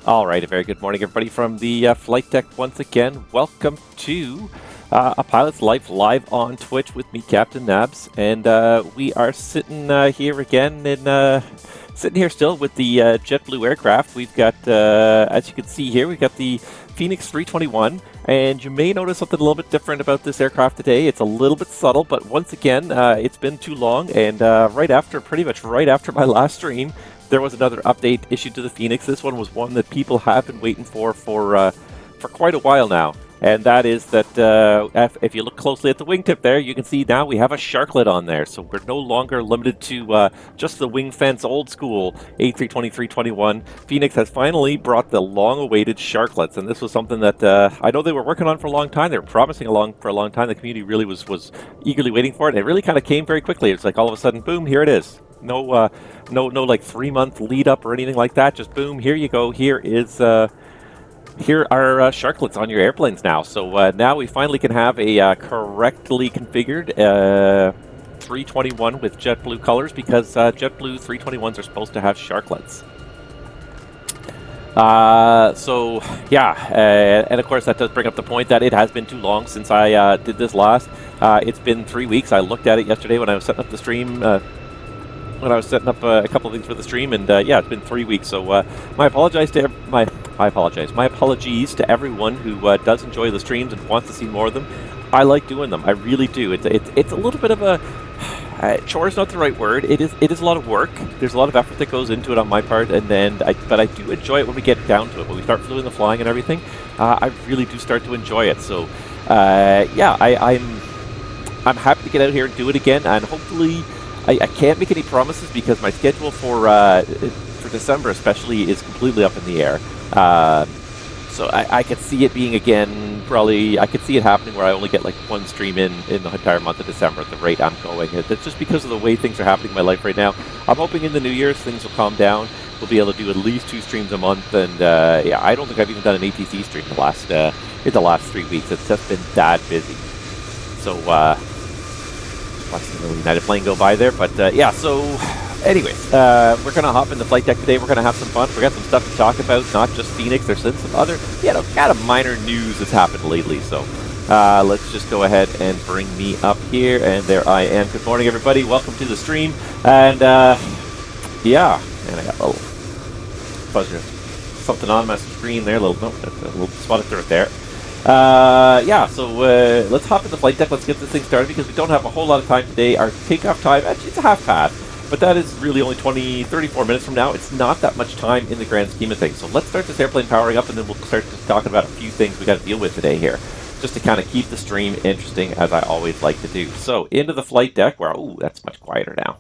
All right, a very good morning, everybody, from the flight deck once again. Welcome to A Pilot's Life live on Twitch with me, Captain Nabs, and we are sitting here again sitting here still with the JetBlue aircraft. We've got, as you can see here, we've got the Fenix 321, and you may notice something a little bit different about this aircraft today. It's a little bit subtle, but once again, it's been too long, and pretty much right after my last stream, there was another update issued to the Fenix. This one was one that people have been waiting for quite a while now. And that is that if you look closely at the wingtip there, you can see now we have a Sharklet on there. So we're no longer limited to just the wing fence old school A321. Fenix has finally brought the long-awaited Sharklets. And this was something that I know they were working on for a long time. They were promising for a long time. The community really was eagerly waiting for it. And it really kind of came very quickly. It's like all of a sudden, boom, here it is. No like 3-month lead up or anything like that. Just boom, here you go. Here are Sharklets on your airplanes now. So now we finally can have a correctly configured 321 with JetBlue colors, because JetBlue 321s are supposed to have Sharklets. So yeah, and of course that does bring up the point that it has been too long since I did this last. It's been 3 weeks. I looked at it yesterday when I was setting up the stream. When I was setting up a couple of things for the stream, and yeah, it's been 3 weeks. So my apologies to everyone who does enjoy the streams and wants to see more of them. I like doing them. I really do. It's a little bit of a chore is not the right word. It is a lot of work. There's a lot of effort that goes into it on my part, but I do enjoy it when we get down to it. When we start doing the flying and everything, I really do start to enjoy it. So yeah, I'm happy to get out here and do it again, and hopefully. I can't make any promises because my schedule for December especially is completely up in the air. So I could see it being again, probably, I could see it happening where I only get like one stream in the entire month of December at the rate I'm going. That's just because of the way things are happening in my life right now. I'm hoping in the New Year's things will calm down. We'll be able to do at least 2 streams a month, and yeah, I don't think I've even done an ATC stream in the last 3 weeks. It's just been that busy. So, watching the United plane go by there, but yeah, so anyways, we're going to hop in the flight deck today. We're going to have some fun. We got some stuff to talk about, not just Fenix. There's some other, kind of minor news that's happened lately. So let's just go ahead and bring me up here, and there I am. Good morning, everybody. Welcome to the stream. And yeah, and I got a little buzzer, something on my screen there. A little spot through it there. Yeah, so let's hop in the flight deck. Let's get this thing started because we don't have a whole lot of time today. Our takeoff time, actually, it's a half past, but that is really only 34 minutes from now. It's not that much time in the grand scheme of things. So let's start this airplane powering up, and then we'll start talking about a few things we got to deal with today here, just to kind of keep the stream interesting, as I always like to do. So into the flight deck, where, ooh, that's much quieter now.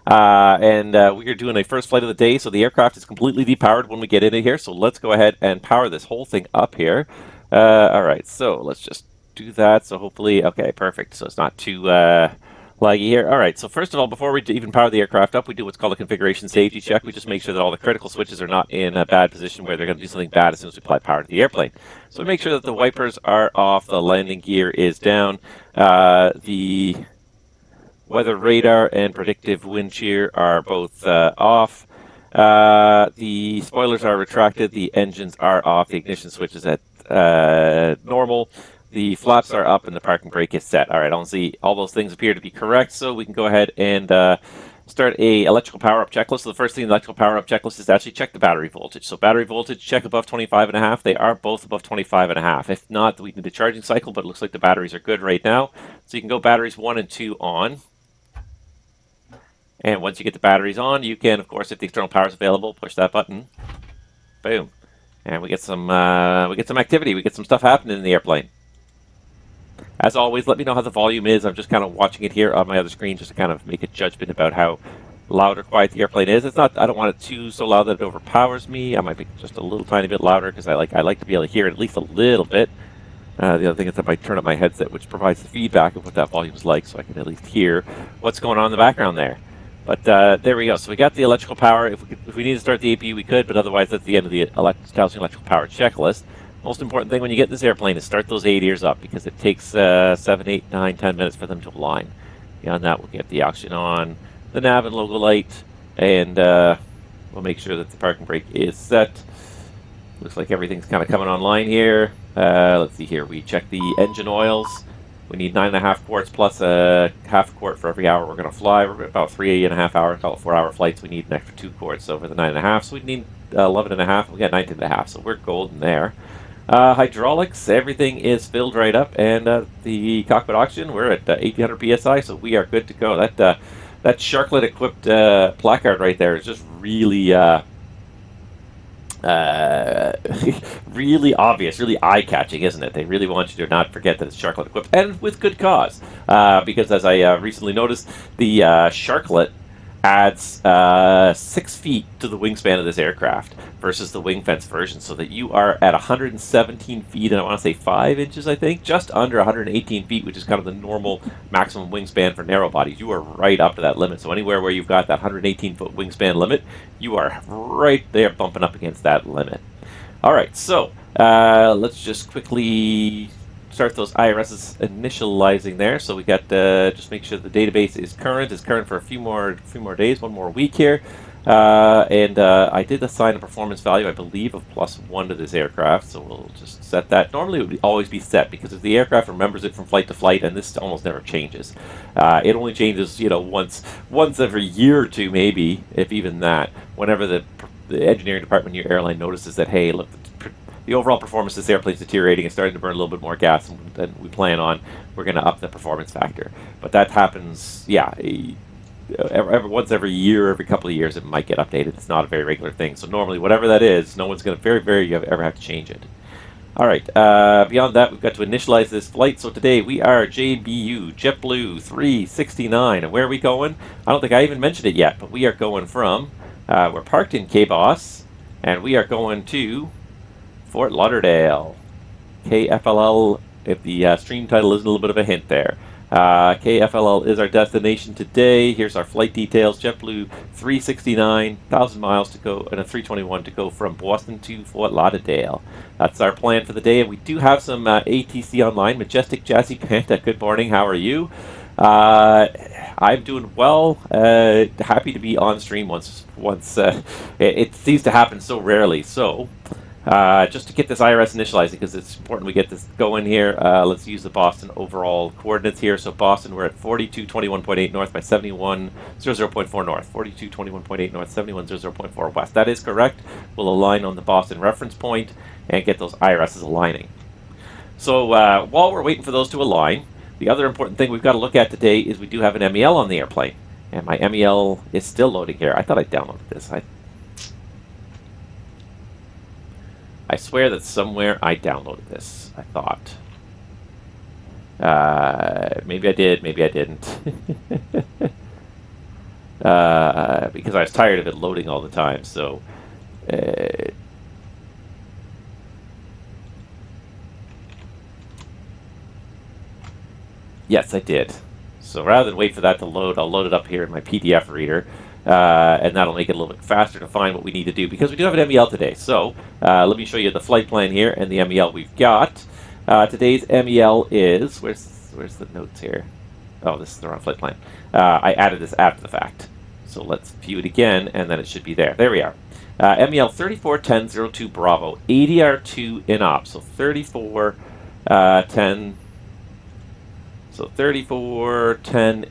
And we are doing a first flight of the day, so the aircraft is completely depowered when we get into here. So let's go ahead and power this whole thing up here. All right, so let's just do that. So hopefully, okay, perfect. So it's not too laggy here. All right, so first of all, before we even power the aircraft up, we do what's called a configuration safety check. We just make sure that all the critical switches are not in a bad position where they're going to do something bad as soon as we apply power to the airplane. So we make sure that the wipers are off, the landing gear is down, the weather radar and predictive wind shear are both off. The spoilers are retracted, the engines are off, the ignition switch is at normal, the flaps are up, and the parking brake is set. All right, honestly, all those things appear to be correct, so we can go ahead and start a electrical power-up checklist. So the first thing in the electrical power-up checklist is to actually check the battery voltage. So battery voltage, check above 25.5. They are both above 25.5. If not, we need a charging cycle, but it looks like the batteries are good right now. So you can go batteries 1 and 2 on. And once you get the batteries on, you can, of course, if the external power is available, push that button. Boom. And we get some activity. We get some stuff happening in the airplane. As always, let me know how the volume is. I'm just kind of watching it here on my other screen just to kind of make a judgment about how loud or quiet the airplane is. It's not. I don't want it so loud that it overpowers me. I might make it just a little tiny bit louder because I like to be able to hear it at least a little bit. The other thing is that I might turn up my headset, which provides the feedback of what that volume is like, so I can at least hear what's going on in the background there. But there we go. So we got the electrical power. If we need to start the APU, we could, but otherwise that's the end of the establishing electrical power checklist. Most important thing when you get this airplane is start those ADRs up, because it takes 7, 8, 9, 10 minutes for them to align. Beyond that, we'll get the oxygen on, the nav and logo light, and we'll make sure that the parking brake is set. Looks like everything's kind of coming online here. Let's see here. We check the engine oils. We need 9.5 quarts plus a half quart for every hour we're going to fly. We're about 3.5 hours, call it 4-hour flights. We need an extra 2 quarts over the 9.5. So we need 11.5. We got 19.5. So we're golden there. Hydraulics, everything is filled right up, and the cockpit oxygen, we're at 1800 psi, so we are good to go. That Sharklet equipped placard right there is just really really obvious, really eye-catching, isn't it? They really want you to not forget that it's Sharklet equipped, and with good cause, because as I recently noticed, the Sharklet adds 6 feet to the wingspan of this aircraft versus the wing fence version, so that you are at 117 feet, and I want to say 5 inches, I think, just under 118 feet, which is kind of the normal maximum wingspan for narrow bodies. You are right up to that limit, so anywhere where you've got that 118-foot wingspan limit, you are right there bumping up against that limit. All right, so let's just quickly start those IRSs initializing there. So we got just make sure the database is current for a few more days, 1 more week here. And I did assign a performance value, I believe, of +1 to this aircraft. So we'll just set that. Normally it would always be set because if the aircraft remembers it from flight to flight, and this almost never changes. It only changes, you know, once every year or two, maybe, if even that. Whenever the engineering department in your airline notices that, hey, look, the overall performance of this airplane is deteriorating. It's starting to burn a little bit more gas than we plan on. We're going to up the performance factor. But that happens, yeah, once every year, every couple of years, it might get updated. It's not a very regular thing. So normally, whatever that is, no one's going to ever have to change it. All right. Beyond that, we've got to initialize this flight. So today we are JBU JetBlue 369. And where are we going? I don't think I even mentioned it yet, but we are going from, we're parked in KBOS, and we are going to Fort Lauderdale. KFLL, if the stream title isn't a little bit of a hint there. KFLL is our destination today. Here's our flight details. JetBlue 369, 1,000 miles to go, and a 321 to go from Boston to Fort Lauderdale. That's our plan for the day. And we do have some ATC online. Majestic Jazzy Panda, good morning. How are you? I'm doing well. Happy to be on stream once. It seems to happen so rarely. So just to get this IRS initializing, because it's important we get this going here, let's use the Boston overall coordinates here. So Boston, we're at 4221.8 north by 7100.4 north. 4221.8 north, 7100.4 west. That is correct. We'll align on the Boston reference point and get those IRSs aligning. So while we're waiting for those to align, the other important thing we've got to look at today is we do have an MEL on the airplane. And my MEL is still loading here. I thought I downloaded this. I swear that somewhere I downloaded this, I thought. Maybe I did, maybe I didn't. Because I was tired of it loading all the time, so... yes, I did. So rather than wait for that to load, I'll load it up here in my PDF reader. And that'll make it a little bit faster to find what we need to do, because we do have an MEL today. So let me show you the flight plan here and the MEL we've got. Today's MEL is, where's the notes here? Oh, this is the wrong flight plan. I added this after the fact. So let's view it again, and then it should be there. There we are. MEL 341002 Bravo, ADR2 Inop. So 3410. So 3410.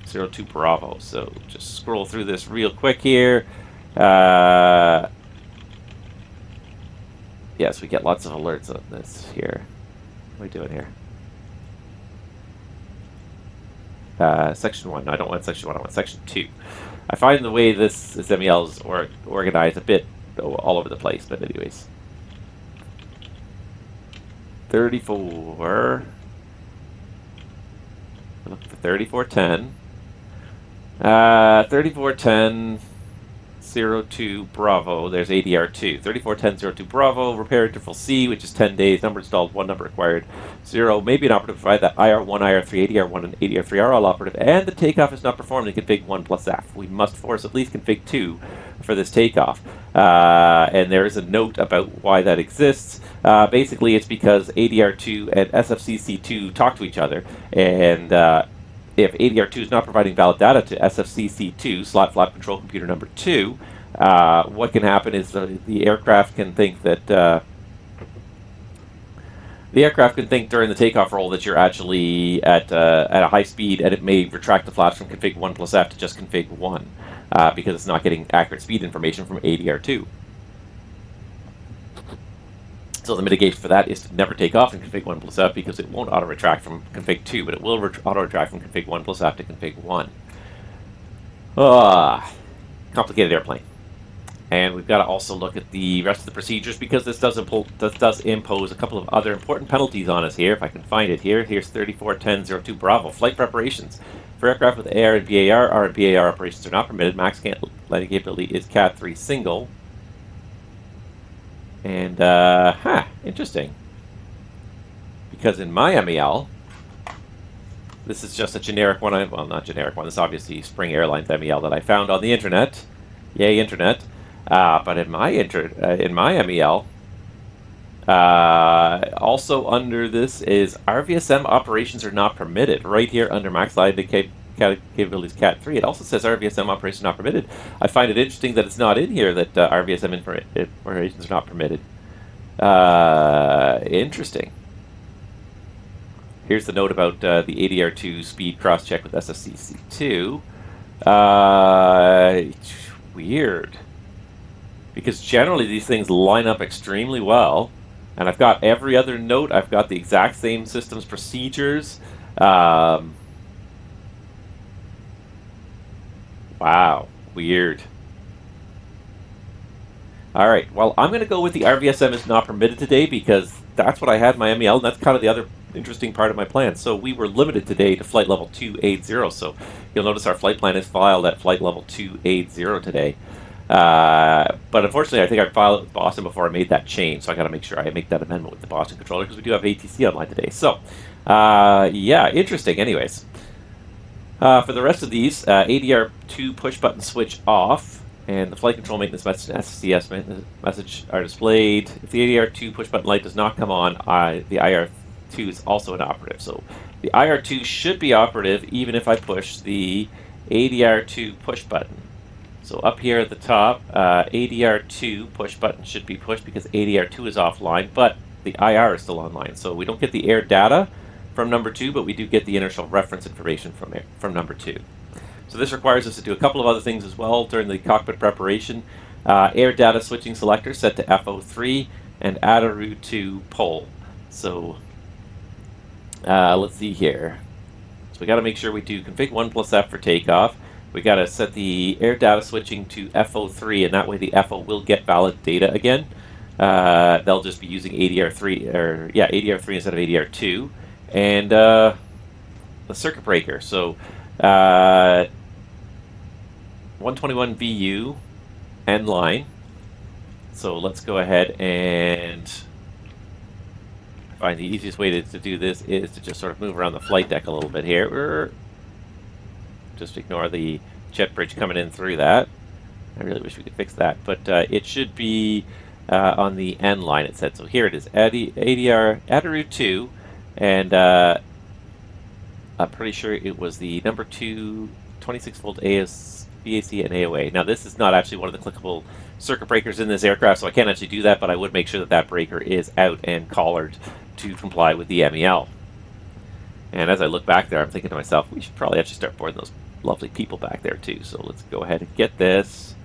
02 Bravo. So just scroll through this real quick here. Yes, we get lots of alerts on this here. What are we doing here? Section 1. No, I don't want Section 1. I want Section 2. I find the way this MEL is organized a bit all over the place, but anyways. 34. Look for 3410. 3410-02 Bravo, there's ADR2. 3410-02 Bravo, repair interval C, which is 10 days, number installed, 1 number required, 0. Maybe an operative provide that IR1, IR3, ADR1, and ADR3 are all operative, and the takeoff is not performed in config 1 plus F. We must force at least config 2 for this takeoff. And there is a note about why that exists. Basically, it's because ADR2 and SFCC2 talk to each other, and if ADR2 is not providing valid data to SFCC2, slot flap control computer number 2, what can happen is the aircraft can think that during the takeoff roll that you're actually at a high speed, and it may retract the flaps from config 1 plus F to just config 1 because it's not getting accurate speed information from ADR2. So the mitigation for that is to never take off in config 1 plus F because it won't auto-retract from config 2, but it will auto-retract from config 1 plus F to config 1. Complicated airplane. And we've got to also look at the rest of the procedures because this does impose a couple of other important penalties on us here. If I can find it here. Here's 341002 Bravo. Flight preparations. For aircraft with AR and BAR, R and BAR operations are not permitted. Max landing capability is Cat 3 single. And, interesting. Because in my MEL, this is just a generic one. Well, not generic one. This is obviously Spring Airlines MEL that I found on the internet. Yay, internet. But in my MEL, also under this is RVSM operations are not permitted. Right here under max landing capabilities Cat 3, it also says RVSM operations not permitted. I find it interesting that it's not in here that RVSM operations are not permitted. Interesting. Here's the note about the ADR2 speed cross-check with SFCC2. Weird. Because generally these things line up extremely well. And I've got every other note. I've got the exact same systems procedures. Wow. Weird. Alright, well, I'm going to go with the RVSM is not permitted today because that's what I had in my MEL, and that's kind of the other interesting part of my plan. So we were limited today to flight level 280, so you'll notice our flight plan is filed at flight level 280 today. But unfortunately, I think I filed it with Boston before I made that change, so I got to make sure I make that amendment with the Boston controller because we do have ATC online today. So, yeah, interesting. Anyways, for the rest of these, ADR2 push button switch off, and the flight control maintenance message and SCS maintenance message are displayed. If the ADR2 push button light does not come on, the IR2 is also inoperative. So the IR2 should be operative even if I push the ADR2 push button. So up here at the top, ADR2 push button should be pushed because ADR2 is offline, but the IR is still online. So we don't get the air data from number 2, but we do get the inertial reference information from number 2. So this requires us to do a couple of other things as well during the cockpit preparation. Air data switching selector set to FO3 and ADR2 pole. So let's see here. So we got to make sure we do config 1 plus F for takeoff. We got to set the air data switching to FO3, and that way the FO will get valid data again. They'll just be using ADR3, or yeah, ADR3 instead of ADR2, and the circuit breaker. So 121 VU end line. So let's go ahead and find the easiest way to do this is to just sort of move around the flight deck a little bit here. Just ignore the jet bridge coming in through that. I really wish we could fix that, but it should be on the end line, it said. So here it is, ADR2, and I'm pretty sure it was the number 2 26-volt VAC and AOA. Now this is not actually one of the clickable circuit breakers in this aircraft, so I can't actually do that, but I would make sure that that breaker is out and collared to comply with the MEL. And as I look back there, I'm thinking to myself, we should probably actually start boarding those lovely people back there too. So let's go ahead and get this.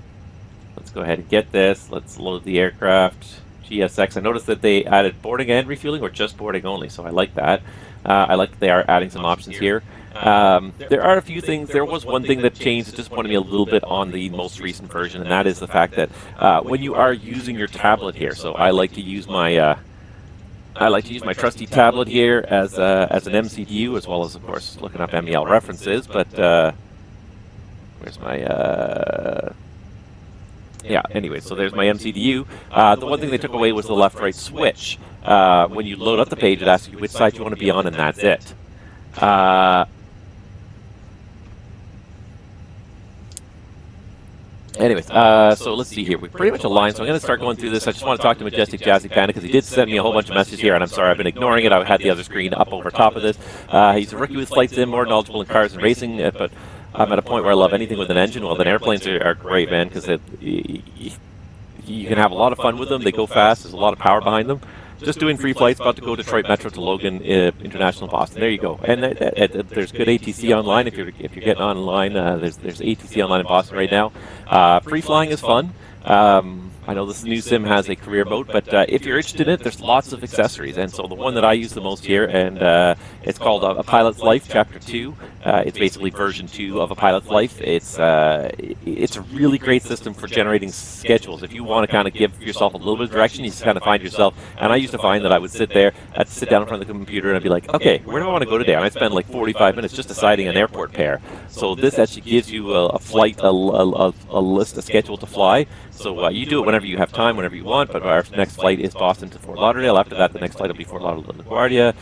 Let's go ahead and get this. Let's load the aircraft. GSX. I noticed that they added boarding and refueling, or just boarding only, so I like that. I like that they are adding some options here. There are a few things. There was one thing that changed that disappointed me a little bit on the most recent version, and that is the fact that when you are using your tablet here, so I like to use my trusty tablet here as an MCDU, as well as, of course, looking up MEL references. But where's my yeah, anyway, so there's my MCDU. The one thing they took away was the left-right switch. When you load up the page, it asks you which side you want to be on, and that's it. Anyways, so let's see here. We're pretty much aligned, so I'm going to start going through this. I just want to talk to Majestic Jazzy Panda because he did send me a whole bunch of messages here, and I'm sorry I've been ignoring it. I had the other screen up over top of this. He's a rookie with flight sim, more knowledgeable in cars and racing, but I'm at a point where I love anything with an engine. Well, then airplanes are great, man, because you can have a lot of fun with them. They go fast. There's a lot of power behind them. Just doing free flights, about to go Detroit Metro to Logan International Boston. There you go. And there's good ATC online if you're getting online. There's ATC online in Boston right now. Free flying is fun. I know this new sim has a career mode, but if you're interested in it, there's lots of accessories. And so the one that I use the most here, and it's called A Pilot's Life, Chapter 2. It's basically version 2 of A Pilot's Life. It's a really great system for generating schedules. If you want to kind of give yourself a little bit of direction, you just kind of find yourself. And I used to find that I would sit there, I'd sit down in front of the computer, and I'd be like, okay, where do I want to go today? And I'd spend like 45 minutes just deciding an airport pair. So this actually gives you a flight, a list, a schedule to fly. So you do it whenever you have time, whenever you want, but our next flight is Boston to Fort Lauderdale. After that, the next flight will be Fort Lauderdale to LaGuardia.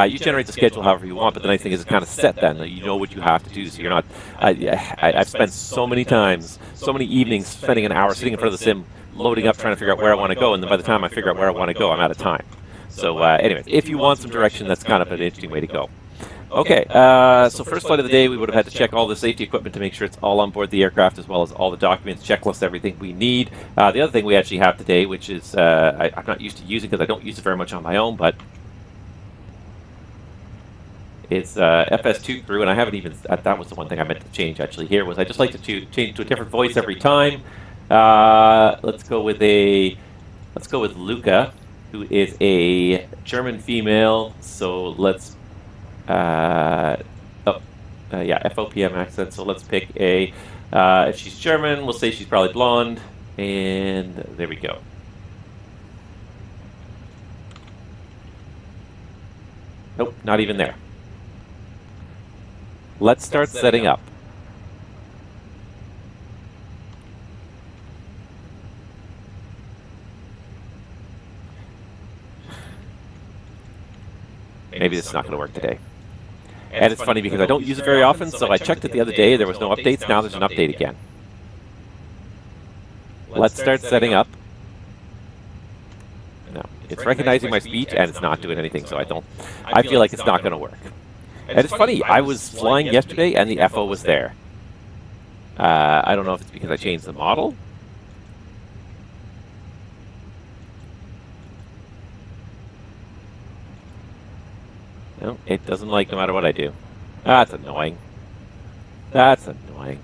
You generate the schedule however you want, but the nice thing is it's kind of set then. You know what you have to do, so you're not... I've spent so many times, so many evenings spending an hour sitting in front of the sim, loading up, trying to figure out where I want to go, and then by the time I figure out where I want to go, I'm out of time. So anyways, if you want some direction, that's kind of an interesting way to go. Okay, so first flight of the day, we would have had to check all the safety equipment to make sure it's all on board the aircraft, as well as all the documents, checklists, everything we need. The other thing we actually have today, which is I'm not used to using because I don't use it very much on my own, but it's FS2 Crew, and I haven't even, that was the one thing I meant to change actually here, was I just like to change to a different voice every time. Let's go with Luca, who is a German female, so let's FOPM accent, so let's pick a, if she's German, we'll say she's probably blonde, and there we go. Nope, not even there. Let's start setting up. Maybe this is not going to work today. And it's funny because I don't use it very often, so I checked it the other day, there was no updates, now there's an update again. Let's start setting up. No, it's recognizing my speech and it's not doing anything, so I feel like it's not going to work. And it's funny, I was flying yesterday and the FO was there. I don't know if it's because I changed the model. No, it doesn't like no matter what I do. That's annoying. That's annoying.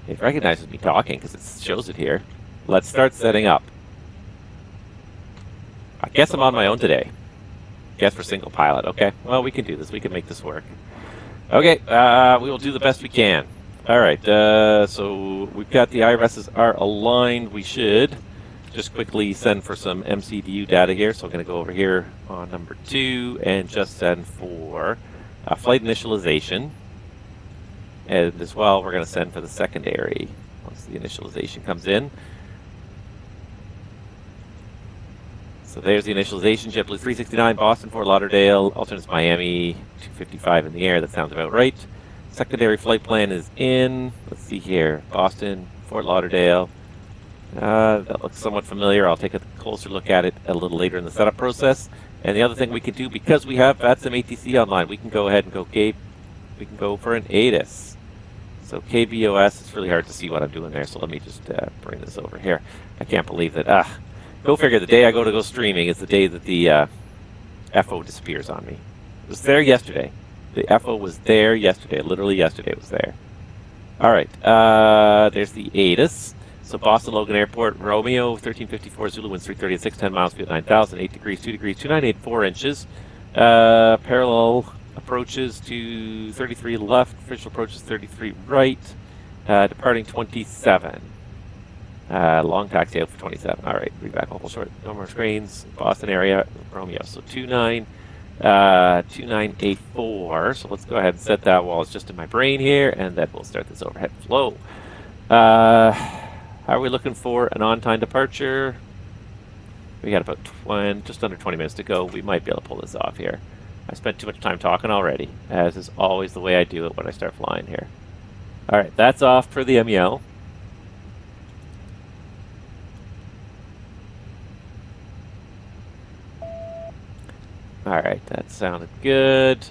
It recognizes me talking because it shows it here. Let's start setting up. I guess I'm on my own today. Guess for single pilot. Okay, well, we can do this. We can make this work. Okay, we will do the best we can. All right, so we've got the IRSs are aligned. We should just quickly send for some MCDU data here. So I'm going to go over here on number 2 and just send for flight initialization. And as well, we're going to send for the secondary once the initialization comes in. So there's the initialization. JetBlue 369, Boston, Fort Lauderdale, alternates Miami, 255 in the air. That sounds about right. Secondary flight plan is in. Let's see here. Boston, Fort Lauderdale. That looks somewhat familiar. I'll take a closer look at it a little later in the setup process. And the other thing we can do, because we have VATSIM ATC online, we can go ahead and we can go for an ADIS. So KBOS, it's really hard to see what I'm doing there, so let me just bring this over here. I can't believe that, go figure, the day I go streaming is the day that the FO disappears on me. It was there yesterday. The FO was there yesterday, literally yesterday it was there. All right, there's the ADIS. So Boston Logan Airport, Romeo, 1354, Zulu winds 330 at 610 miles, speed 9,000, 8 degrees, 2 degrees, 2984 inches. Parallel approaches to 33 left, official approaches 33 right, departing 27. Long taxi out for 27. All right, read back all short. No more screens. Boston area, Romeo. So 2984. So let's go ahead and set that while it's just in my brain here, and then we'll start this overhead flow. How are we looking for an on-time departure? We got about just under 20 minutes to go. We might be able to pull this off here. I spent too much time talking already, as is always the way I do it when I start flying here. All right, that's off for the MEL. All right, that sounded good.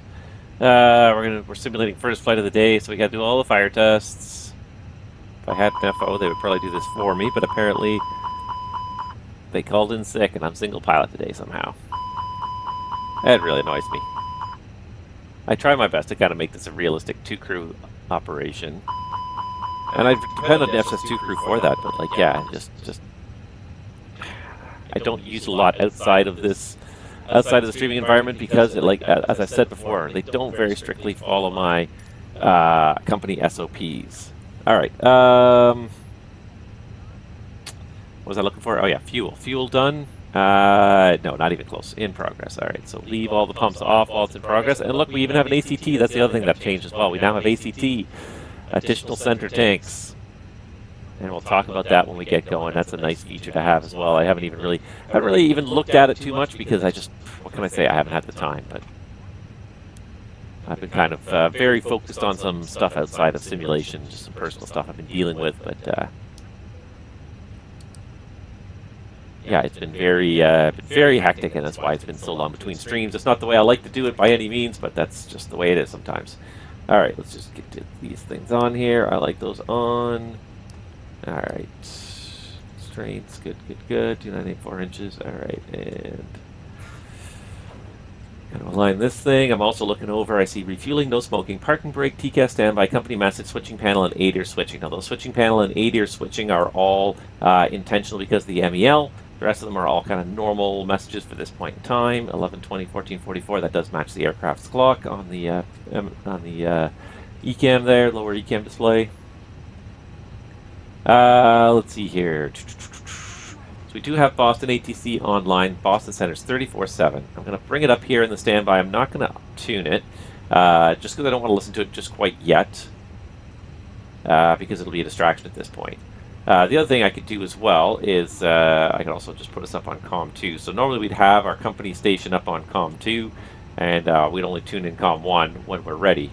We're simulating first flight of the day, so we got to do all the fire tests. If I had an FO, they would probably do this for me, but apparently they called in sick, and I'm single pilot today somehow. That really annoys me. I try my best to kind of make this a realistic 2-crew operation, and I depend on the FS2 crew for that. But like, yeah, just I don't use a lot outside of this. Outside of the streaming environment, because it, like as I said before, they don't very strictly follow my company SOPs. All right, what was I looking for? Oh yeah, fuel done. No, not even close. In progress. All right, so leave all the pumps off while it's in progress. And look, we even have an ACT. That's the other thing that changed as well. We now have ACT, additional center tanks. And we'll talk about that when we get going. That's a nice feature to have as well. I haven't really even looked at it too much because what can I say? I haven't had the time, but I've been kind of very focused on some stuff outside of simulation, just some personal stuff I've been dealing with. But yeah, it's been very hectic, and that's why it's been so long between streams. It's not the way I like to do it by any means, but that's just the way it is sometimes. All right, let's just get these things on here. I like those on. All right, strains, good. 2984 inches. All right, and gonna align this thing. I'm also looking over. I see refueling, no smoking, parking brake, TCAS standby, company message, switching panel, and ADR switching. Now, those switching panel and ADR switching are all intentional because of the MEL. The rest of them are all kind of normal messages for this point in time. 11:20, 14:44. That does match the aircraft's clock on the ECAM there, lower ECAM display. Let's see here. So we do have Boston ATC online. Boston Center's 34/7. I'm going to bring it up here in the standby. I'm not going to tune it, just because I don't want to listen to it just quite yet, because it'll be a distraction at this point. The other thing I could do as well is I could also just put us up on COM 2. So normally we'd have our company station up on COM 2, and we'd only tune in COM 1 when we're ready.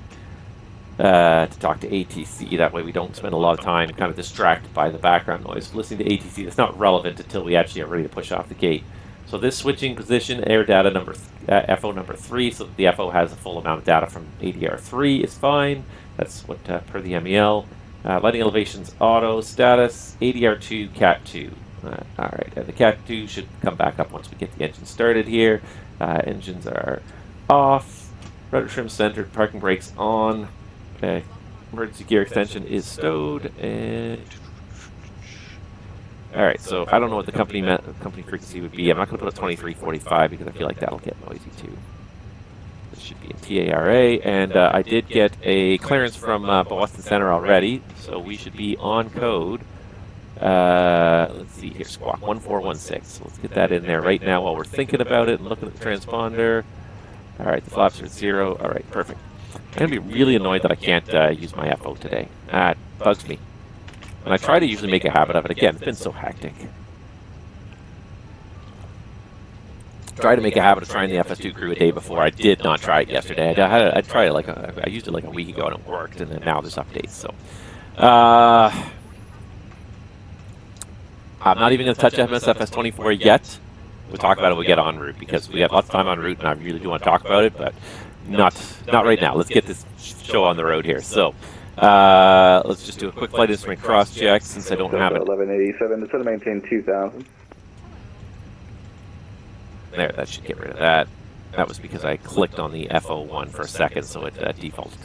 To talk to ATC. That way we don't spend a lot of time kind of distracted by the background noise. Listening to ATC, that's not relevant until we actually are ready to push off the gate. So this switching position, air data number FO number 3, so that the FO has a full amount of data from ADR3 is fine. That's what per the MEL. Lighting elevations auto, status, ADR2, Cat 2. All right, the Cat 2 should come back up once we get the engine started here. Engines are off, rudder trim centered, parking brakes on. Okay, emergency gear extension is stowed, and all right. So I don't know what the company frequency would be. I'm not going to put a 2345 because I feel like that'll get noisy too. This should be in TARA, and I did get a clearance from Boston Center already, so we should be on code. Let's see here, squawk 1416. So let's get that in there right now while we're thinking about it and looking at the transponder. All right, the flaps are at 0. All right, perfect. I'm going to be really annoyed that I can't use my FO today. It bugs me. And I try to usually make a habit of it. Again, it's been so hectic. Try to make a habit of trying the FS2 crew a day before. I did not try it yesterday. I tried it I used it like a week ago and it worked, and then now there's updates. So I'm not even going to touch MSFs24 yet. We'll talk about it when we get en route, because we have lots of time en route and I really do want to talk about it, but not right now. Let's get this show on the road here. So let's just do a quick flight instrument cross check since I don't have it. 1187, it's going to maintain 2000. There, that should get rid of that. That was because I clicked on the FO1 for a second, so it defaulted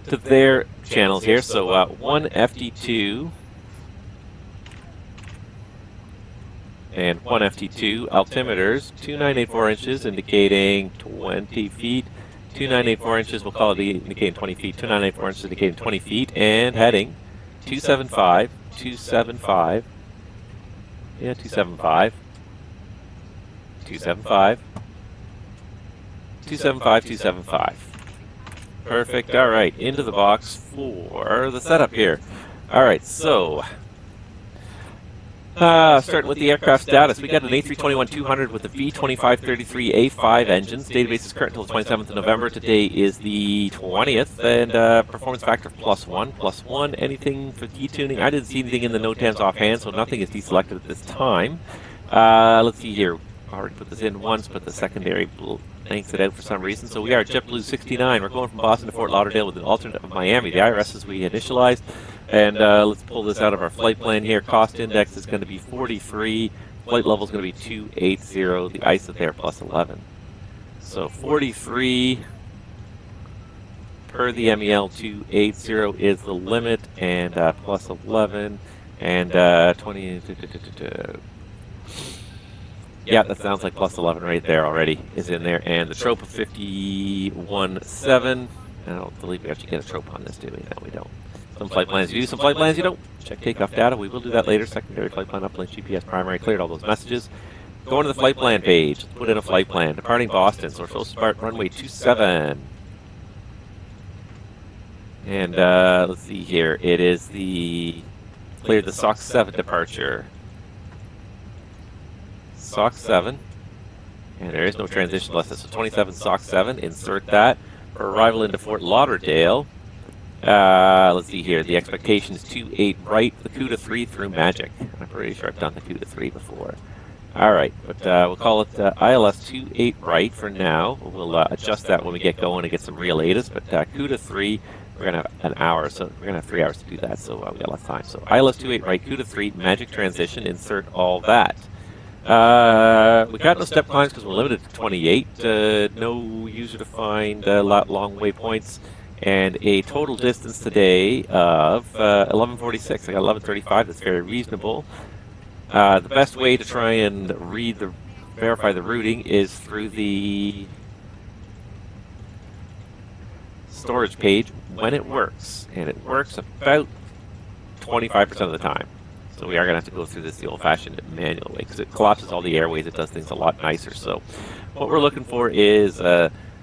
to their channels here. So 1 FD2 and 1 FT2 altimeters, 2984 inches indicating 20 feet, 2984 inches, we'll call it indicating 20 feet, 2984 inches indicating 20 feet, and heading 275, 275, yeah, 275, 275, 275, 275. Perfect, all right, into the box for the setup here. All right, so starting with the aircraft status, we got an A321-200 with the V2533A5 engines. Database is current until the 27th of November. Today is the 20th, and performance factor of +1. Anything for detuning? I didn't see anything in the NOTAMs offhand, so nothing is deselected at this time. Let's see here. already put this in once, but the secondary blanks it out for some reason. So we are JetBlue 69. We're going from Boston to Fort Lauderdale with an alternate of Miami. The IRS we initialized. And let's pull this out of our flight plan here. Cost index is going to be 43. Flight level is going to be 280. The ISO there plus 11. So 43 per the MEL 280 is the limit, and plus 11 and 20. Yeah, that sounds like plus 11 right there already is in there. And the trope of 51.7. I don't believe we actually get a trope on this, do we? No, we don't. Some flight plans you do, some flight plans you don't. Check takeoff data. We will do that later. Secondary flight plan uplink, GPS primary, cleared all those messages. Going to the flight plan page. Let's put in a flight plan. Departing Boston. So we're supposed to start runway 27. And let's see here. It is the cleared the SOC 7 departure. SOC 7. And there is no transition lesson. So 27 SOC 7. Insert that for arrival into Fort Lauderdale. Let's see here. The expectation is 28 right. The CUDA 3 through Magic. I'm pretty sure I've done the CUDA 3 before. All right, but we'll call it ILS 28 right for now. We'll adjust that when we get going and get some real ADAs. But CUDA 3, we're gonna have an hour, so we're gonna have 3 hours to do that. So we got lots of time. So ILS 28 right, CUDA 3, Magic transition. Insert all that. We got no step climbs because we're limited to 28. No user-defined long waypoints. And a total distance today of 1146. I got 1135. That's very reasonable. The best way to try and verify the routing is through the storage page when it works, and it works about 25% of the time. So we are going to have to go through this the old-fashioned manual way because it collapses all the airways. It does things a lot nicer. So what we're looking for is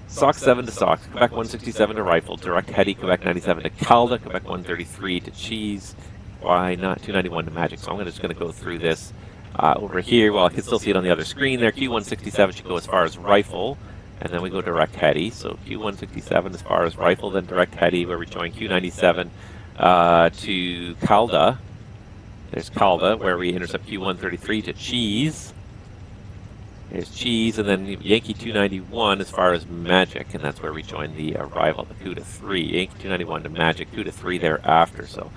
SOC 7 to SOC, Quebec 167 to Rifle, direct Heady, Quebec 97 to Calda, Quebec 133 to Cheese, why not 291 to Magic. So I'm just going to go through this over here. Well, I can still see it on the other screen there. Q167 should go as far as Rifle, and then we go direct Heady. So Q167 as far as Rifle, then direct Heady, where we join Q97 to Calda. There's Calda, where we intercept Q133 to Cheese. There's Cheese, and then Yankee 291 as far as Magic, and that's where we join the arrival, the CUDA 3. Yankee 291 to Magic, CUDA 3 thereafter. So,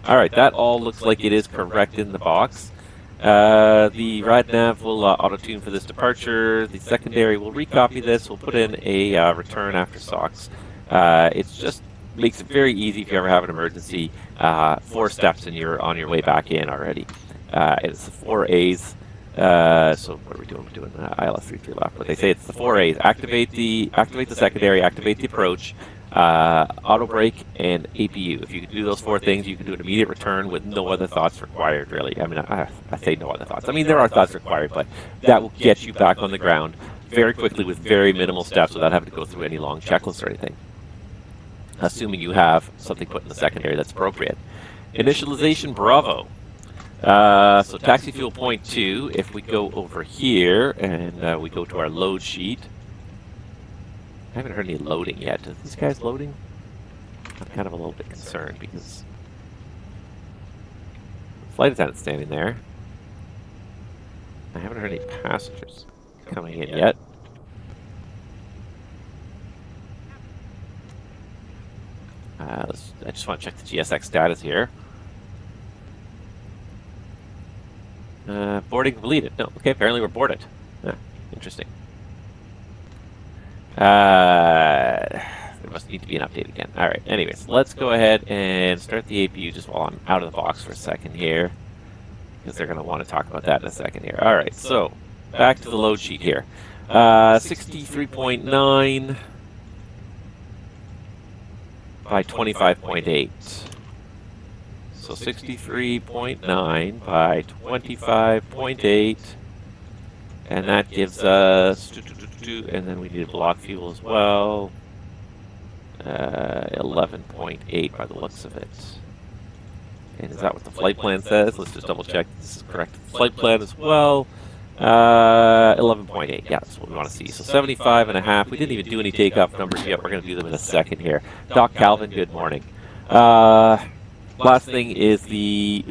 all right, that all looks like it is correct in the box. The RadNav will auto-tune for this departure. The secondary will recopy this. We'll put in a return after SOCs. It's just makes it very easy if you ever have an emergency. 4 steps and you're on your way back in already. It's the 4 A's. So what are we doing? We're doing ILS 33 left, but they say it's the 4 A's. Activate the secondary, activate the approach, auto brake, and APU. If you can do those 4 things, you can do an immediate return with no other thoughts required, really. I mean, I say no other thoughts. I mean, there are thoughts required, but that will get you back on the ground very quickly with very minimal steps without having to go through any long checklists or anything, assuming you have something put in the secondary that's appropriate. Initialization Bravo. So taxi fuel point 2, if we go over here and we go to our load sheet. I haven't heard any loading yet. Are these guys loading? I'm kind of a little bit concerned because the flight attendant's standing there. I haven't heard any passengers coming in yet. I just want to check the GSX status here. Boarding completed. No, okay, apparently we're boarded. Interesting. There must need to be an update again. Alright, anyways, let's go ahead and start the APU just while I'm out of the box for a second here, because they're going to want to talk about that in a second here. Alright, so back to the load sheet here. 63.9 by 25.8. So 63.9 by 25.8, and that gives us, and then we need block fuel as well, 11.8 by the looks of it. And is that what the flight plan says? Let's just double check this is correct. Flight plan as well, 11.8, yeah, that's what we want to see. So 75.5, we didn't even do any takeoff numbers yet, we're going to do them in a second here. Doc Calvin, good morning. Last thing is the,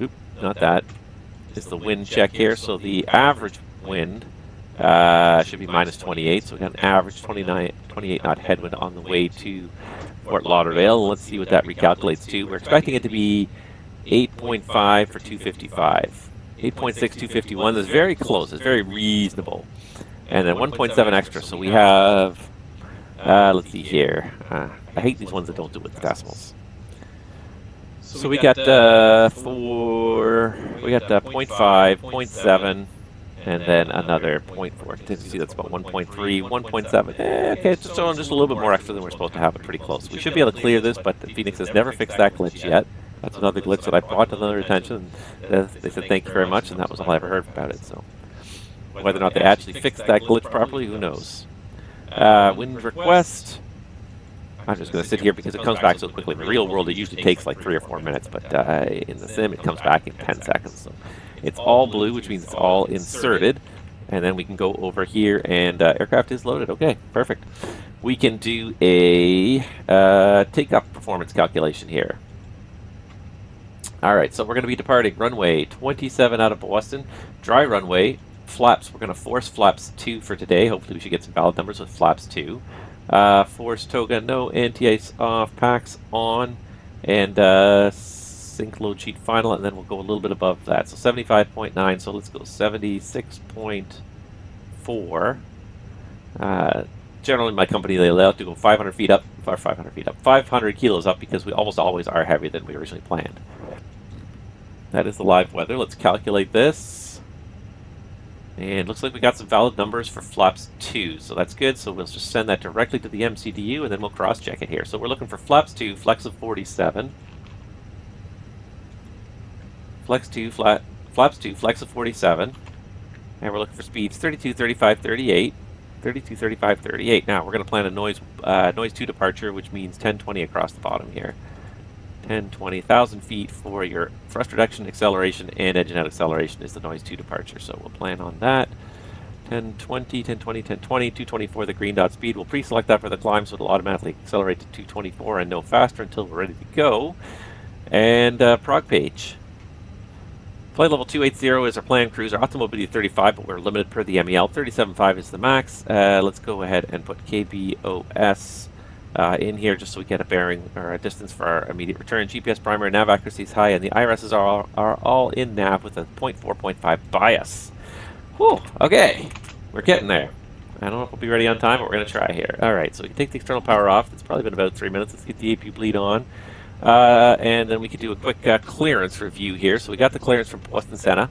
is the wind check here. So the average wind Should be minus 28, so we got an average 28 knot headwind on the way to Fort Lauderdale. Let's see what that recalculates to. We're expecting it to be 8.5 for 255. 8.6, 251. That's very close. It's very reasonable. And then 1.7 extra. So we have, let's see here. I hate these ones that don't do it with decimals. So we got 0.5, 0.7, and then another 0.4. You see that's about 1.3, 1.7. Okay, it's just a little bit more extra than we're supposed to have it. Pretty close. We should be able to clear this, but Fenix has never fixed that glitch yet. That's another glitch that I brought to their attention. They said thank you very much, and that was all I ever heard about it. So whether or not they actually fixed that glitch properly, who knows? Wind request. I'm just going to sit here because it comes back so quickly. In the real world, it usually takes like 3 or 4 minutes, but in the sim, it comes back in 10 seconds. So it's all blue, which means it's all inserted. And then we can go over here, and aircraft is loaded. Okay, perfect. We can do a takeoff performance calculation here. All right, so we're going to be departing runway 27 out of Boston, dry runway, flaps. We're going to force flaps 2 for today. Hopefully we should get some valid numbers with flaps 2. Force toga, no anti-ice off, packs on, and sync load sheet final, and then we'll go a little bit above that. So 75.9, so let's go 76.4. Generally in my company they allow to go 500 feet up, or 500 kilos up, because we almost always are heavier than we originally planned. That is the live weather. Let's calculate this. And looks like we got some valid numbers for flaps 2, so that's good. So we'll just send that directly to the MCDU, and then we'll cross-check it here. So we're looking for flaps 2, flex of 47. Flaps 2, flex of 47. And we're looking for speeds 32, 35, 38. 32, 35, 38. Now we're going to plan a noise 2 departure, which means 1020 across the bottom here. 10,000 feet for your thrust reduction, acceleration, and engine out acceleration is the noise 2 departure. So we'll plan on that. 1020, 224, the green dot speed. We'll pre-select that for the climb, so it'll automatically accelerate to 224 and no faster until we're ready to go. And prog page. Flight level 280 is our planned cruise. Our optimal mobility 35, but we're limited per the MEL. 37.5 is the max. Let's go ahead and put KBOS in here just so we get a bearing or a distance for our immediate return. GPS primary nav accuracy is high, and the IRSs are all in nav with a 0.4.5 bias. Whew, okay, we're getting there. I don't know if we'll be ready on time, but we're going to try here. All right, so we can take the external power off. It's probably been about 3 minutes. Let's get the AP bleed on. And then we could do a quick clearance review here. So we got the clearance from Boston Senna.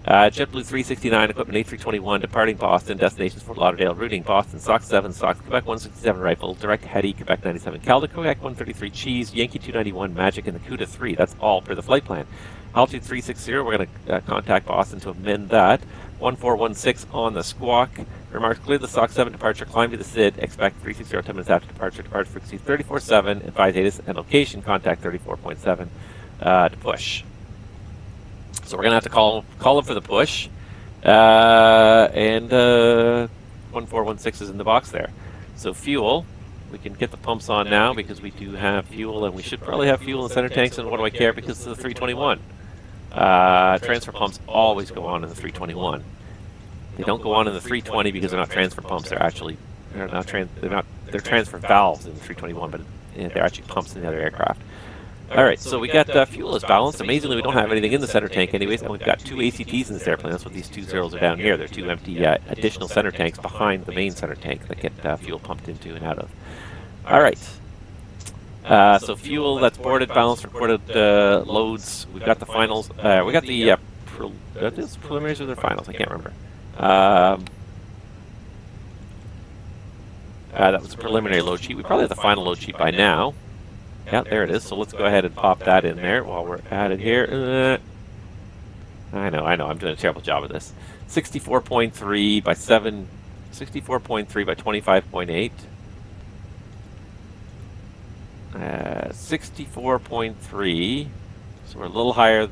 JetBlue 369, equipment A321, departing Boston, destinations Fort Lauderdale, routing Boston, SOX 7, SOX, Quebec 167 Rifle, direct Hetty, Quebec 97, Calda, Quebec 133 Cheese, Yankee 291, Magic, and the CUDA 3. That's all per the flight plan. Altitude 360, we're going to contact Boston to amend that. 1416 on the squawk. Remarks, clear the SOX 7 departure, climb to the SID, expect 360 10 minutes after departure, departure frequency 34.7, advise ATIS and location, contact 34.7 to push. So we're going to have to call them for the push. And 1416 is in the box there. So fuel, we can get the pumps on now because we do have fuel, and we should probably have fuel in the center tanks, and what do I care because it's the 321. Transfer pumps always go on in the 321. They don't go on in the 320 because they're not transfer pumps. They're transfer valves in the 321, but they're actually pumps in the other aircraft. All right, so we got fuel is balanced. Amazingly, we don't have anything in the center tank anyways, and we've got 2 ACTs in this airplane. That's what these 2 zeros are down here. They're 2 empty additional center tanks behind the main center tank that get fuel pumped into and out of. All right. So fuel, that's boarded, balanced, recorded loads. We've got the finals. We got the preliminaries or the finals? I can't remember. That was a preliminary load sheet. We probably have the final load sheet by now. Yeah, there it is. So let's go ahead and pop that in there while we're at it here. I know. I'm doing a terrible job of this. 64.3 by 7. 64.3 by 25.8. 64.3. So we're a little higher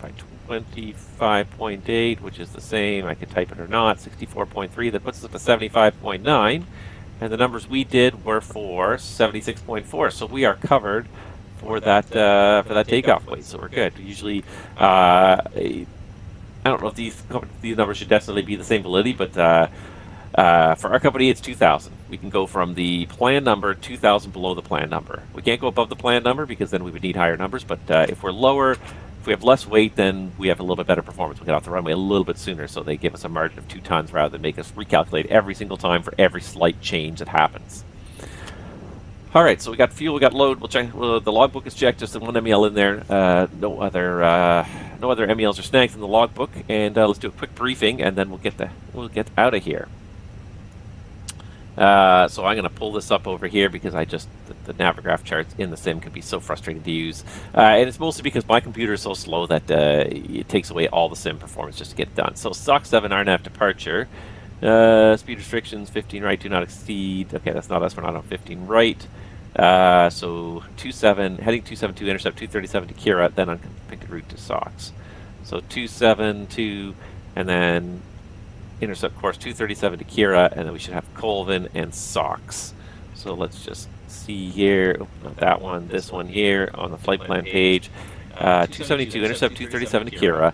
by 25.8, which is the same. I could type it or not. 64.3. That puts us up to 75.9. And the numbers we did were for 76.4, so we are covered for that takeoff weight. So we're good. Usually, I don't know if these numbers should definitely be the same validity, but for our company, it's 2,000. We can go from the plan number 2,000 below the plan number. We can't go above the plan number because then we would need higher numbers. But if we're lower, if we have less weight, then we have a little bit better performance. We get off the runway a little bit sooner, so they give us a margin of 2 tons rather than make us recalculate every single time for every slight change that happens. All right, so we got fuel, we got load. We'll check. The logbook is checked, just the one MEL in there. No other MELs or snags in the logbook. And let's do a quick briefing, and then we'll get out of here. So I'm going to pull this up over here because the Navigraph charts in the sim can be so frustrating to use. And it's mostly because my computer is so slow that it takes away all the sim performance just to get it done. So SOC 7 RNAV departure. Speed restrictions, 15 right, do not exceed. Okay, that's not us, we're not on 15 right. So 27, heading 272, intercept 237 to Kira, then unconfigured route to SOX. So 272, and then intercept course 237 to Kira, and then we should have Colvin and SOX. So let's just see here, oh, not that one, this one here on the flight plan page. 272, intercept 237 to Kira,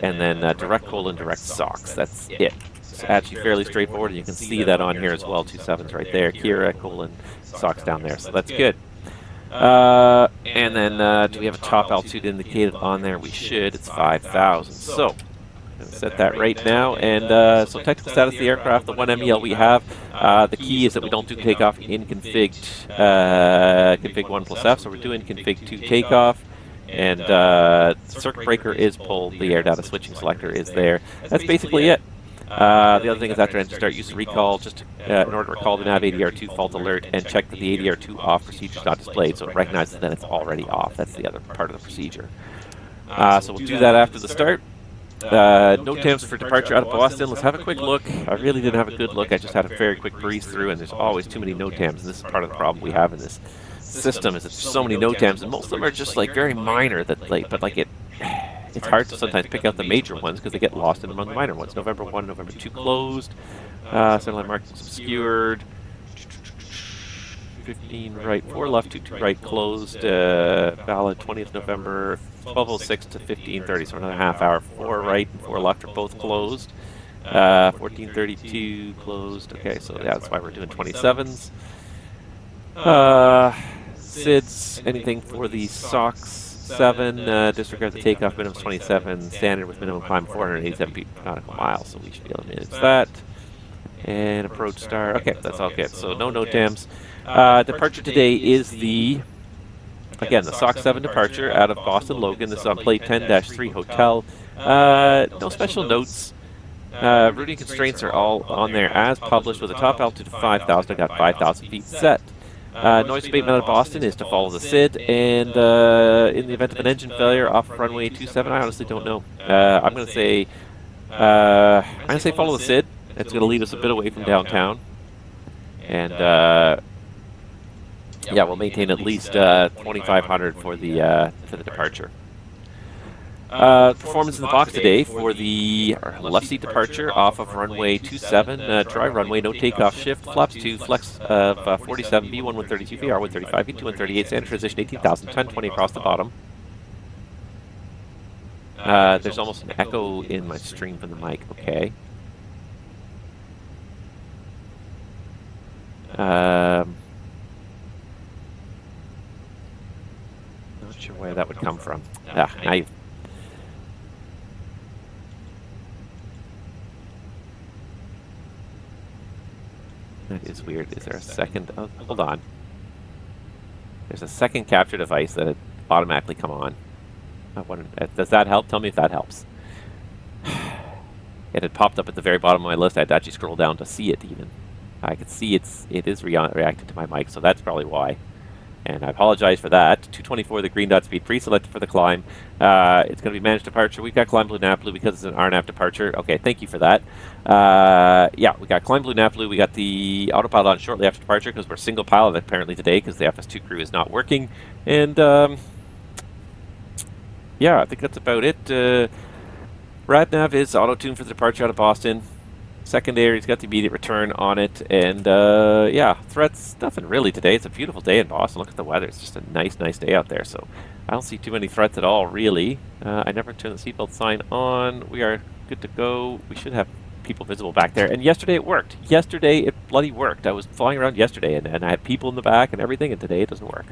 and then direct Colvin, direct SOX. That's it. It's actually fairly straightforward, and you can see that on here as well. 27's right there, Kira, Colvin, SOX down there, so that's good. And then do we have a top altitude indicated on there? We should. It's 5,000. So I'm going to set that right now. And so technical status of the aircraft, the one MEL we have, the key is that we don't do takeoff in config 1+F, so we're doing config 2 takeoff. And circuit breaker is pulled, the air data switching selector is there. That's basically it. The other thing is after engine start, use recall just in order to recall the nav ADR2 fault alert and check that the ADR2 off procedure is not displayed, so it recognizes that it's already off. That's the other part of the procedure. So we'll do that after the start. No temps for departure out of Boston. Let's have a quick look. I really didn't have a good look. I just had a very quick breeze through, and there's always too many no temps, and this is part of the problem we have in this system, is that there's so many no temps, and most of them are just like very minor that it's hard to sometimes pick out the major ones because they get lost in among the minor ones. November 1, November 2 closed. Centerline markings obscured. 15 right, 4 left, 2 right closed. Valid 20th November, 12:06 to 15:30, so another half hour. 4 right and 4 left are both closed. 14:32 closed. Okay, so yeah, that's why we're doing 27s. SIDS, anything for the SOX 7, disregard the takeoff, minimum 27, standard with minimum climb 487 nautical miles, so we should be able to manage that. And approach star, okay, that's all good, so no temps. Departure today is again, the SOX 7 departure out of Boston Logan. This is on plate 10-3 hotel. No special notes. Routing constraints are all on there as published with a top altitude of 5,000. I got 5,000 feet set. Noise abatement out of Boston is to follow the SID, and in the event of an engine failure off runway 27, I honestly don't know. I'm going to say follow the SID. It's going to lead us a bit away from downtown, and yeah, we'll maintain at least 2,500 for the departure. Performance in the box today for the left seat departure off of runway 27, dry runway, no takeoff shift, flaps 2, flex of 47, B1 132, VR 135, B2 138, standard transition 18,000, 1020 across the bottom. There's almost an echo in my stream from the mic, okay. Not sure where that would come from. Now you've that is weird. Is there a second? Oh, hold on. There's a second capture device that automatically come on. Does that help? Tell me if that helps. It had popped up at the very bottom of my list. I had to actually scroll down to see it even. I could see it is reacting to my mic, so that's probably why. And I apologize for that. 224, the green dot speed pre-selected for the climb. It's going to be managed departure. We've got climb blue, nav blue because it's an RNAV departure. Okay, thank you for that. Yeah, we got climb blue, nav blue. We got the autopilot on shortly after departure because we're single pilot apparently today because the FS2 crew is not working. And yeah, I think that's about it. RadNav is auto-tuned for the departure out of Boston. Secondary's got the immediate return on it, and yeah, threats, nothing really today. It's a beautiful day in Boston. Look at the weather. It's just a nice day out there. So I don't see too many threats at all, really. I never turned the seatbelt sign on. We are good to go. We should have people visible back there. And yesterday it worked. Yesterday it bloody worked. I was flying around yesterday and I had people in the back and everything, and today it doesn't work.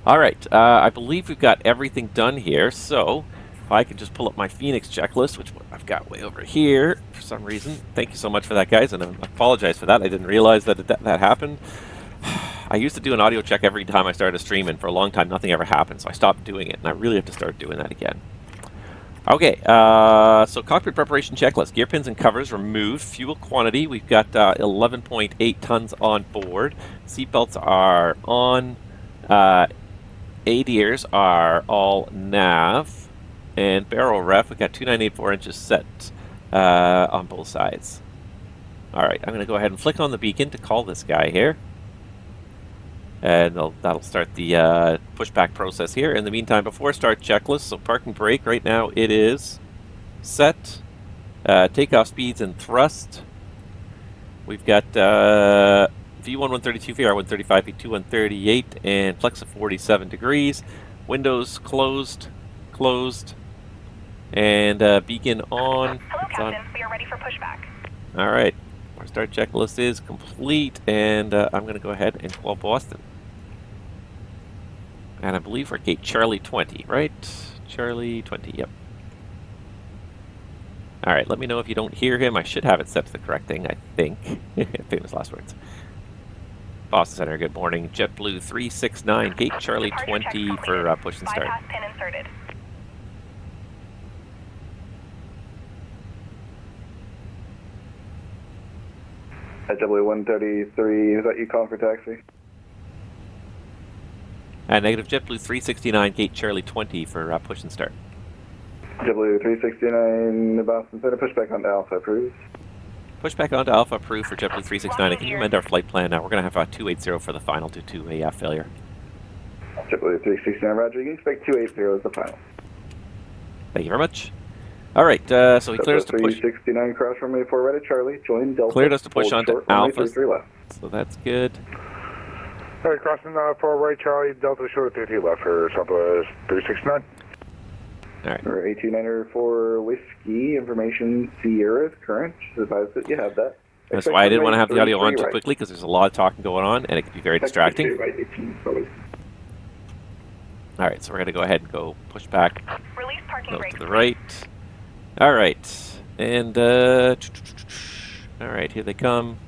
All right. I believe we've got everything done here. So if I can just pull up my Fenix checklist, which I've got way over here for some reason. Thank you so much for that, guys. And I apologize for that. I didn't realize that that happened. I used to do an audio check every time I started a stream, and for a long time nothing ever happened, so I stopped doing it, and I really have to start doing that again. Okay, so cockpit preparation checklist. Gear pins and covers removed. Fuel quantity, we've got 11.8 tons on board. Seatbelts are on. ADRs are all nav. And barrel ref, we've got 2984 inches set on both sides. Alright, I'm going to go ahead and flick on the beacon to call this guy here. And that'll start the pushback process here. In the meantime, before start checklist, so parking brake, right now it is set. Takeoff speeds and thrust. We've got V1 132, VR 135, V2 138, and flex of 47 degrees. Windows closed, and beacon on. Hello, Captain. We are ready for pushback. All right. Our start checklist is complete, and I'm going to go ahead and call Boston. And I believe we're gate Charlie 20, right? Charlie 20, yep. All right, let me know if you don't hear him. I should have it set to the correct thing, I think. Famous last words. Boston Center, good morning. JetBlue 369, gate Charlie 20 for push and start. Bypass pin inserted. JetBlue 133, is that you calling for taxi? Negative, JetBlue 369, gate Charlie 20 for push and start. JetBlue 369, Boston Center, pushback onto Alpha, approved. Pushback onto Alpha, approved for JetBlue 369. Can you amend our flight plan now? We're going to have 280 for the final due to a failure. JetBlue 369, roger. You can expect 280 as the final. Thank you very much. All right, so he cleared us to push. 369, cross runway 4 right at Charlie, join Delta. Cleared us to push onto Alpha, left. so that's good. All right, crossing 4 right, Charlie, Delta short 30 left for Southwest 369. All right. For A321XLR Whiskey, information Sierra is current. Advise that you have that. That's why I didn't want to have the audio on too quickly, because there's a lot of talking going on, and it can be very distracting. All right, so we're going to go ahead and go push back. Release parking Note brakes. to the right. All right, and all right, here they come.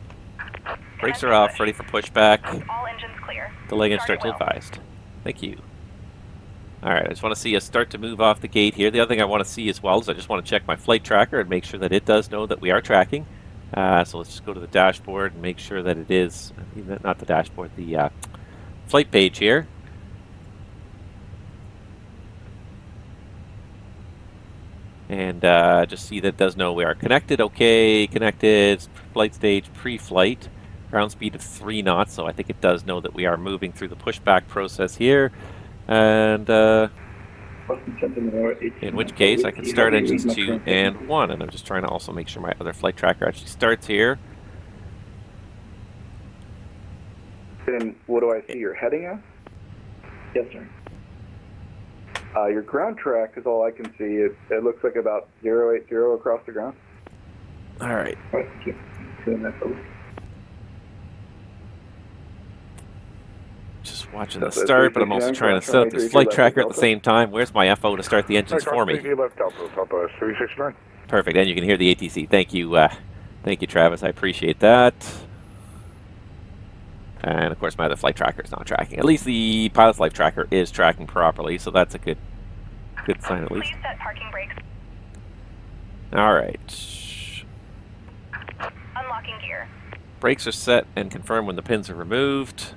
Brakes are off, ready for pushback. All engines clear. Delay and start to advised. Thank you. All right, I just want to see us start to move off the gate here. The other thing I want to see as well is I just want to check my flight tracker and make sure that it does know that we are tracking. So let's just go to the dashboard and make sure that it is, not the dashboard, the flight page here. And just see that it does know we are connected. Okay, connected, flight stage, pre-flight. Ground speed of 3 knots, so I think it does know that we are moving through the pushback process here. And in which case I can start engines 2 and 1, and I'm just trying to also make sure my other flight tracker actually starts here. And what do I see you're heading at? Yes, sir. Your ground track is all I can see. It looks like about 080 across the ground. All right. Right, thank you. Doing that, folks. Just watching the start, but I'm also trying to set up this flight tracker at the same time. Where's my FO to start the engines for me? left, Delta, Southwest 369. Perfect, and you can hear the ATC. Thank you, Travis. I appreciate that. And of course, my other flight tracker is not tracking. At least the pilot's flight tracker is tracking properly, so that's a good sign at least. Please set parking brakes. All right. Unlocking gear. Brakes are set and confirmed when the pins are removed.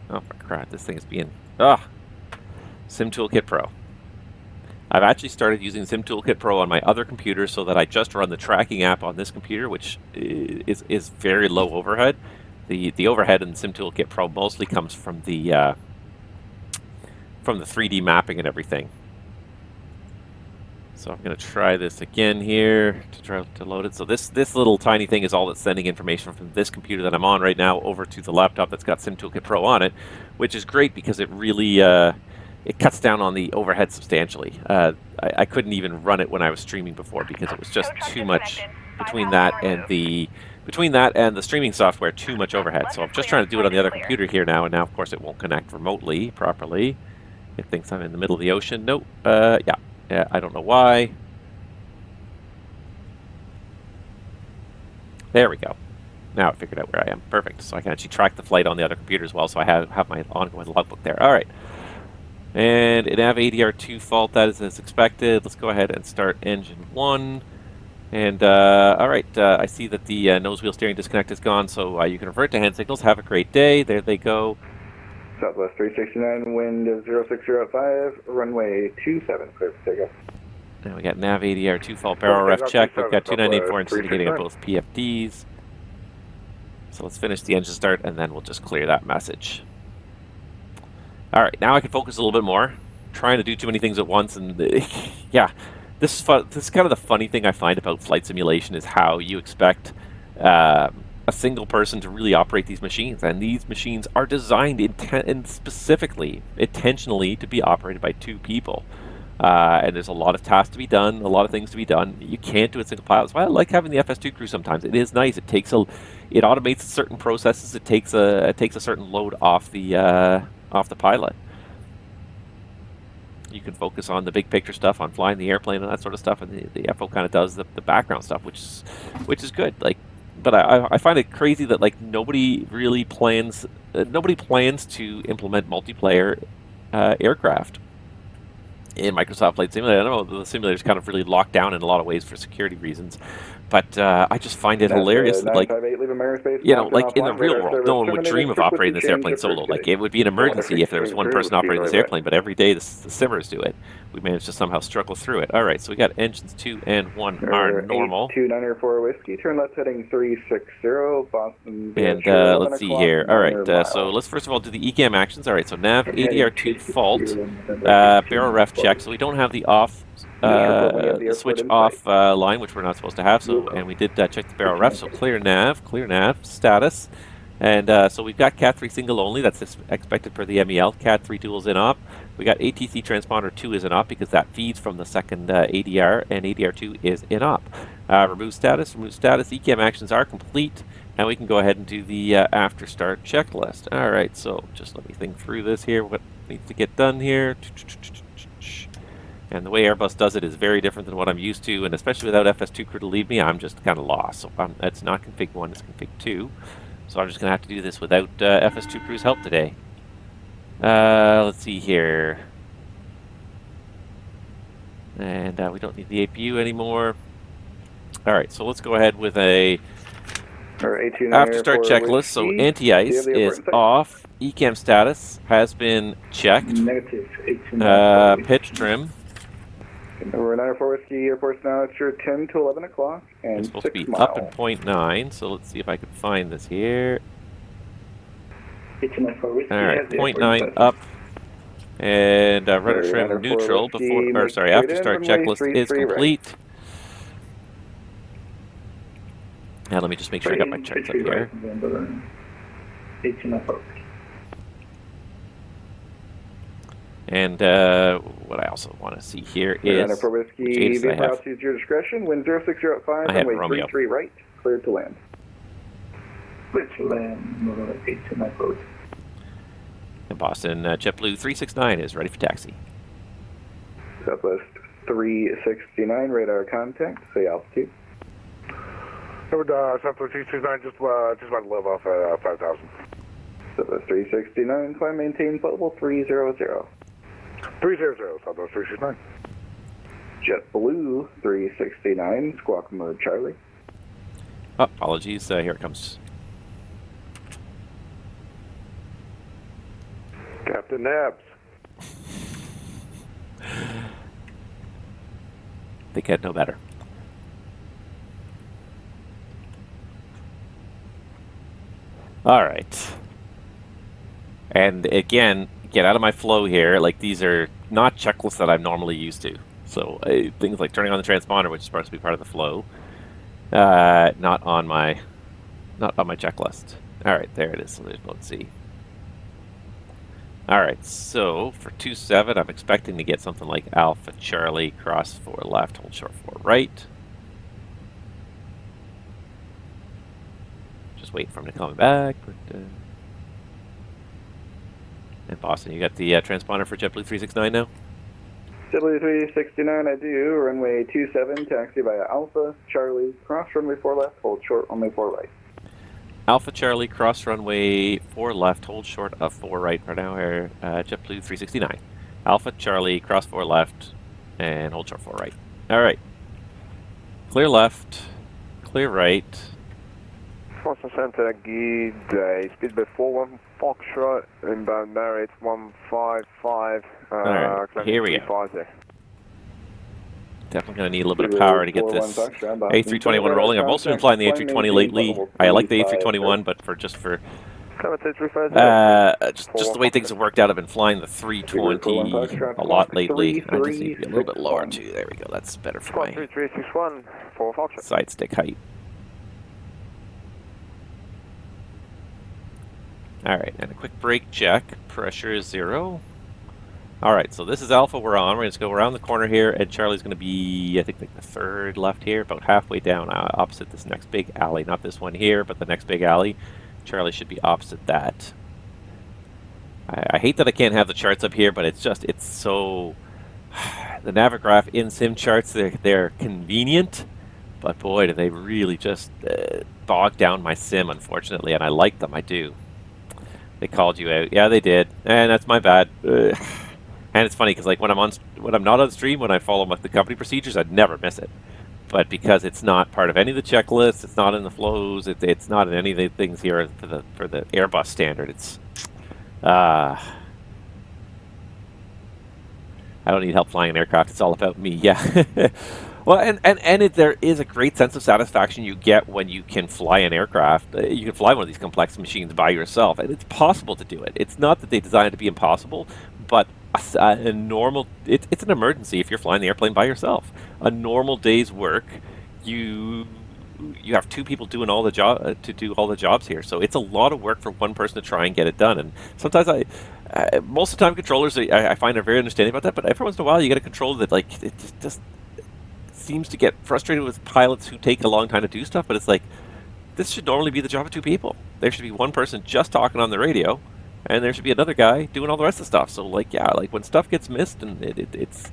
Oh, for crap, this thing is being... Sim Toolkit Pro. I've actually started using Sim Toolkit Pro on my other computer so that I just run the tracking app on this computer, which is very low overhead. The overhead in Sim Toolkit Pro mostly comes from the 3D mapping and everything. So I'm going to try this again here to try to load it. So this little tiny thing is all that's sending information from this computer that I'm on right now over to the laptop that's got Sim Toolkit Pro on it, which is great because it really it cuts down on the overhead substantially. I couldn't even run it when I was streaming before because it was just too much between that and the streaming software, too much overhead. So I'm just trying to do it on the other computer here now, and now of course it won't connect remotely properly. It thinks I'm in the middle of the ocean. Nope. Yeah, I don't know why. There we go. Now I figured out where I am. Perfect. So I can actually track the flight on the other computer as well, so I have my ongoing logbook there. All right. And an ADR2 fault, that is as expected. Let's go ahead and start engine 1. And, all right, I see that the nose wheel steering disconnect is gone, so you can revert to hand signals. Have a great day. There they go. Southwest 369, wind is 06085, runway 27, clear for takeoff. Now we got nav ADR2 fault barrel ref check. We've got 2984 indicating at both PFDs. So let's finish the engine start and then we'll just clear that message. All right, now I can focus a little bit more. Trying to do too many things at once, and yeah, this is fun. This is kind of the funny thing I find about flight simulation is how you expect a single person to really operate these machines, and these machines are designed and specifically, intentionally, to be operated by 2 people. And there's a lot of tasks to be done, a lot of things to be done. You can't do it single pilot. That's why I like having the FS2 crew sometimes. It is nice. It automates certain processes. It takes a certain load off the pilot. You can focus on the big picture stuff, on flying the airplane and that sort of stuff, and the FO kind of does the background stuff, which is good. Like, but I find it crazy that like nobody plans to implement multiplayer aircraft in Microsoft Flight Simulator. I know the simulator's kind of really locked down in a lot of ways for security reasons, but I just find it hilarious that, like, you know, like in the real world, no one would dream of operating this airplane solo. Like, it would be an emergency if there was one person operating this airplane, but every day the simmers do it. We managed to somehow struggle through it. All right, so we got engines 2 and 1 are normal. 2904 whiskey, turn left heading 360, Boston. And let's see here. All right, so let's first of all do the ECAM actions. All right, so nav ADR2 fault, barrel ref check. So we don't have the off. The switch off line, which we're not supposed to have. So, and we did check the barrel ref. So clear nav status, and so we've got Cat 3 single only. That's expected for the MEL. Cat 3 duals Inop. We got ATC transponder 2 is Inop because that feeds from the second ADR, and ADR2 is Inop. Remove status. ECAM actions are complete, and we can go ahead and do the after start checklist. All right. So just let me think through this here. What needs to get done here? And the way Airbus does it is very different than what I'm used to, and especially without FS2 crew to lead me, I'm just kind of lost. So it's not config 1, it's config 2. So I'm just going to have to do this without FS2 crew's help today. Let's see here. And we don't need the APU anymore. All right, so let's go ahead with a after start checklist. So anti-ice is off. ECAM status has been checked. Negative. Pitch trim. We're 904 whiskey, airport's now at your 10 to 11 o'clock, and it's supposed 6 to be miles. up in 0.9, so let's see if I can find this here. All right, 0.9 up, and rudder trim neutral before, or sorry, after start checklist is complete. Now let me just make sure I got my charts up here. And what I also want to see here is for whiskey, which I have. use your discretion. Wind 06085, runway 33 right, cleared to land. Cleared to land, 829 forward. And Boston JetBlue 369 is ready for taxi. Southwest 369, radar contact, say altitude. Southwest 369, just about to live off 5,000. Southwest 369, climb maintain level 300. 300, Southwest 369. JetBlue 369, squawk mode Charlie. Oh, apologies, here it comes. Captain Nabs. They can't know better. All right. And again, get out of my flow here. Like, these are not checklists that I'm normally used to. So things like turning on the transponder, which is supposed to be part of the flow, not on my checklist. All right, there it is. So there's mode C. All right, so for 27, I'm expecting to get something like Alpha Charlie, cross 4 left, hold short 4 right. Just waiting for him to come back. But, and Boston, you got the transponder for JetBlue 369 now? JetBlue 369, I do. Runway 27, taxi via Alpha Charlie, cross runway 4 left, hold short runway 4 right. Alpha Charlie, cross runway 4 left, hold short of 4 right for now here, JetBlue 369. Alpha Charlie, cross 4 left, and hold short 4 right. All right. Clear left, clear right. Boston Center, guide, speedbird 41 Foxtrot, inbound narrates 155, All right, here we go. Definitely going to need a little bit of power to get this A321 rolling. I've also been flying the A320 lately. I like the A321, but just the way things have worked out, I've been flying the 320 a lot lately. I just need to be a little bit lower too. There we go. That's better for my 3361 for Foxtrot. side stick height. All right, and a quick brake check. Pressure is 0. All right, so this is Alpha we're on. We're going to go around the corner here, and Charlie's going to be, I think, like the 3rd left here, about halfway down opposite this next big alley. Not this one here, but the next big alley. Charlie should be opposite that. I hate that I can't have the charts up here, but it's so... The Navigraph in-sim charts, they're convenient, but boy, do they really just bog down my sim, unfortunately, and I like them, I do. They called you out. Yeah, they did, and that's my bad. And it's funny because like when I'm not on stream, when I follow the company procedures, I'd never miss it. But because it's not part of any of the checklists, it's not in the flows, it's not in any of the things here for the Airbus standard. It's I don't need help flying an aircraft. It's all about me. Yeah. Well, and there is a great sense of satisfaction you get when you can fly an aircraft. You can fly one of these complex machines by yourself, and it's possible to do it. It's not that they designed it to be impossible, but a normal, it's an emergency if you're flying the airplane by yourself. A normal day's work, you have 2 people doing all the to do all the jobs here. So it's a lot of work for one person to try and get it done. And sometimes most of the time controllers, I find are very understanding about that. But every once in a while, you get a controller that like it just seems to get frustrated with pilots who take a long time to do stuff. But it's like this should normally be the job of 2 people. There should be one person just talking on the radio, and there should be another guy doing all the rest of the stuff. So like, yeah, like when stuff gets missed and it's,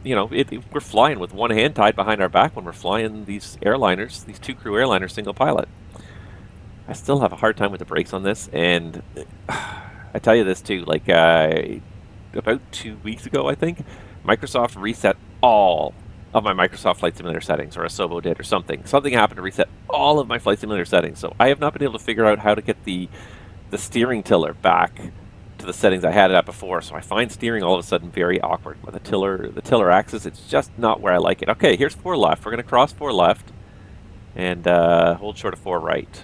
you know, we're flying with one hand tied behind our back when we're flying these airliners, these 2 crew airliners, single pilot. I still have a hard time with the brakes on this, and I tell you this too, like about 2 weeks ago, I think, Microsoft reset all of my Microsoft Flight Simulator settings, or Asobo did, or something. Something happened to reset all of my Flight Simulator settings. So I have not been able to figure out how to get the steering tiller back to the settings I had it at before. So I find steering all of a sudden very awkward with the tiller axis. It's just not where I like it. Okay, here's 4 left. We're going to cross 4 left and hold short of 4 right.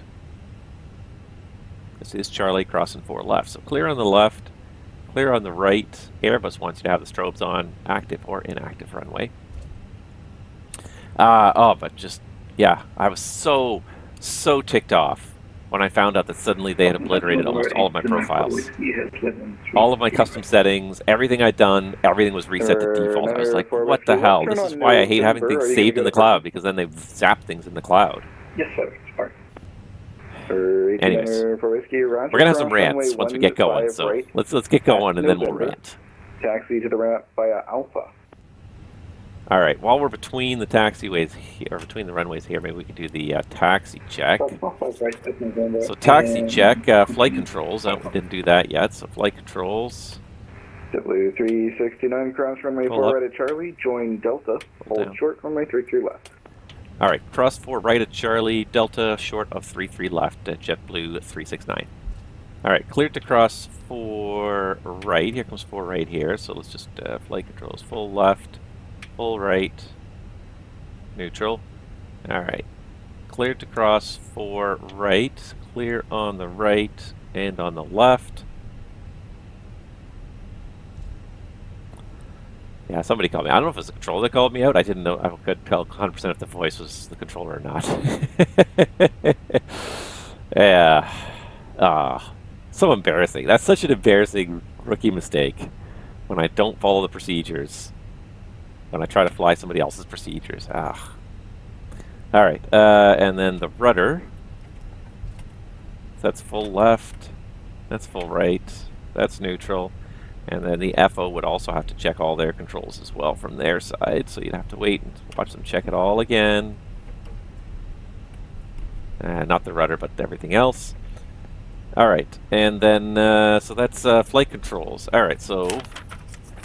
This is Charlie crossing 4 left. So clear on the left, clear on the right. Airbus wants you to have the strobes on active or inactive runway. But just, yeah, I was so ticked off when I found out that suddenly they had obliterated almost all of my profiles. All of my custom settings, everything I'd done, everything was reset to default. I was like, what the hell? This is why I hate having things saved in the cloud, because then they zap things in the cloud. Yes, sir. Sorry. Anyways, we're going to have some rants once we get going, so let's get going and then we'll rant. Taxi to the ramp via Alpha. All right, while we're between the taxiways here, or between the runways here, maybe we can do the taxi check. So taxi check, flight controls. We didn't do that yet, so flight controls. JetBlue 369, cross runway 4 right at Charlie, join Delta, hold short runway 33 left. All right, cross 4 right at Charlie, Delta short of 33 left at JetBlue 369. All right, cleared to cross 4 right. Here comes 4 right here, so let's just flight controls full left. Full right, neutral. All right, cleared to cross 4 right, clear on the right and on the left. Yeah, somebody called me. I don't know if it was the controller that called me out. I didn't know. I could tell 100% if the voice was the controller or not. Yeah. So embarrassing. That's such an embarrassing rookie mistake when I don't follow the procedures. When I try to fly somebody else's procedures. All right. And then the rudder. That's full left. That's full right. That's neutral. And then the FO would also have to check all their controls as well from their side. So you'd have to wait and watch them check it all again. Not the rudder, but everything else. All right. And then, so that's flight controls. All right. So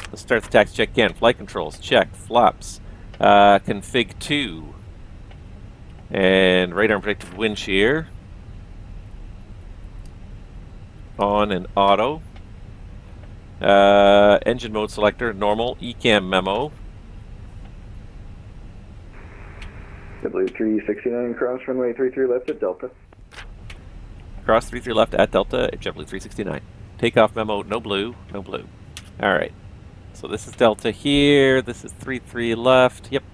let's start the taxi check again. Flight controls, check. Flaps. Config 2. And radar and predictive wind shear. On and auto. Engine mode selector, normal, ECAM memo. W369 cross runway 33 left at Delta. Cross 33 left at Delta, W369. Takeoff memo, no blue, no blue. Alright. So this is Delta here, this is 33 left, yep.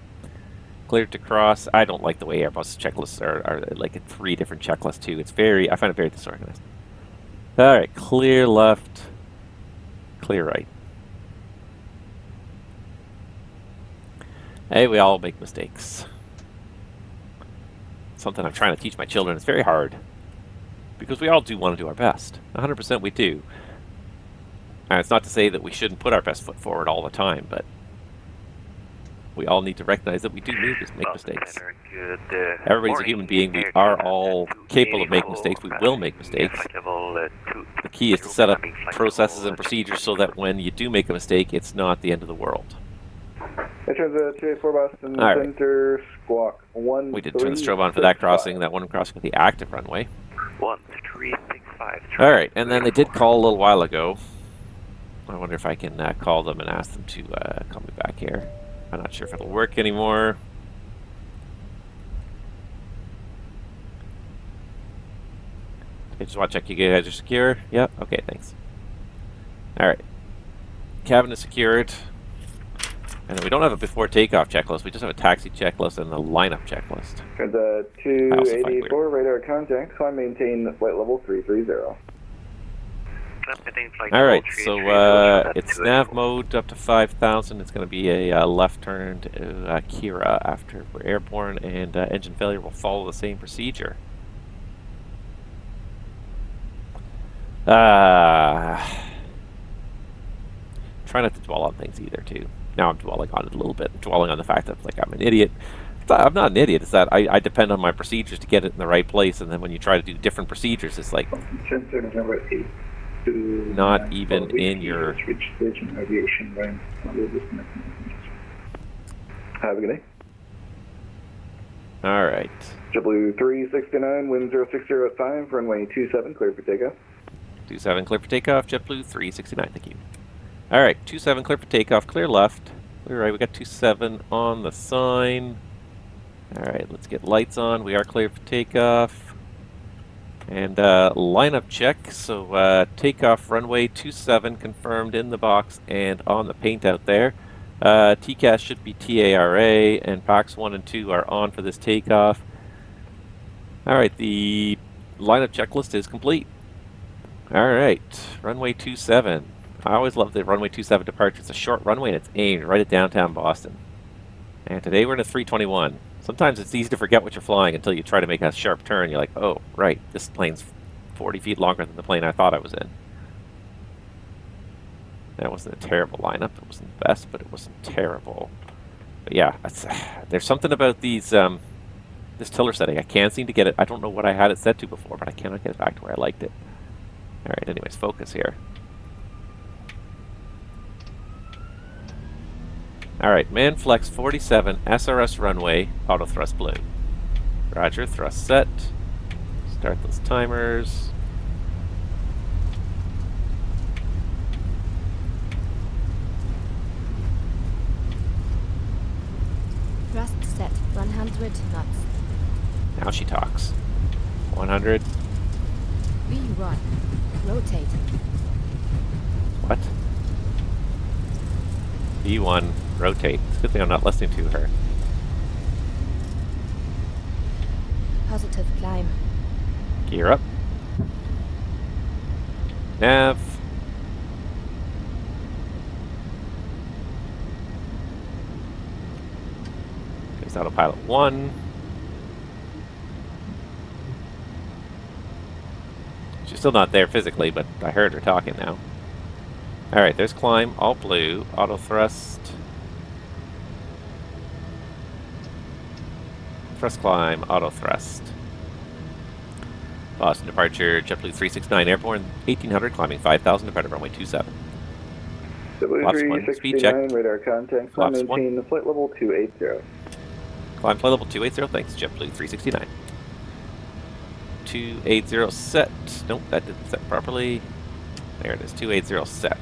Cleared to cross. I don't like the way Airbus checklists are like in 3 different checklists too. It's very, I find it very disorganized. Alright, clear left. Clear right. Hey, we all make mistakes. Something I'm trying to teach my children. It's very hard. Because we all do want to do our best. 100% we do. And it's not to say that we shouldn't put our best foot forward all the time, but we all need to recognize that we do need to make mistakes. Everybody's a human being. We are all capable of making mistakes. We will make mistakes. The key is to set up processes and procedures so that when you do make a mistake, it's not the end of the world. That turns a 284 Boston All right. Center, squawk 1. We did turn the strobe on for that crossing, that one crossing with the active runway. 1365. All right, and then they did call a little while ago. I wonder if I can call them and ask them to call me back here. I'm not sure if it'll work anymore. I just want to check you guys are secure. Yep. Okay, thanks. All right. Cabin is secured. And then we don't have a before takeoff checklist. We just have a taxi checklist and a lineup checklist. Turns a 284 radar contact. Climb maintain flight level 330. Alright, so it's nav mode up to 5,000. It's going to be a left turn to Kira after we're airborne, and engine failure will follow the same procedure. Try not to dwell on things either, too. Now I'm dwelling on it a little bit. I'm dwelling on the fact that like I'm an idiot. I'm not an idiot. It's that I depend on my procedures to get it in the right place, and then when you try to do different procedures, it's like not even in your... Have a good day. All right. JetBlue 369, wind 060 at 5, runway 27, clear for takeoff. 27 clear for takeoff, JetBlue 369, thank you. All right, 27 clear for takeoff, clear left. Clear right, we got 27 on the sign. All right, let's get lights on. We are clear for takeoff. And lineup check. So takeoff runway 27 confirmed in the box and on the paint out there. TCAS should be TARA, and PAX 1 and 2 are on for this takeoff. All right, the lineup checklist is complete. All right, runway 27. I always love the runway 27 departure. It's a short runway and it's aimed right at downtown Boston. And today we're in a 321. Sometimes it's easy to forget what you're flying until you try to make a sharp turn. You're like, oh, right, this plane's 40 feet longer than the plane I thought I was in. That wasn't a terrible lineup. It wasn't the best, but it wasn't terrible. But yeah, there's something about these this tiller setting. I can't seem to get it. I don't know what I had it set to before, but I cannot get it back to where I liked it. All right, anyways, focus here. Alright, Manflex 47, SRS runway, auto thrust blue. Roger, thrust set. Start those timers. Thrust set, 100 knots. Now she talks. 100. V1, rotate. What? V1. rotate. It's a good thing I'm not listening to her. Positive climb. Gear up. Nav. There's autopilot 1. She's still not there physically, but I heard her talking now. Alright, there's climb, all blue, auto thrust. Thrust climb, auto thrust. Boston departure, JetBlue 369 airborne, 1800, climbing 5000, departure runway 27. W369, radar contact, Flaps maintain the flight level 280. Climb flight level 280, thanks, JetBlue 369. 280 set. Nope, that didn't set properly. There it is, 280 set.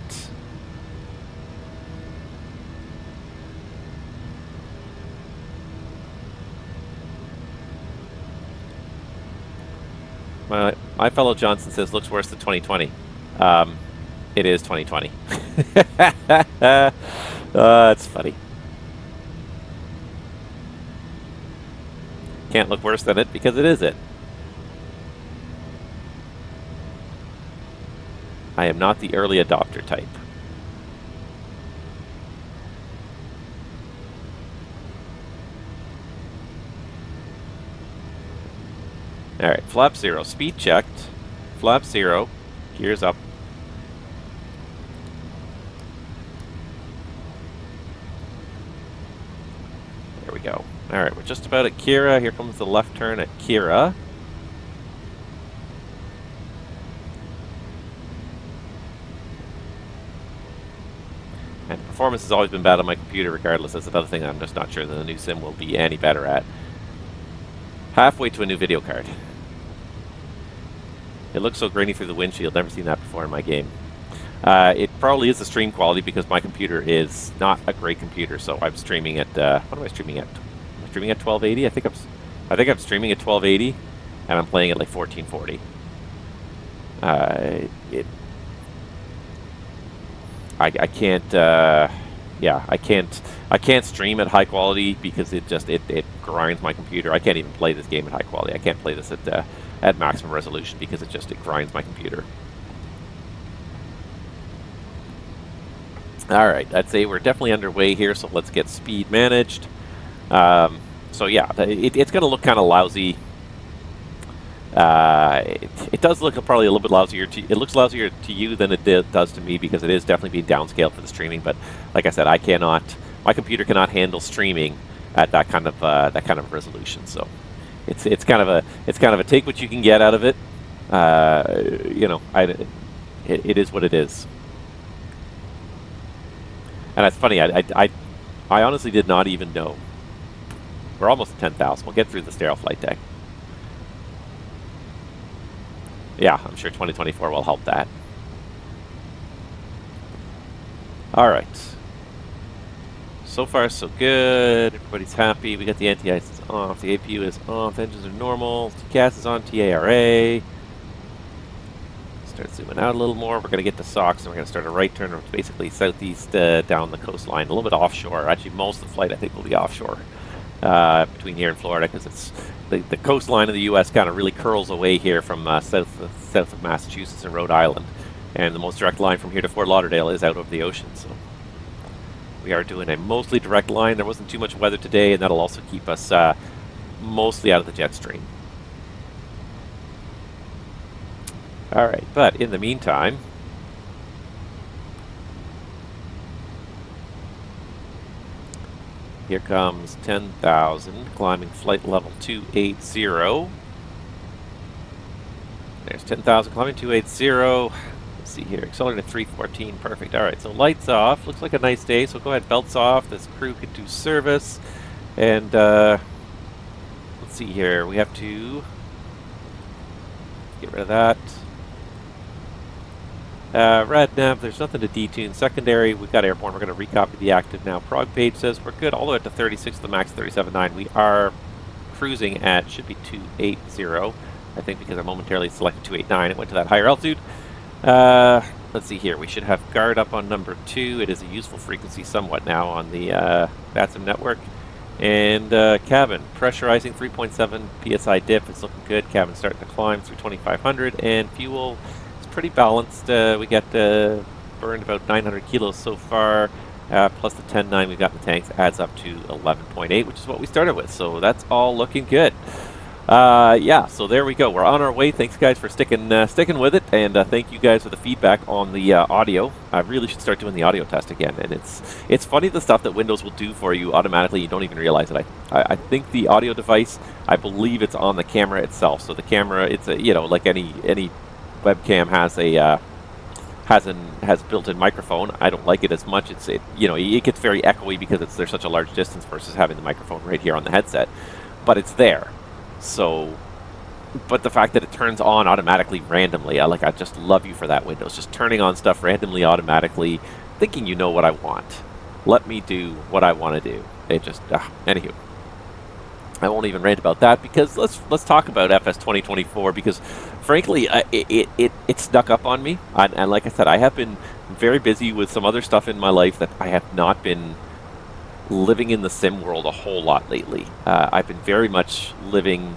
My fellow Johnson says looks worse than 2020. It is 2020. That's funny. Can't look worse than it because it is it. I am not the early adopter type. Alright, flap 0, speed checked. Flap 0, gears up. There we go. Alright, we're just about at Kira. Here comes the left turn at Kira. And performance has always been bad on my computer regardless. That's another thing I'm just not sure that the new sim will be any better at. Halfway to a new video card. It looks so grainy through the windshield. Never seen that before in my game. It probably is the stream quality because my computer is not a great computer. So I'm streaming at what am I streaming at? Am I streaming at 1280? I think I'm streaming at 1280, and I'm playing at like 1440. I can't. Yeah, I can't stream at high quality because it grinds my computer. I can't even play this game at high quality. I can't play this at maximum resolution because it grinds my computer. All right, I'd say we're definitely underway here, so let's get speed managed. So yeah, it's going to look kind of lousy. It does look probably a little bit lousier. It looks lousier to you than it does to me because it is definitely being downscaled for the streaming. But like I said, my computer cannot handle streaming at that kind of resolution. So it's kind of a take what you can get out of it. You know, it is what it is. And it's funny. I honestly did not even know. We're almost at 10,000. We'll get through the sterile flight deck. Yeah, I'm sure 2024 will help that. All right. So far, so good. Everybody's happy. We got the anti-ice off. The APU is off. Engines are normal. TCAS is on. TARA. Start zooming out a little more. We're going to get to SOX, and we're going to start a right turn, basically southeast down the coastline, a little bit offshore. Actually, most of the flight, I think, will be offshore between here and Florida, because it's the coastline of the U.S. kind of really curls away here from south of Massachusetts and Rhode Island, and the most direct line from here to Fort Lauderdale is out over the ocean. So we are doing a mostly direct line. There wasn't too much weather today, and that'll also keep us mostly out of the jet stream. All right, but in the meantime, here comes 10,000, climbing flight level 280. There's 10,000, climbing 280. Let's see here, accelerating at 314, perfect. All right, so lights off. Looks like a nice day, so go ahead, belts off. This crew can do service. And let's see here, we have to get rid of that. Rad nav, there's nothing to detune. Secondary, we've got airborne. We're going to recopy the active now. Prog page says we're good all the way up to 36, the max 37.9. We are cruising at, should be 280, I think, because I momentarily selected 289. It went to that higher altitude. let's see here. We should have guard up on number 2. It is a useful frequency somewhat now on the VATSIM network. And cabin, pressurizing 3.7 psi diff. It's looking good. Cabin starting to climb through 2500. And fuel is pretty balanced. We got burned about 900 kilos so far. Plus the 10.9 we've got in the tanks adds up to 11.8, which is what we started with. So that's all looking good. Yeah, so there we go. We're on our way. Thanks, guys, for sticking with it, and thank you guys for the feedback on the audio. I really should start doing the audio test again, and it's funny the stuff that Windows will do for you automatically. You don't even realize it. I think the audio device, I believe it's on the camera itself. So the camera, it's a, you know, like any webcam has a has a built-in microphone. I don't like it as much. You know, it gets very echoey because there's such a large distance versus having the microphone right here on the headset, but it's there. So, but the fact that it turns on automatically randomly, I just love you for that, Windows. Just turning on stuff randomly, automatically, thinking you know what I want. Let me do what I want to do. It just, anywho. I won't even rant about that because let's talk about FS2024 because, frankly, it snuck up on me. And like I said, I have been very busy with some other stuff in my life that I have not been living in the sim world a whole lot lately. I've been very much living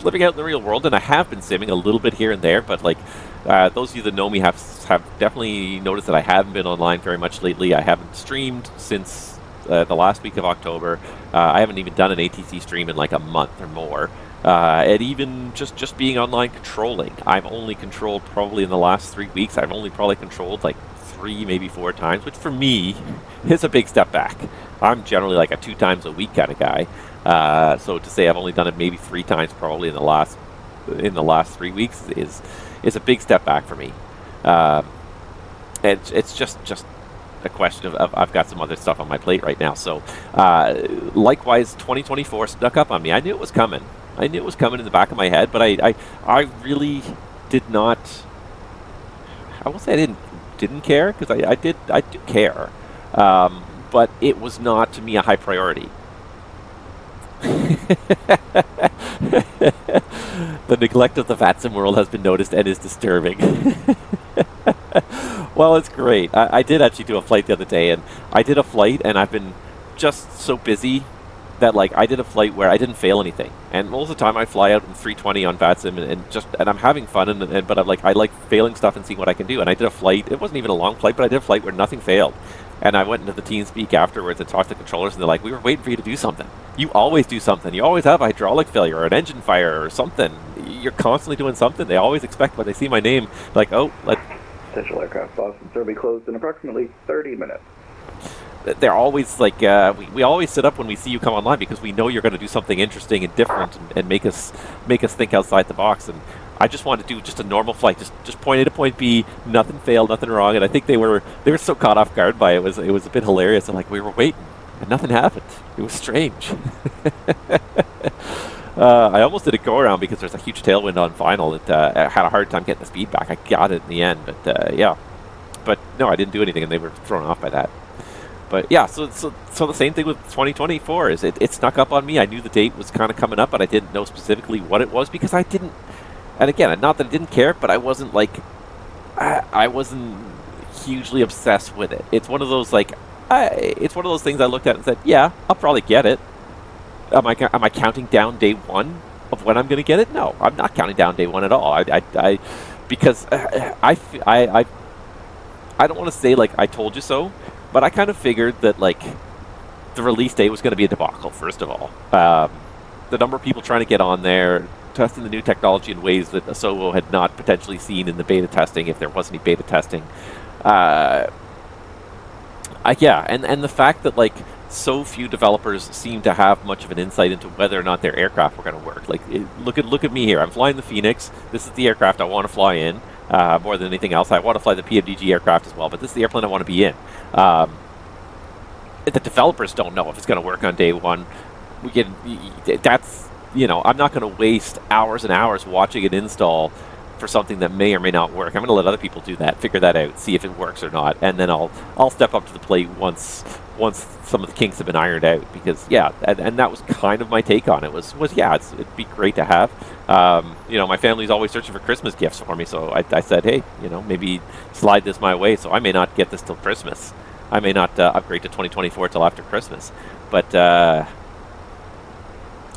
out in the real world, and I have been simming a little bit here and there, but like those of you that know me have definitely noticed that I haven't been online very much lately. I haven't streamed since the last week of October. I haven't even done an ATC stream in like a month or more. And even just being online controlling, I've only controlled probably in the last 3 weeks, I've only probably controlled like 3, maybe 4 times, which for me is a big step back. I'm generally like a 2 times a week kind of guy. So to say I've only done it maybe 3 times probably in the last 3 weeks is a big step back for me. It's just a question of I've got some other stuff on my plate right now. So likewise, 2024 snuck up on me. I knew it was coming. I knew it was coming in the back of my head, but I really did not. I won't say I didn't care, because I do care, but it was not to me a high priority. The neglect of the VATSIM world has been noticed and is disturbing. Well, it's great. I did actually do a flight the other day, and I did a flight, and I've been just so busy that like I did a flight where I didn't fail anything. And most of the time I fly out in 320 on VATSIM and I'm having fun, but I like failing stuff and seeing what I can do. And I did a flight. It wasn't even a long flight, but I did a flight where nothing failed. And I went into the TeamSpeak afterwards and talked to the controllers, and they're like, "We were waiting for you to do something. You always do something. You always have a hydraulic failure or an engine fire or something. You're constantly doing something." They always expect when they see my name, like, "Oh, Central Aircraft Boston will be closed in approximately 30 minutes. They're always like, we always sit up when we see you come online because we know you're going to do something interesting and different and make us think outside the box. And I just wanted to do just a normal flight, just point A to point B, nothing failed, nothing wrong. And I think they were so caught off guard by it. It was a bit hilarious. And like, we were waiting and nothing happened. It was strange. I almost did a go around because there's a huge tailwind on final that I had a hard time getting the speed back. I got it in the end, but yeah. But no, I didn't do anything, and they were thrown off by that. But yeah, so the same thing with 2024 is it snuck up on me. I knew the date was kind of coming up, but I didn't know specifically what it was because I didn't. And again, not that I didn't care, but I wasn't like I wasn't hugely obsessed with it. It's one of those it's one of those things I looked at and said, yeah, I'll probably get it. Am I counting down day one of when I'm going to get it? No, I'm not counting down day one at all. Because I don't want to say like I told you so. But I kind of figured that, like, the release date was going to be a debacle, first of all. The number of people trying to get on there, testing the new technology in ways that Asobo had not potentially seen in the beta testing, if there was any beta testing. Yeah, and the fact that, like, so few developers seem to have much of an insight into whether or not their aircraft were going to work. Like, look at me here. I'm flying the Fenix. This is the aircraft I want to fly in. More than anything else, I want to fly the PMDG aircraft as well, but this is the airplane I want to be in. The developers don't know if it's going to work on day one. That's, you know, I'm not going to waste hours and hours watching it install for something that may or may not work. I'm going to let other people do that, figure that out, see if it works or not, and then I'll step up to the plate once once some of the kinks have been ironed out, because yeah, and that was kind of my take on it, was yeah, it'd be great to have. You know, my family's always searching for Christmas gifts for me, so I said, hey, you know, maybe slide this my way. So I may not get this till Christmas. I may not upgrade to 2024 till after Christmas. But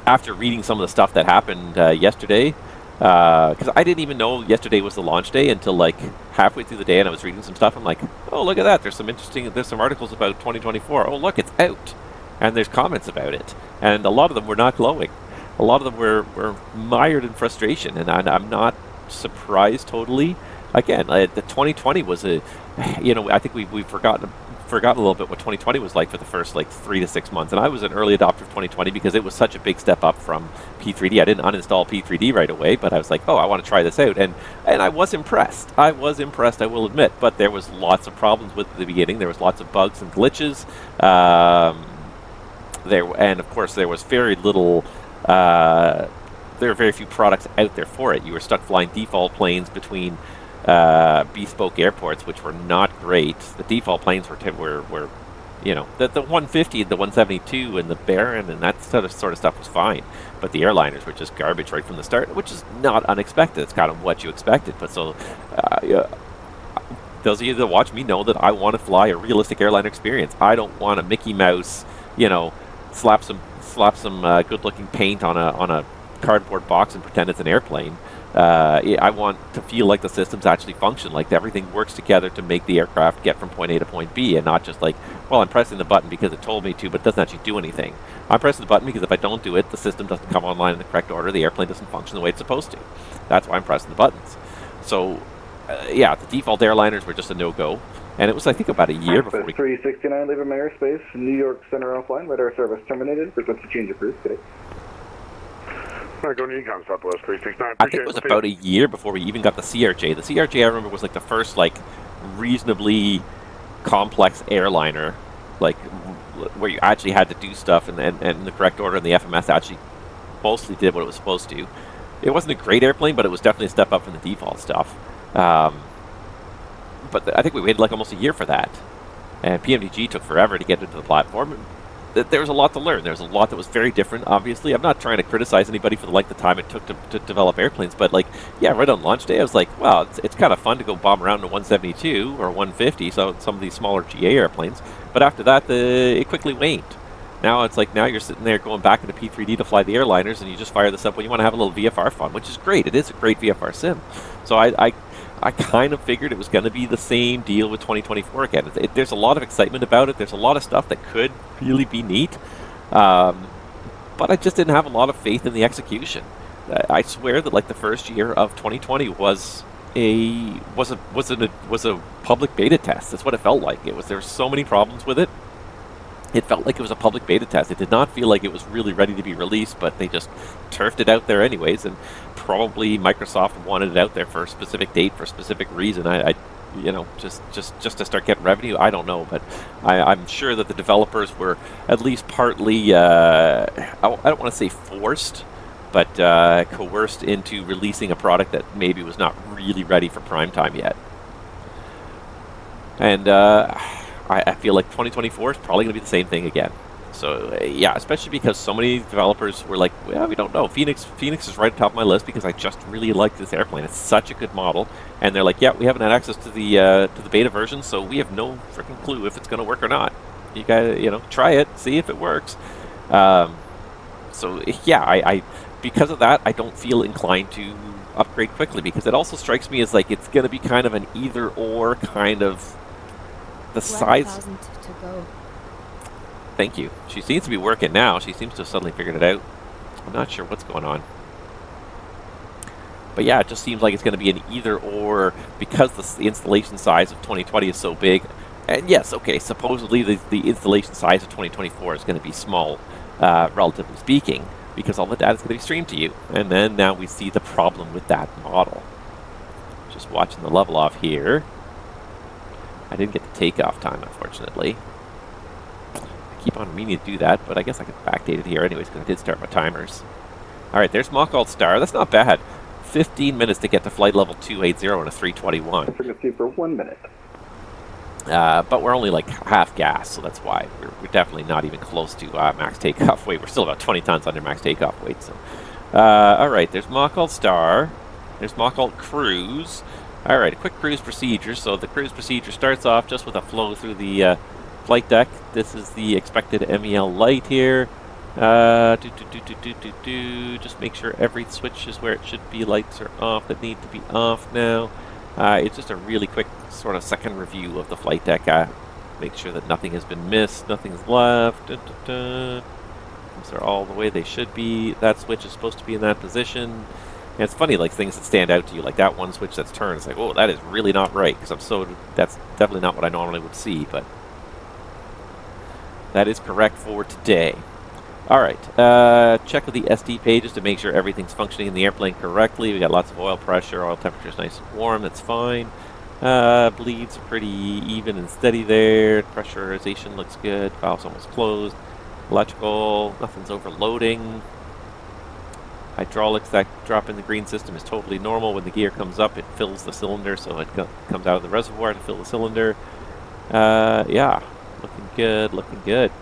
after reading some of the stuff that happened yesterday, because I didn't even know yesterday was the launch day until like halfway through the day, and I was reading some stuff. I'm like, oh, look at that. There's some articles about 2024. Oh, look, it's out. And there's comments about it. And a lot of them were not glowing. A lot of them were mired in frustration, and I'm not surprised totally. Again, the 2020 was a, you know, I think we've forgotten a little bit what 2020 was like for the first like 3 to 6 months. And I was an early adopter of 2020 because it was such a big step up from P3D. I didn't uninstall P3D right away, but I was like, oh, I want to try this out. And I was impressed. I will admit. But there was lots of problems with the beginning. There was lots of bugs and glitches. And of course, there was very little... there were very few products out there for it. You were stuck flying default planes between bespoke airports, which were not great. The default planes were you know, the 150, the 172, and the Baron, and that sort of stuff was fine. But the airliners were just garbage right from the start, which is not unexpected. It's kind of what you expected. But so, those of you that watch me know that I want to fly a realistic airline experience. I don't want a Mickey Mouse, you know, slap some good-looking paint on a cardboard box and pretend it's an airplane. I want to feel like the systems actually function, like everything works together to make the aircraft get from point A to point B, and not just like, well, I'm pressing the button because it told me to, but it doesn't actually do anything. I'm pressing the button because if I don't do it, the system doesn't come online in the correct order, the airplane doesn't function the way it's supposed to. That's why I'm pressing the buttons. So, yeah, the default airliners were just a no-go. And it was, I think, about a year before we... 369, leaving my airspace, New York Center offline, radar service terminated, frequency change approved today. Alright, go to Econ Southwest 369. I think it was about a year before we even got the CRJ. The CRJ, I remember, was like the first, like, reasonably complex airliner, like, where you actually had to do stuff and in the correct order, and the FMS actually mostly did what it was supposed to. It wasn't a great airplane, but it was definitely a step up from the default stuff. But I think we waited like almost a year for that. And PMDG took forever to get into the platform. There was a lot to learn. There was a lot that was very different, obviously. I'm not trying to criticize anybody for the length of time it took to develop airplanes, but like, yeah, right on launch day, I was like, wow, it's kind of fun to go bomb around in a 172 or 150, so some of these smaller GA airplanes. But after that, it quickly waned. Now it's like, now you're sitting there going back into P3D to fly the airliners, and you just fire this up when you want to have a little VFR fun, which is great. It is a great VFR sim. So I kind of figured it was going to be the same deal with 2024 again. There's a lot of excitement about it. There's a lot of stuff that could really be neat. But I just didn't have a lot of faith in the execution. I swear that like the first year of 2020 was a public beta test. That's what it felt like. There were so many problems with it. It felt like it was a public beta test. It did not feel like it was really ready to be released, but they just turfed it out there anyways, and probably Microsoft wanted it out there for a specific date for a specific reason. I you know, just to start getting revenue. I don't know, but I'm sure that the developers were at least partly, I don't want to say forced, but coerced into releasing a product that maybe was not really ready for prime time yet. And I feel like 2024 is probably going to be the same thing again. So, yeah, especially because so many developers were like, well, we don't know. Fenix is right at the top of my list because I just really like this airplane. It's such a good model. And they're like, yeah, we haven't had access to the beta version, so we have no freaking clue if it's going to work or not. You gotta, you know, try it, see if it works. So, yeah, I because of that, I don't feel inclined to upgrade quickly, because it also strikes me as like it's going to be kind of an either-or kind of the size. To go. Thank you. She seems to be working now. She seems to have suddenly figured it out. I'm not sure what's going on. But yeah, it just seems like it's going to be an either-or because the installation size of 2020 is so big. And yes, okay, supposedly the installation size of 2024 is going to be small, relatively speaking, because all the data is going to be streamed to you. And then now we see the problem with that model. Just watching the level off here. I didn't get the takeoff time, unfortunately. I keep on meaning to do that, but I guess I can backdate it here anyways, because I did start my timers. Alright, there's Mach Alt Star. That's not bad. 15 minutes to get to flight level 280 on a 321. Frequency for 1 minute. But we're only like half gas, so that's why we're definitely not even close to max takeoff weight. We're still about 20 tons under max takeoff weight. So, all right, there's Mock-Alt Star, there's Mock-Alt Cruise. All right, a quick cruise procedure. So the cruise procedure starts off just with a flow through the flight deck. This is the expected MEL light here. Just make sure every switch is where it should be. Lights are off that need to be off now. It's just a really quick sort of second review of the flight deck. Make sure that nothing has been missed, nothing's left. These are all the way they should be. That switch is supposed to be in that position. And it's funny, like things that stand out to you, like that one switch that's turned. It's like, oh, that is really not right, because that's definitely not what I normally would see, but that is correct for today. All right, check with the SD pages to make sure everything's functioning in the airplane correctly. We got lots of oil pressure, oil temperature is nice and warm, that's fine. Bleeds are pretty even and steady there. Pressurization looks good, valve's almost closed. Electrical, nothing's overloading. Hydraulics, that drop in the green system is totally normal. When the gear comes up, it fills the cylinder, so it comes out of the reservoir to fill the cylinder. Yeah, looking good, looking good.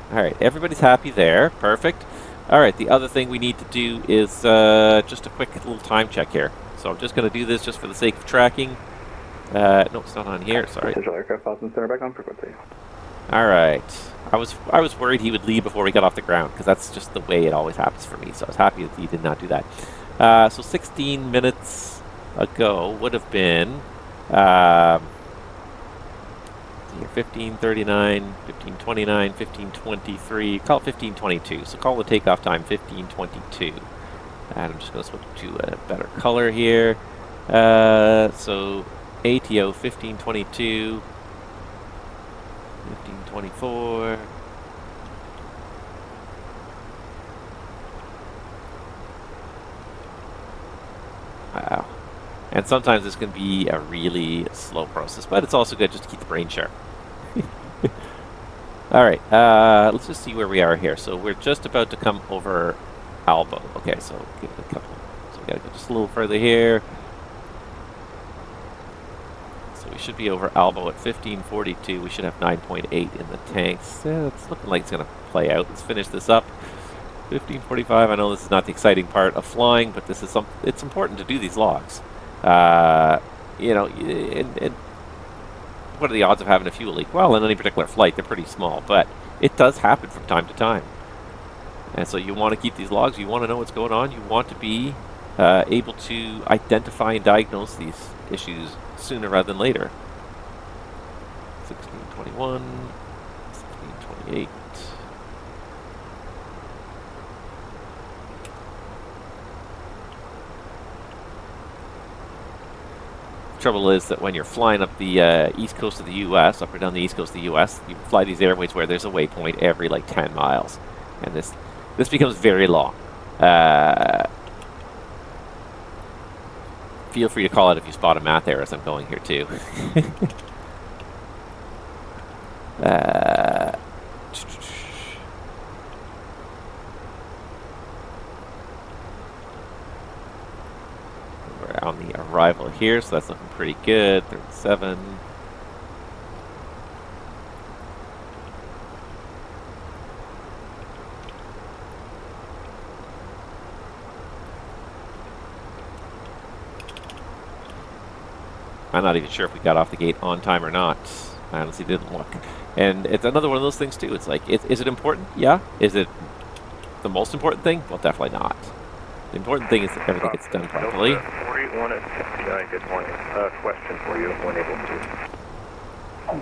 All right, everybody's happy there. Perfect. All right, the other thing we need to do is just a quick little time check here. So I'm just going to do this just for the sake of tracking. No, it's not on here. Sorry. Central aircraft Boston Center back on frequency. All right. I was worried he would leave before we got off the ground, because that's just the way it always happens for me. So I was happy that he did not do that. So 16 minutes ago would have been 15:39, 15:29, 15:23. Call it 15:22. So call the takeoff time 15:22. And I'm just going to switch to a better color here. So ATO 15:22. 15:24. Wow. And sometimes this can be a really slow process, but it's also good just to keep the brain sharp. All right, let's just see where we are here. So we're just about to come over Albo. Okay, so give it a couple. So we got to go just a little further here. So we should be over Albo at 15:42. We should have 9.8 in the tanks. It's looking like it's going to play out. Let's finish this up. 15:45. I know this is not the exciting part of flying, but this is it's important to do these logs. You know, and what are the odds of having a fuel leak? Well, in any particular flight, they're pretty small, but it does happen from time to time. And so you want to keep these logs. You want to know what's going on. You want to be able to identify and diagnose these issues sooner rather than later. 16:21, 16:28. Trouble is that when you're flying up the east coast of the U.S., up or down the east coast of the U.S., you fly these airways where there's a waypoint every like 10 miles, and this becomes very long. Feel free to call it if you spot a math error as I'm going here too. We're on the arrival here, so that's looking pretty good. 37. I'm not even sure if we got off the gate on time or not. I honestly didn't look. And it's another one of those things too. It's like, is it important? Yeah. Is it the most important thing? Well, definitely not. The important thing is that everything gets done properly. 41 at 69, good morning. Question for you when able to.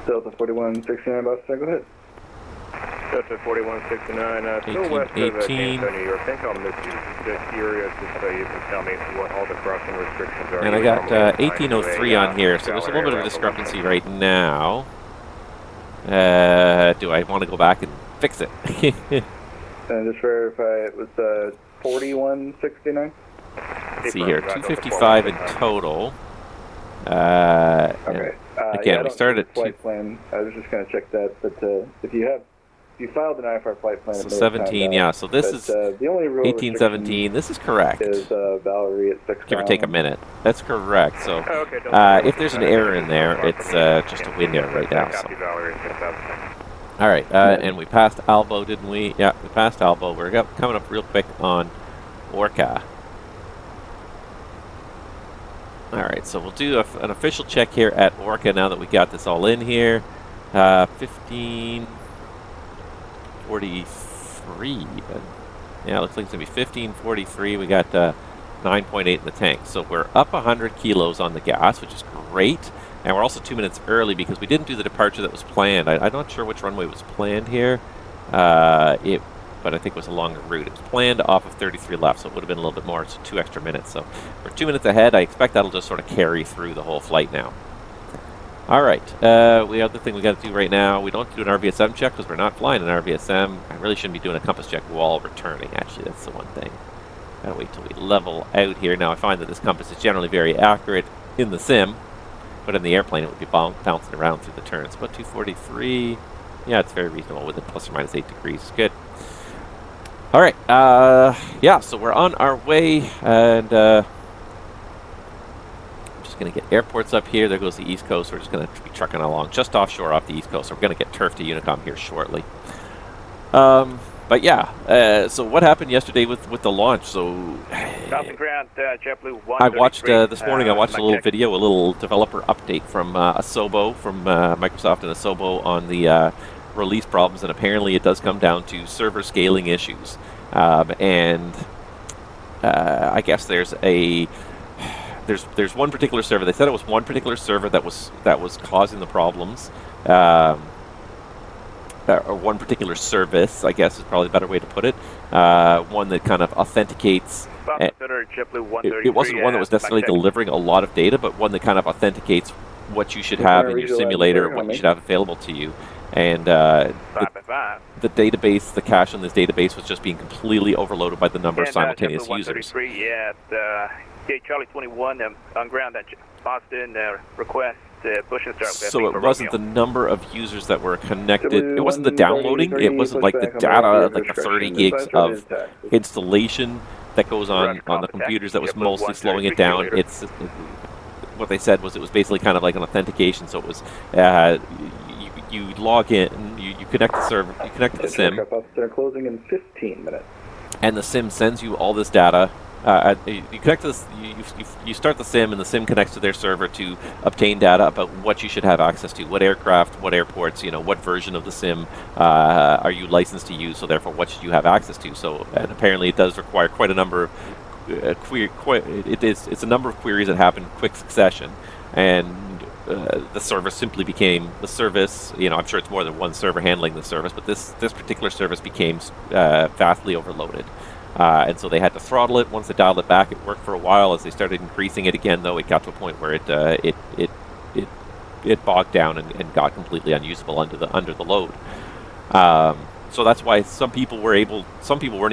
Delta 4169, Boston, go ahead. Delta 4169, still west of New York. I think I'll miss you. Just curious if you can tell me what all the crossing restrictions are. And I got 1803 on here, so there's a little bit of a discrepancy right now. Do I want to go back and fix it? And just verify it was 4169. Let's see here, 255 in total. Okay. Again, we started at flight plan. I was just going to check that, but if you have you filed an IFR flight plan, So 17, yeah. So this is the only rule 18, 17. This is correct. is Valerie at 6. Give or take a minute. That's correct. So if there's an error in there, it's just a wind error right now. So. All right, and we passed Albo, didn't we? Yeah, we passed Albo. We're coming up real quick on Orca. All right, so we'll do an official check here at Orca now that we got this all in here. 1543 even. Yeah, it looks like it's going to be 1543. We got 9.8 in the tank. So we're up 100 kilos on the gas, which is great. And we're also 2 minutes early because we didn't do the departure that was planned. I'm not sure which runway was planned here, but I think it was a longer route. It was planned off of 33 left, so it would have been a little bit more, so 2 extra minutes. So we're 2 minutes ahead. I expect that'll just sort of carry through the whole flight now. All right, the other thing we got to do right now, we don't have to do an RVSM check because we're not flying an RVSM. I really shouldn't be doing a compass check while returning, actually. That's the one thing. Gotta wait till we level out here. Now I find that this compass is generally very accurate in the sim, but in the airplane it would be bouncing around through the turns. About 243. Yeah, it's very reasonable with it, plus or minus 8 degrees. Good. All right. Yeah, so we're on our way, and I'm just going to get airports up here. There goes the East Coast. We're just going to be trucking along just offshore off the East Coast. So we're going to get turf to Unicom here shortly. But yeah, so what happened yesterday with the launch? So I watched this morning. I watched a little video, a little developer update from Asobo, from Microsoft and Asobo on the release problems, and apparently it does come down to server scaling issues. And I guess there's one particular server. They said it was one particular server that was causing the problems. Or one particular service, I guess is probably a better way to put it. One that kind of authenticates. It wasn't one that was necessarily delivering a lot of data, but one that kind of authenticates what you should have in your simulator, what you should have available to you. And the database, the cache in this database was just being completely overloaded by the number of simultaneous users. Charlie 21 on ground at Boston request. So it wasn't the number of users that were connected. It wasn't the downloading. It wasn't like the data, like the 30 gigs of installation that goes on the computers that was mostly slowing it down. What they said was it was basically kind of like an authentication. So it was you log in, you connect the server, you connect to the sim. They're closing in 15 minutes. And the sim sends you all this data. You connect to this. You start the sim, and the sim connects to their server to obtain data about what you should have access to, what aircraft, what airports, what version of the sim are you licensed to use. So therefore, what should you have access to? So, and apparently, it does require quite a number of it's a number of queries that happen in quick succession, and the service simply became the service. I'm sure it's more than one server handling the service, but this particular service became vastly overloaded. And so they had to throttle it. Once they dialed it back, it worked for a while. As they started increasing it again, though, it got to a point where it bogged down and got completely unusable under the load. So that's why some people weren't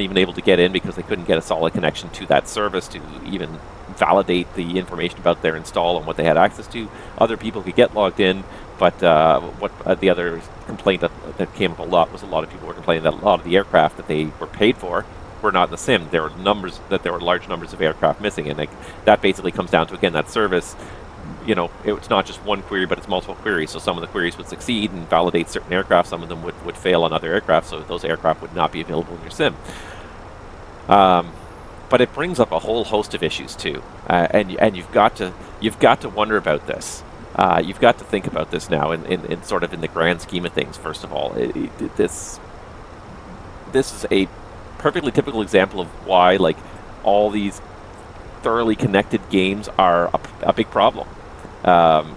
even able to get in because they couldn't get a solid connection to that service to even validate the information about their install and what they had access to. Other people could get logged in, but the other complaint that came up a lot was a lot of people were complaining that a lot of the aircraft that they were paid for were not in the sim. There were large numbers of aircraft missing, and that basically comes down to, again, that service. It's not just one query, but it's multiple queries. So some of the queries would succeed and validate certain aircraft. Some of them would fail on other aircraft, so those aircraft would not be available in your sim. But it brings up a whole host of issues too, and you've got to wonder about this. You've got to think about this now, in sort of in the grand scheme of things. First of all, this is a perfectly typical example of why all these thoroughly connected games are a big problem.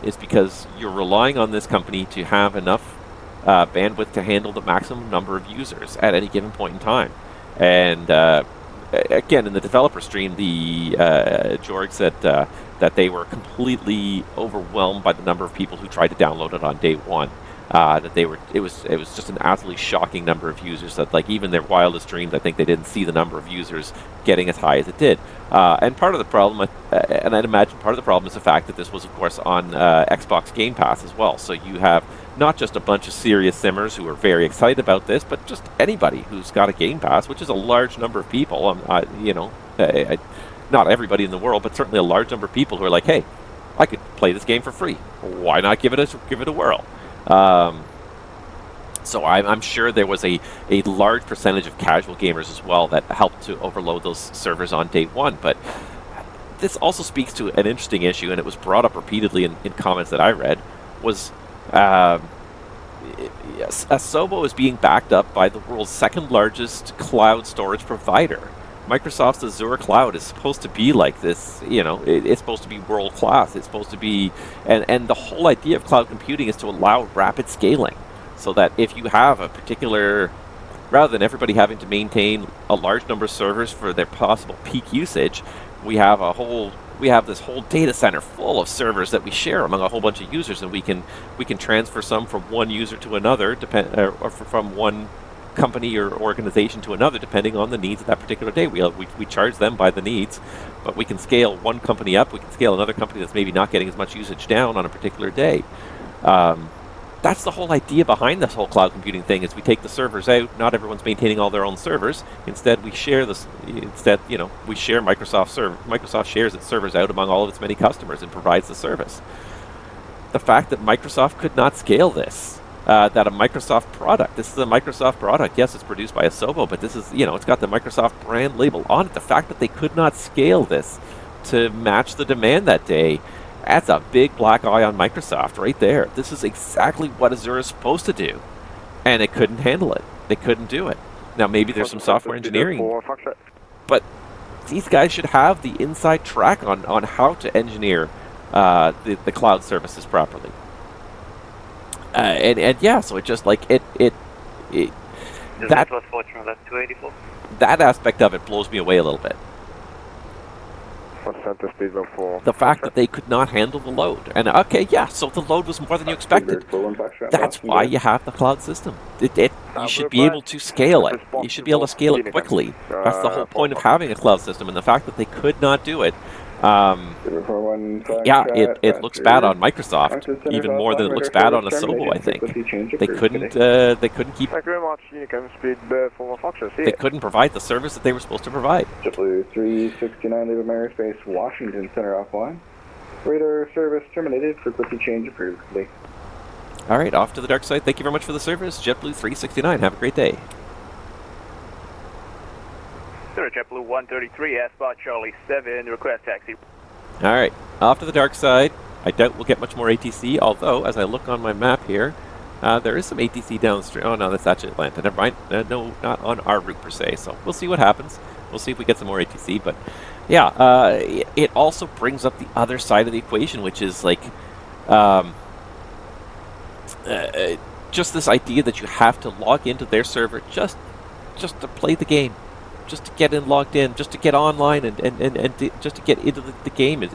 Is because you're relying on this company to have enough bandwidth to handle the maximum number of users at any given point in time. And again, in the developer stream, the Jorg said that they were completely overwhelmed by the number of people who tried to download it on day one. that they were. It was just an absolutely shocking number of users. That like even their wildest dreams, I think they didn't see the number of users getting as high as it did. And part of the problem, and I'd imagine part of the problem, is the fact that this was, of course, on Xbox Game Pass as well. So you have not just a bunch of serious simmers who are very excited about this, but just anybody who's got a Game Pass, which is a large number of people. Not everybody in the world, but certainly a large number of people who are like, hey, I could play this game for free. Why not give it a whirl? So I'm sure there was a large percentage of casual gamers as well that helped to overload those servers on day one. But this also speaks to an interesting issue, and it was brought up repeatedly in comments that I read, was Asobo is being backed up by the world's second largest cloud storage provider. Microsoft's Azure cloud is supposed to be like this, it's supposed to be world class. It's supposed to be, and the whole idea of cloud computing is to allow rapid scaling, so that if you have a particular, rather than everybody having to maintain a large number of servers for their possible peak usage, we have this whole data center full of servers that we share among a whole bunch of users, and we can transfer some from one user to another, or from one company or organization to another, depending on the needs of that particular day. We charge them by the needs, but we can scale one company up, we can scale another company that's maybe not getting as much usage down on a particular day. That's the whole idea behind this whole cloud computing thing, is we take the servers out. Not everyone's maintaining all their own servers. Instead, we share this. We share Microsoft shares its servers out among all of its many customers and provides the service. The fact that Microsoft could not scale this, that a Microsoft product, this is a Microsoft product. Yes, it's produced by Asobo, but this is, it's got the Microsoft brand label on it. The fact that they could not scale this to match the demand that day, that's a big black eye on Microsoft right there. This is exactly what Azure is supposed to do, and it couldn't handle it. They couldn't do it. Now, maybe there's some software engineering, but these guys should have the inside track on how to engineer the cloud services properly. And yeah, so it just like that was Fortune, that's 284. That aspect of it blows me away a little bit. The fact that they could not handle the load. And okay, yeah, so the load was more than you expected. That's why you have the cloud system. You should be able to scale it. You should be able to scale it quickly. That's the whole point of having a cloud system. And the fact that they could not do it, it looks bad on Microsoft, even more than it looks bad on Asobo, I think. They couldn't keep. They couldn't provide the service that they were supposed to provide. JetBlue-369, leave American Space, Washington Center offline. Radar service terminated. Frequency change approved. All right, off to the dark side. Thank you very much for the service, JetBlue-369. Have a great day. JetBlue 133, S-Bot Charlie 7, request taxi. All right, off to the dark side. I doubt we'll get much more ATC, although, as I look on my map here, there is some ATC downstream. Oh, no, that's actually Atlanta. Never mind. No, not on our route per se, so we'll see what happens. We'll see if we get some more ATC, but yeah, it also brings up the other side of the equation, which is like just this idea that you have to log into their server just to play the game. Just to get in, logged in, just to get online, and just to get into the game it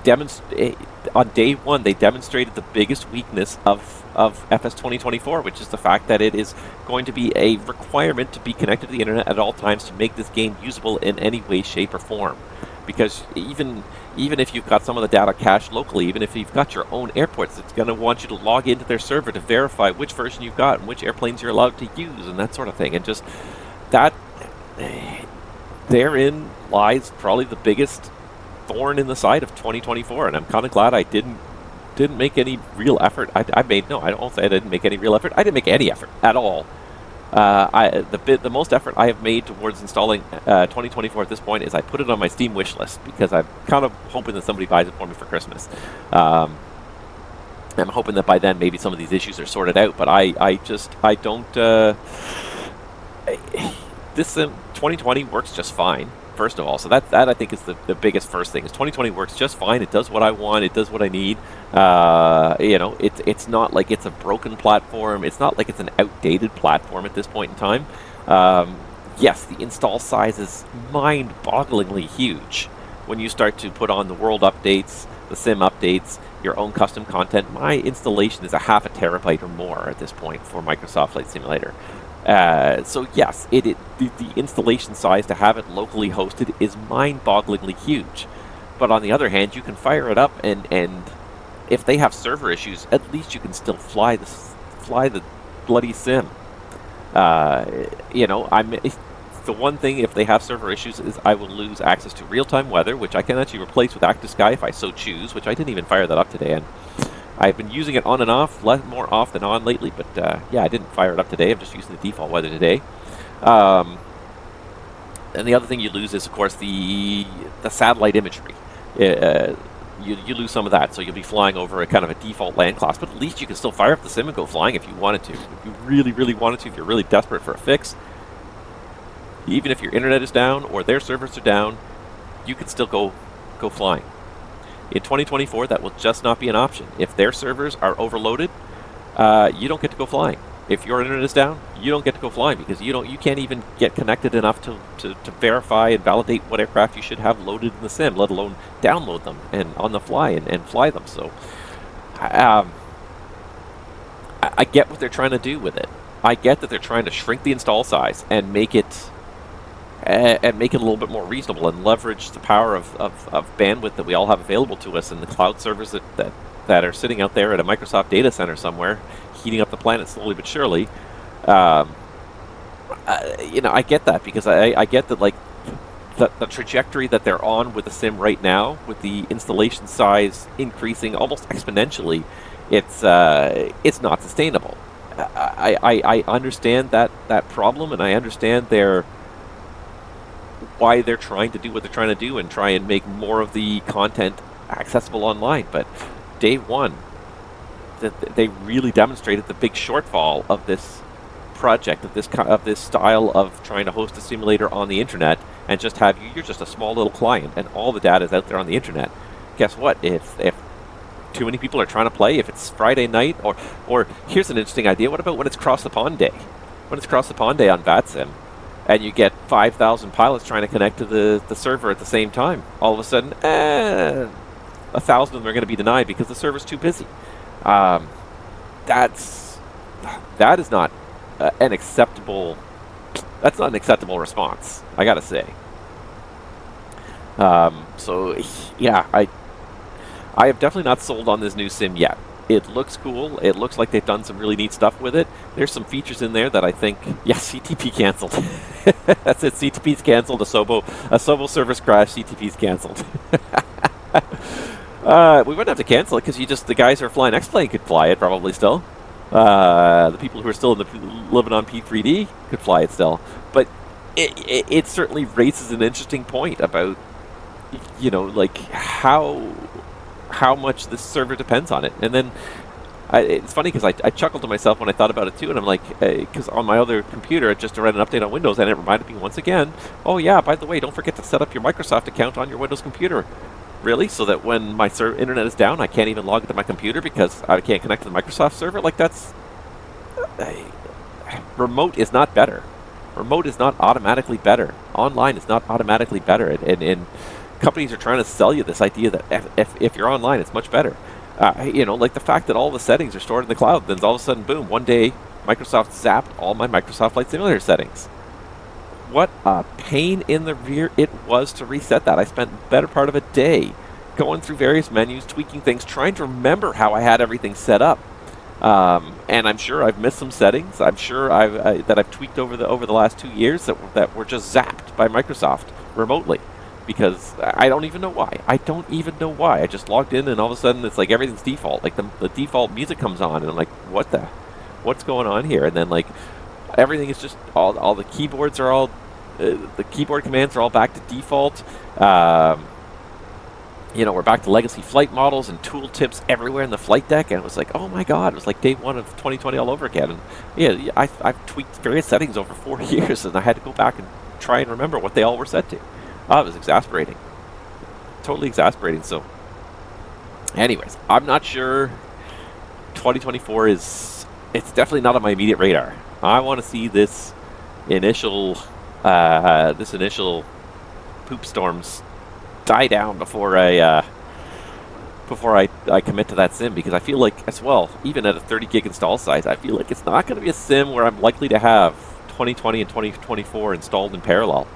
demonstrates. On day one, they demonstrated the biggest weakness of FS2024, which is the fact that it is going to be a requirement to be connected to the internet at all times to make this game usable in any way, shape, or form. Because even if you've got some of the data cached locally, even if you've got your own airports, it's going to want you to log into their server to verify which version you've got and which airplanes you're allowed to use and that sort of thing. And just that, therein lies probably the biggest thorn in the side of 2024. And I'm kind of glad I didn't make any real effort. I don't say I didn't make any real effort. I didn't make any effort at all. The most effort I have made towards installing 2024 at this point is I put it on my Steam wish list because I'm kind of hoping that somebody buys it for me for Christmas. I'm hoping that by then maybe some of these issues are sorted out, but I don't. This 2020 works just fine. First of all, so that I think is the biggest first thing. Is 2020 works just fine. It does what I want. It does what I need. It's not like it's a broken platform. It's not like it's an outdated platform at this point in time. Yes, the install size is mind-bogglingly huge when you start to put on the world updates, the sim updates, your own custom content. My installation is a half a terabyte or more at this point for Microsoft Flight Simulator. So yes, the installation size to have it locally hosted is mind-bogglingly huge. But on the other hand, you can fire it up, and if they have server issues, at least you can still fly the bloody sim. You know, the one thing, if they have server issues, is I will lose access to real-time weather, which I can actually replace with ActiveSky if I so choose, which I didn't even fire that up today. And I've been using it on and off, more off than on lately, but yeah, I didn't fire it up today. I'm just using the default weather today. And the other thing you lose is, of course, the satellite imagery. You lose some of that, so you'll be flying over a kind of a default land class, but at least you can still fire up the sim and go flying if you wanted to. If you really, really wanted to, if you're really desperate for a fix, even if your internet is down or their servers are down, you can still go flying. In 2024, that will just not be an option. If their servers are overloaded, you don't get to go flying. If your internet is down, you don't get to go flying because you can't even get connected enough to verify and validate what aircraft you should have loaded in the sim, let alone download them and on the fly and fly them. So I get what they're trying to do with it. I get that they're trying to shrink the install size and make it a little bit more reasonable and leverage the power of bandwidth that we all have available to us and the cloud servers that are sitting out there at a Microsoft data center somewhere, heating up the planet slowly but surely. You know, I get that because I get that, like, the trajectory that they're on with the sim right now, with the installation size increasing almost exponentially, it's not sustainable. I understand that problem, and I understand why they're trying to do what they're trying to do and try and make more of the content accessible online. But day one, they really demonstrated the big shortfall of this project, of this style of trying to host a simulator on the internet and just have you're just a small little client and all the data is out there on the internet. Guess what? If too many people are trying to play, if it's Friday night, or here's an interesting idea, what about when it's cross the pond day? When it's cross the pond day on VATSIM, and you get 5,000 pilots trying to connect to the server at the same time. All of a sudden, 1,000 of them are going to be denied because the server's too busy. That is not an acceptable. That's not an acceptable response, I gotta say. So yeah, I have definitely not sold on this new sim yet. It looks cool. It looks like they've done some really neat stuff with it. There's some features in there that I think... Yes, CTP canceled. That's it. CTP's canceled. A Sobo service crashed. CTP's canceled. We wouldn't have to cancel it because the guys who are flying X-Plane could fly it probably still. The people who are still living on P3D could fly it still. But it certainly raises an interesting point about, you know, like how much this server depends on it. And then it's funny because I chuckled to myself when I thought about it too, and I'm like, because on my other computer I just ran an update on Windows and it reminded me once again, oh yeah, by the way, don't forget to set up your Microsoft account on your Windows computer. Really? So that when my internet is down, I can't even log into my computer because I can't connect to the Microsoft server? Like, that's... Remote is not better. Remote is not automatically better. Online is not automatically better. And companies are trying to sell you this idea that if you're online, it's much better. You know, like the fact that all the settings are stored in the cloud, then all of a sudden, boom, one day, Microsoft zapped all my Microsoft Flight Simulator settings. What a pain in the rear it was to reset that. I spent the better part of a day going through various menus, tweaking things, trying to remember how I had everything set up. And I'm sure I've missed some settings. I'm sure that I've tweaked over the last 2 years that were just zapped by Microsoft remotely. Because I don't even know why. I don't even know why. I just logged in and all of a sudden it's like everything's default. Like the default music comes on and I'm like, what's going on here? And then like everything is just all the keyboards are all the keyboard commands are all back to default. You know, we're back to legacy flight models and tooltips everywhere in the flight deck, and it was like, oh my god, it was like day one of 2020 all over again. And yeah, I've tweaked various settings over 4 years, and I had to go back and try and remember what they all were set to. Oh, it was exasperating. Totally exasperating. So, anyways, I'm not sure 2024 is... It's definitely not on my immediate radar. I want to see this initial poop storms die down before I before I commit to that sim, because I feel like, as well, even at a 30 gig install size, I feel like it's not going to be a sim where I'm likely to have 2020 and 2024 installed in parallel.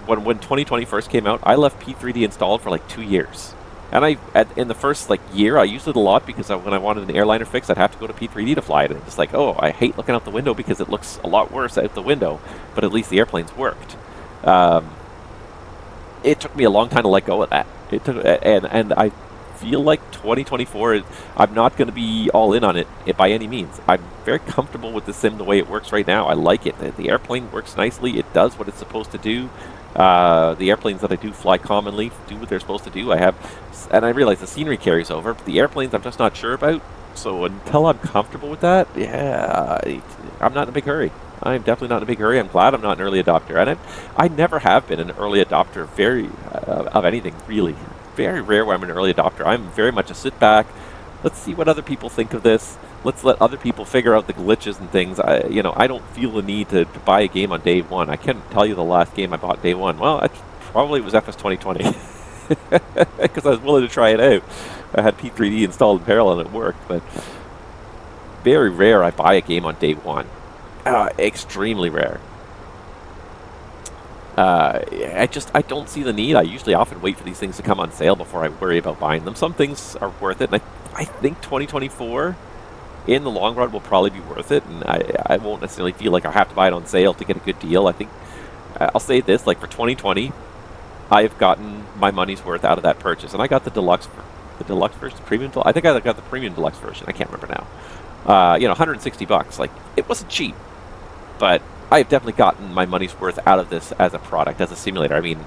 When 2020 first came out, I left P3D installed for like 2 years. And in the first like year, I used it a lot because when I wanted an airliner fix, I'd have to go to P3D to fly it. And it's like, oh, I hate looking out the window because it looks a lot worse out the window, but at least the airplanes worked. It took me a long time to let go of that. It took, and I feel like 2024 I'm not going to be all in on it by any means. I'm very comfortable with the sim the way it works right now. I like it. The airplane works nicely. It does what it's supposed to do. The airplanes that I do fly commonly do what they're supposed to do. And I realize the scenery carries over, but the airplanes I'm just not sure about. So until I'm comfortable with that, yeah, I'm not in a big hurry. I'm definitely not in a big hurry. I'm glad I'm not an early adopter. And I never have been an early adopter of anything, really. Very rare where I'm an early adopter. I'm very much a sit back. Let's see what other people think of this. Let's let other people figure out the glitches and things. I don't feel the need to buy a game on day one. I can't tell you the last game I bought day one. Well, probably it was FS2020 because I was willing to try it out. I had P3D installed in parallel and it worked, but very rare I buy a game on day one. Extremely rare. I don't see the need. I usually often wait for these things to come on sale before I worry about buying them. Some things are worth it, and I think 2024 in the long run will probably be worth it, and I won't necessarily feel like I have to buy it on sale to get a good deal. I think I'll say this, like for 2020 I've gotten my money's worth out of that purchase, and I got the deluxe version, premium. I think I got the premium deluxe version. I can't remember now. $160. Like, it wasn't cheap, but I've definitely gotten my money's worth out of this as a product, as a simulator. I mean,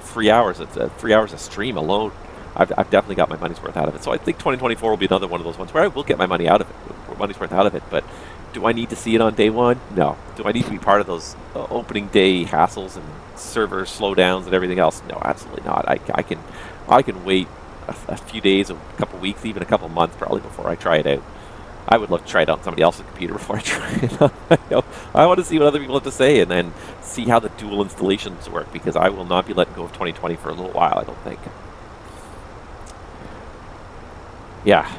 3 hours. It's 3 hours of stream alone. I've definitely got my money's worth out of it. So I think 2024 will be another one of those ones where I will get my money out of it, money's worth out of it. But do I need to see it on day one? No. Do I need to be part of those opening day hassles and server slowdowns and everything else? No, absolutely not. I can wait a few days, a couple weeks, even a couple months probably before I try it out. I would love to try it out on somebody else's computer before I try it out. I want to see what other people have to say and then see how the dual installations work, because I will not be letting go of 2020 for a little while, I don't think. Yeah.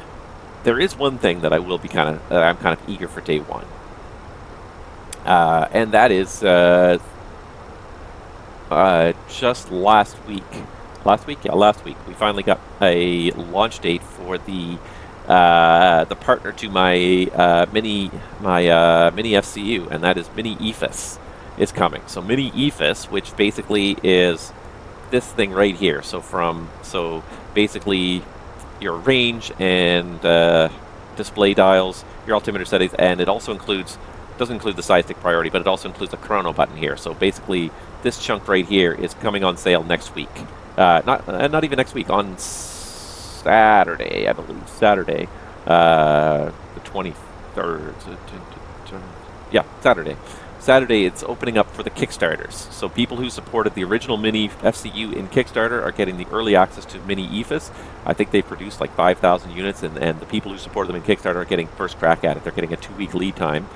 There is one thing that I will be I'm kind of eager for day one. And that is just last week. Last week? Yeah, last week. We finally got a launch date for the partner to my mini FCU, and that is MiniEFIS is coming. So MiniEFIS, which basically is this thing right here. So basically your range and display dials, your altimeter settings, and it also doesn't include the side stick priority, but it also includes a chrono button here. So basically this chunk right here is coming on sale next week. Not even next week, on Saturday, I believe. Saturday, the 23rd. Yeah, Saturday. Saturday, it's opening up for the Kickstarters. So people who supported the original Mini FCU in Kickstarter are getting the early access to MiniEFIS. I think they produced like 5,000 units, and the people who supported them in Kickstarter are getting first crack at it. They're getting a 2-week lead time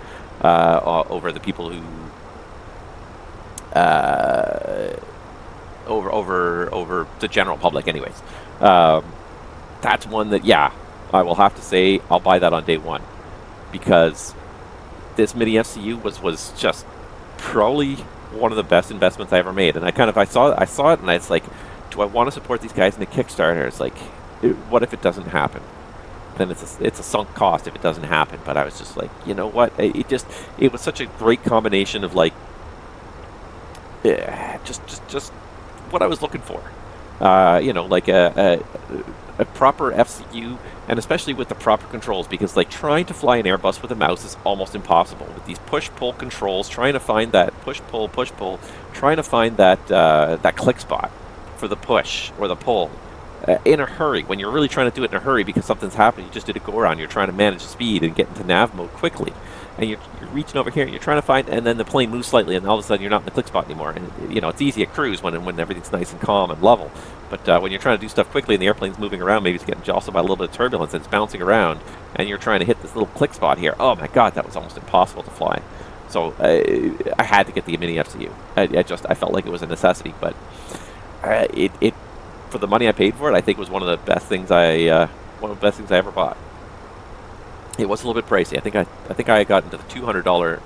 over the people who over the general public, anyways. That's one that, yeah, I will have to say I'll buy that on day one, because this Mini FCU was just probably one of the best investments I ever made. And I saw it, and it's like, do I want to support these guys in the Kickstarter? It's like, what if it doesn't happen? Then it's a sunk cost if it doesn't happen. But I was just like, you know what? It was such a great combination of like, just what I was looking for. Like a proper FCU, and especially with the proper controls, because like trying to fly an Airbus with a mouse is almost impossible with these push-pull controls. Trying to find that push-pull, trying to find that click spot for the push or the pull in a hurry, when you're really trying to do it in a hurry because something's happening. You just did a go-around, you're trying to manage the speed and get into nav mode quickly, and you're reaching over here and you're trying to find, and then the plane moves slightly and all of a sudden you're not in the click spot anymore. And it's easy at cruise when everything's nice and calm and level, but when you're trying to do stuff quickly and the airplane's moving around, maybe it's getting jostled by a little bit of turbulence and it's bouncing around, and you're trying to hit this little click spot here, oh my god, that was almost impossible to fly. So I had to get the Mini FCU. I felt like it was a necessity, but for the money I paid for it, I think it was one of the best things I ever bought. It was a little bit pricey. I think I got into the $200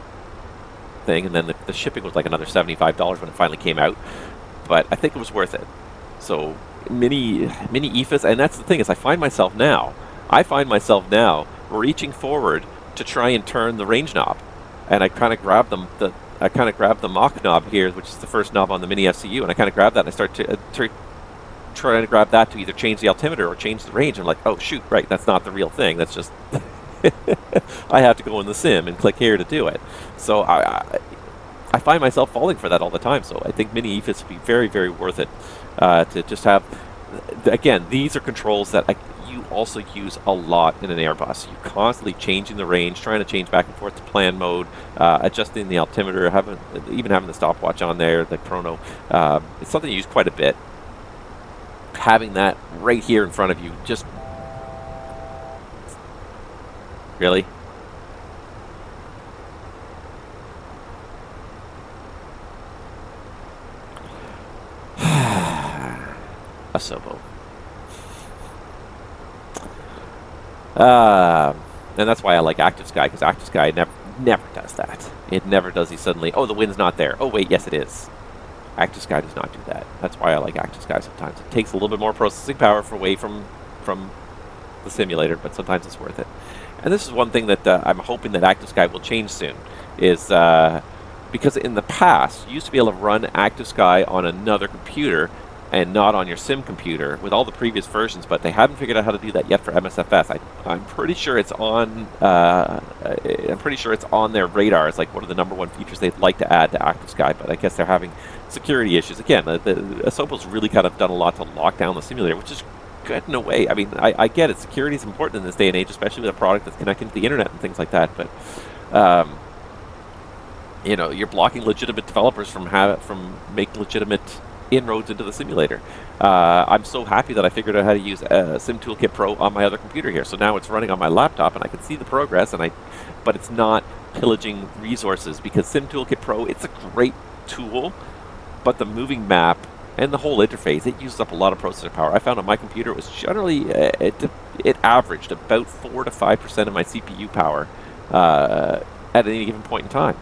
thing, and then the shipping was like another $75 when it finally came out. But I think it was worth it. So MiniEFIS, and that's the thing, is I find myself now reaching forward to try and turn the range knob, and I kind of grab the Mach knob here, which is the first knob on the Mini FCU, and I kind of grab that and I start to trying to grab that to either change the altimeter or change the range. I'm like, oh shoot, right, that's not the real thing. That's just I have to go in the sim and click here to do it. So I find myself falling for that all the time. So I think MiniEFIS would be very, very worth it to just have. Again, these are controls that you also use a lot in an Airbus. You're constantly changing the range, trying to change back and forth to plan mode, adjusting the altimeter, even having the stopwatch on there, the chrono. It's something you use quite a bit. Having that right here in front of you, just really. Asobo. And that's why I like ActiveSky, because ActiveSky never does that. It never does these suddenly, oh, the wind's not there. Oh, wait, yes, it is. ActiveSky does not do that. That's why I like ActiveSky sometimes. It takes a little bit more processing power away from the simulator, but sometimes it's worth it. And this is one thing that I'm hoping that ActiveSky will change soon, is because in the past, you used to be able to run ActiveSky on another computer and not on your sim computer with all the previous versions, but they haven't figured out how to do that yet for MSFs. I'm pretty sure it's on. I'm pretty sure it's on their radar. It's like one of the #1 features they'd like to add to ActiveSky, but I guess they're having security issues. Again, Asobo's really kind of done a lot to lock down the simulator, which is good in a way. I mean, I get it. Security is important in this day and age, especially with a product that's connecting to the internet and things like that. But you know, you're blocking legitimate developers from making legitimate inroads into the simulator. I'm so happy that I figured out how to use Sim Toolkit Pro on my other computer here. So now it's running on my laptop, and I can see the progress. But it's not pillaging resources, because Sim Toolkit Pro, it's a great tool, but the moving map and the whole interface, it uses up a lot of processor power. I found on my computer it was generally it averaged about 4 to 5% of my CPU power at any given point in time,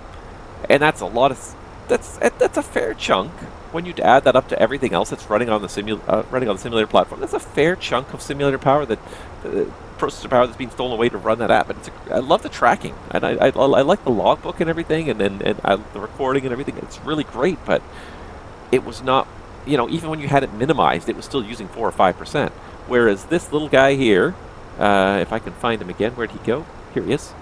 and that's a lot of that's a fair chunk. When you add that up to everything else that's running on the simulator platform, that's a fair chunk of simulator power, that processor power that's being stolen away to run that app. And I love the tracking, and I like the logbook and everything, and the recording and everything. It's really great, but it was not, you know, even when you had it minimized, it was still using 4 or 5%. Whereas this little guy here, if I can find him again, where'd he go? Here he is.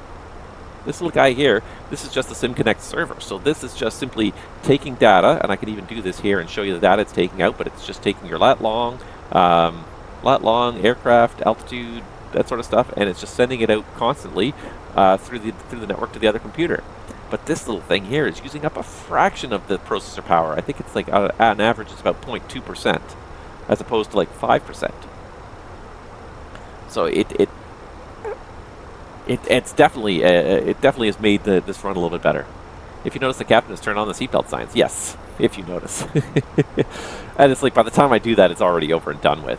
This little guy here, this is just the SimConnect server. So this is just simply taking data, and I could even do this here and show you the data it's taking out, but it's just taking your lat long, aircraft, altitude, that sort of stuff, and it's just sending it out constantly through the network to the other computer. But this little thing here is using up a fraction of the processor power. I think it's like, on average, it's about 0.2%, as opposed to like 5%. So it's definitely it definitely has made this run a little bit better. If you notice, the captain has turned on the seatbelt signs. Yes, if you notice. And it's like, by the time I do that, it's already over and done with.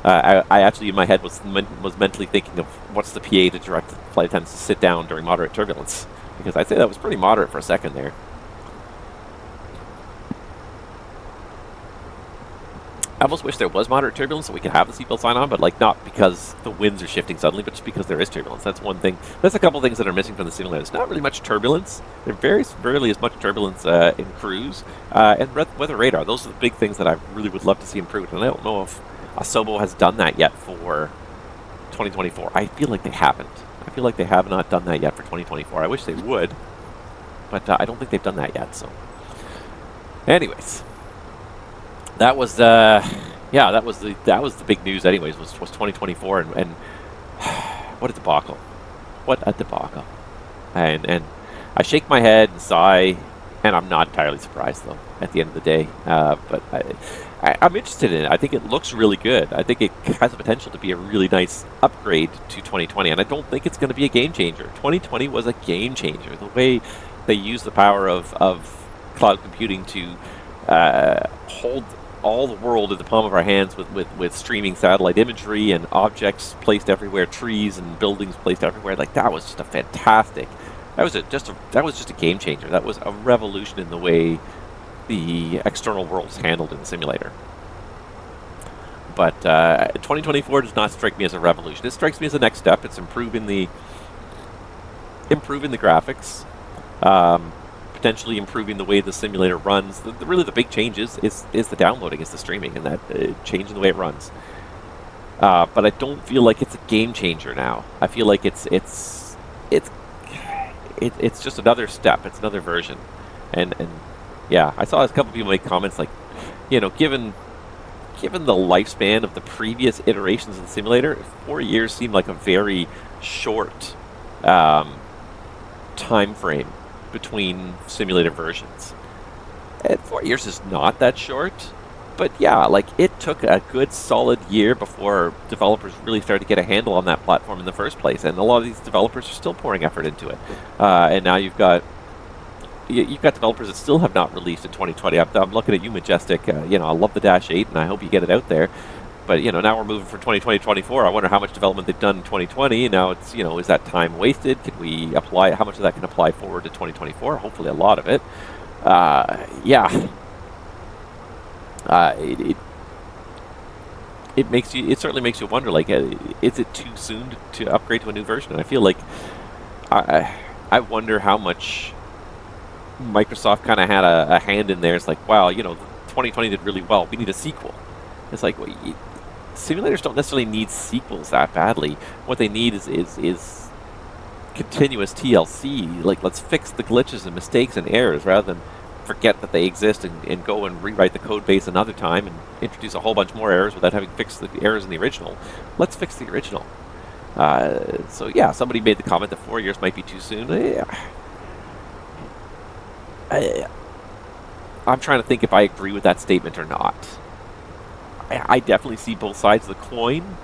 I actually, in my head, was mentally thinking of what's the PA to direct flight attendants to sit down during moderate turbulence, because I'd say that was pretty moderate for a second there. I almost wish there was moderate turbulence so we could have the seatbelt sign on, but like, not because the winds are shifting suddenly, but just because there is turbulence. That's one thing. There's a couple things that are missing from the simulator. There's not really much turbulence. There's very rarely as much turbulence in cruise. And weather radar. Those are the big things that I really would love to see improved. And I don't know if Asobo has done that yet for 2024. I feel like they haven't. I feel like they have not done that yet for 2024. I wish they would, but I don't think they've done that yet. So, anyways. That was yeah, that was the big news. Anyways, was 2024, and what a debacle! What a debacle! And I shake my head and sigh, and I'm not entirely surprised though. At the end of the day, but I'm interested in it. I think it looks really good. I think it has the potential to be a really nice upgrade to 2020, and I don't think it's going to be a game changer. 2020 was a game changer. The way they use the power of cloud computing to hold all the world in the palm of our hands with streaming satellite imagery and objects placed everywhere, trees and buildings placed everywhere. Like, that was just a fantastic. That was just a game changer. That was a revolution in the way the external world is handled in the simulator. But 2024 does not strike me as a revolution. It strikes me as a next step. It's improving the graphics, potentially improving the way the simulator runs. Really, the big change is the downloading, is the streaming, and that changing the way it runs. But I don't feel like it's a game changer now. I feel like it's just another step. It's another version, and yeah, I saw a couple people make comments like, you know, given the lifespan of the previous iterations of the simulator, 4 years seemed like a very short time frame between simulator versions. And 4 years is not that short, but yeah, like, it took a good solid year before developers really started to get a handle on that platform in the first place, and a lot of these developers are still pouring effort into it. And now you've got developers that still have not released in 2020. I'm looking at you, Majestic. You know, I love the Dash 8, and I hope you get it out there. But, you know, now we're moving from 2020 to 2024. I wonder how much development they've done in 2020. Now it's, you know, is that time wasted? Can we apply, how much of that can apply forward to 2024? Hopefully a lot of it. Yeah. It certainly makes you wonder, like, is it too soon to upgrade to a new version? And I feel like I wonder how much Microsoft kind of had a hand in there. It's like, wow, you know, 2020 did really well. We need a sequel. It's like, well, simulators don't necessarily need sequels that badly. What they need is continuous TLC. Like, let's fix the glitches and mistakes and errors rather than forget that they exist and go and rewrite the code base another time and introduce a whole bunch more errors without having fixed the errors in the original. Let's fix the original. So yeah, somebody made the comment that 4 years might be too soon. I'm trying to think if I agree with that statement or not. I definitely see both sides of the coin.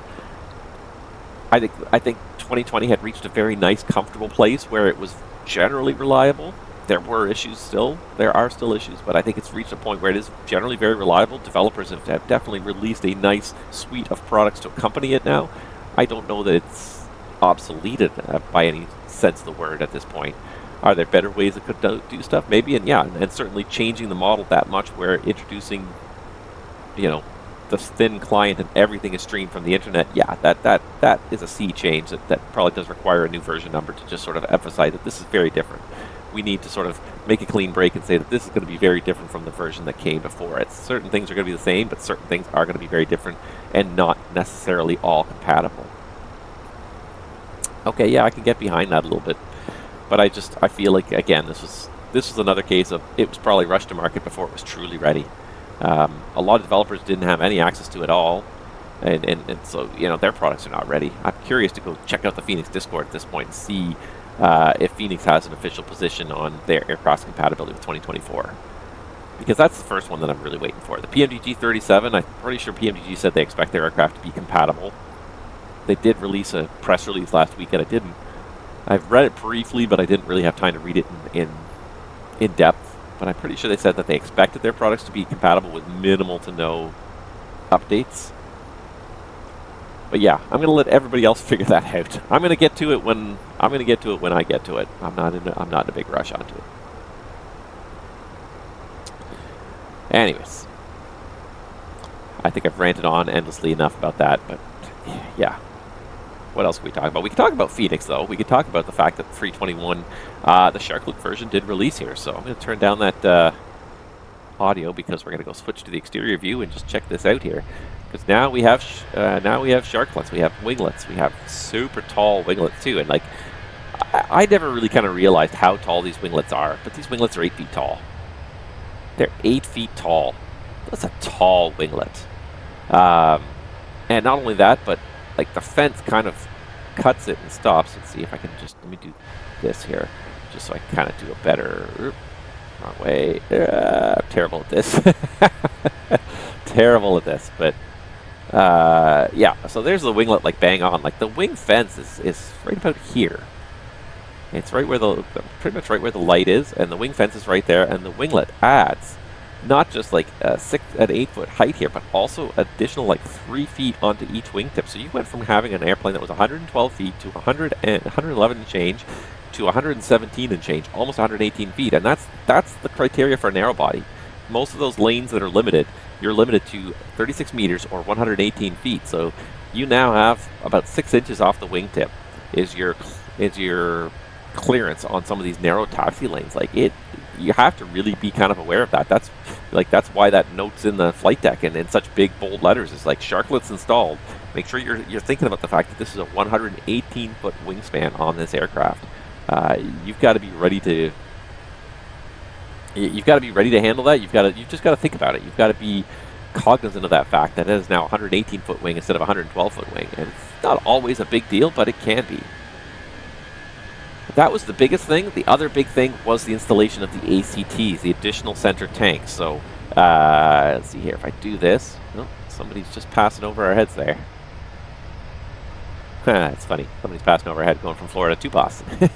I think 2020 had reached a very nice, comfortable place where it was generally reliable. There were issues still. There are still issues, but I think it's reached a point where it is generally very reliable. Developers have definitely released a nice suite of products to accompany it now. I don't know that it's obsoleted by any sense of the word at this point. Are there better ways it could do stuff? Maybe, and yeah, and certainly changing the model that much where introducing, you know, the thin client and everything is streamed from the internet. Yeah, that is a sea change that probably does require a new version number to just sort of emphasize that this is very different. We need to sort of make a clean break and say that this is going to be very different from the version that came before it. Certain things are going to be the same, but certain things are going to be very different and not necessarily all compatible. Okay, yeah, I can get behind that a little bit. But I feel like, again, this was another case of it was probably rushed to market before it was truly ready. A lot of developers didn't have any access to it all, and so, you know, their products are not ready. I'm curious to go check out the Fenix Discord at this point and see if Fenix has an official position on their aircraft's compatibility with 2024. Because that's the first one that I'm really waiting for. The PMDG-37, I'm pretty sure PMDG said they expect their aircraft to be compatible. They did release a press release last week, and I've read it briefly, but I didn't really have time to read it in depth. But I'm pretty sure they said that they expected their products to be compatible with minimal to no updates. But yeah, I'm going to let everybody else figure that out. I'm going to get to it when I get to it. I'm not in a big rush onto it. Anyways, I think I've ranted on endlessly enough about that. But yeah. What else can we talk about? We can talk about Fenix, though. We could talk about the fact that the 321, the Sharklet version, did release here. So I'm going to turn down that audio because we're going to go switch to the exterior view and just check this out here. Because now we have Sharklets, we have winglets, we have super tall winglets too. And like, I never really kind of realized how tall these winglets are, but these winglets are 8 feet tall. They're 8 feet tall. That's a tall winglet. And not only that, but like the fence kind of cuts it and stops. Let's see if I can let me do this here, just so I can kind of do a better, wrong way. I'm terrible at this. Terrible at this, but yeah, so there's the winglet, like bang on. Like the wing fence is right about here. It's right where pretty much right where the light is, and the wing fence is right there, and the winglet adds not just like an 8 foot height here, but also additional like 3 feet onto each wingtip. So you went from having an airplane that was 112 feet to 111 and change to 117 and change, almost 118 feet. And that's the criteria for a narrow body. Most of those lanes that are limited, you're limited to 36 meters or 118 feet. So you now have about 6 inches off the wingtip is your clearance on some of these narrow taxi lanes. Like you have to really be kind of aware of that. That's why that note's in the flight deck and in such big bold letters. It's like Sharklets installed. Make sure you're thinking about the fact that this is a 118 foot wingspan on this aircraft. You've got to be ready to. You've got to be ready to handle that. You've just got to think about it. You've got to be cognizant of that fact that it is now a 118 foot wing instead of a 112 foot wing, and it's not always a big deal, but it can be. That was the biggest thing. The other big thing was the installation of the ACTs, the additional center tanks. So let's see here. If I do this, oh, somebody's just passing over our heads there. It's funny. Somebody's passing over our head going from Florida to Boston.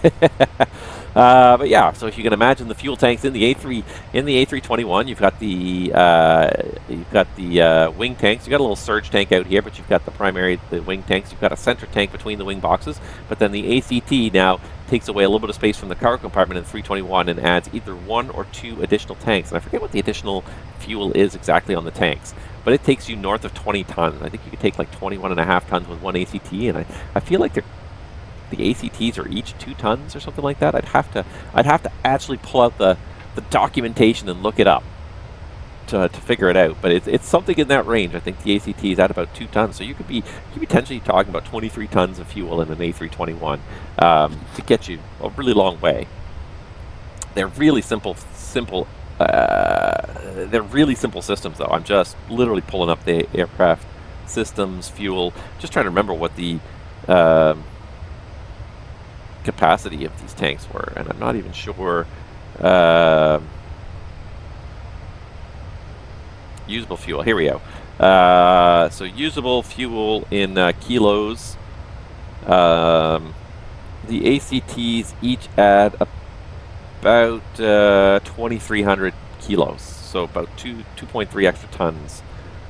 But yeah, so if you can imagine the fuel tanks in the A321, you've got the wing tanks. You've got a little surge tank out here, but you've got the wing tanks. You've got a center tank between the wing boxes, but then the ACT now takes away a little bit of space from the cargo compartment in the 321 and adds either 1 or 2 additional tanks. And I forget what the additional fuel is exactly on the tanks, but it takes you north of 20 tons. I think you could take like 21.5 tons with one ACT, and I feel like the ACTs are each 2 tons or something like that. I'd have to actually pull out the documentation and look it up to figure it out. But it's something in that range. I think the ACT is at about 2 tons. So you could be potentially talking about 23 tons of fuel in an A321 to get you a really long way. They're really simple. They're really simple systems, though. I'm just literally pulling up the aircraft systems, fuel, just trying to remember what the capacity of these tanks were, and I'm not even sure. Usable fuel, here we go. So usable fuel in kilos. The ACTs each add about 2,300 kilos, so about 2.3 extra tons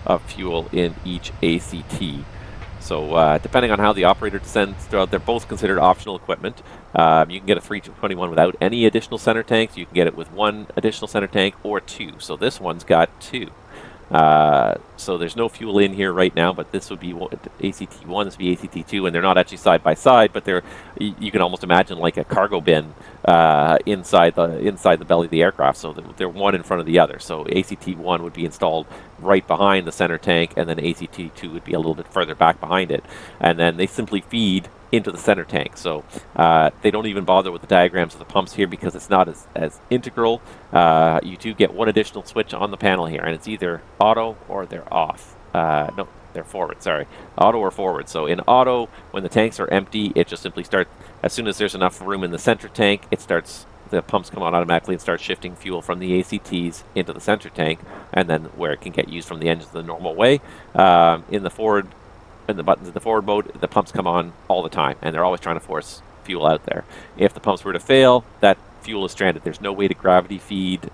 of fuel in each ACT. So depending on how the operator descends throughout, they're both considered optional equipment. You can get a 321 without any additional center tanks. You can get it with 1 additional center tank or 2. So this one's got 2. So there's no fuel in here right now, but this would be ACT1, this would be ACT2, and they're not actually side by side, but you can almost imagine like a cargo bin inside the belly of the aircraft. So they're one in front of the other. So ACT1 would be installed right behind the center tank, and then ACT2 would be a little bit further back behind it, and then they simply feed into the center tank. So they don't even bother with the diagrams of the pumps here because it's not as integral. You do get 1 additional switch on the panel here, and it's either auto or they're off. No, they're forward, sorry. Auto or forward. So in auto, when the tanks are empty, it just simply starts, as soon as there's enough room in the center tank, the pumps come on automatically and start shifting fuel from the ACTs into the center tank, and then where it can get used from the engines the normal way. In the forward, and the buttons in the forward mode, the pumps come on all the time, and they're always trying to force fuel out there. If the pumps were to fail, that fuel is stranded. There's no way to gravity feed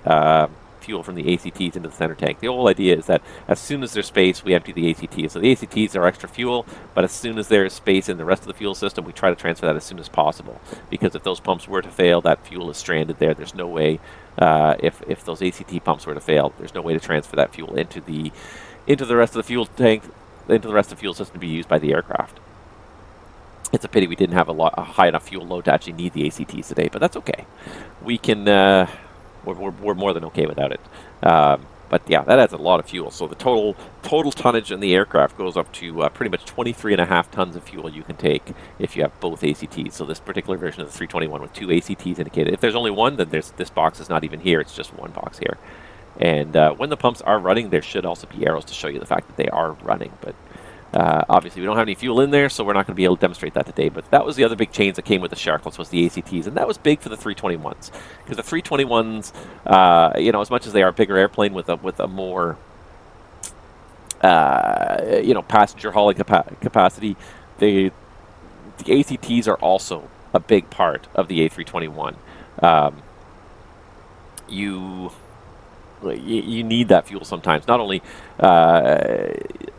fuel from the ACTs into the center tank. The whole idea is that as soon as there's space, we empty the ACTs. So the ACTs are extra fuel, but as soon as there's space in the rest of the fuel system, we try to transfer that as soon as possible. Because if those pumps were to fail, that fuel is stranded there. There's no way, if those ACT pumps were to fail, there's no way to transfer that fuel into the rest of the fuel tank, into the rest of the fuel system to be used by the aircraft. It's a pity we didn't have a high enough fuel load to actually need the ACTs today, but that's okay. We can, we're more than okay without it. But yeah, that adds a lot of fuel. So the total tonnage in the aircraft goes up to pretty much 23.5 tons of fuel you can take if you have both ACTs. So this particular version of the 321 with 2 ACTs indicated. If there's only one, then this box is not even here. It's just one box here. And when the pumps are running, there should also be arrows to show you the fact that they are running. But obviously, we don't have any fuel in there, so we're not going to be able to demonstrate that today. But that was the other big change that came with the Sharklets, was the ACTs. And that was big for the 321s. Because the 321s, as much as they are a bigger airplane with a more, passenger hauling capacity, the ACTs are also a big part of the A321. you need that fuel sometimes. Not only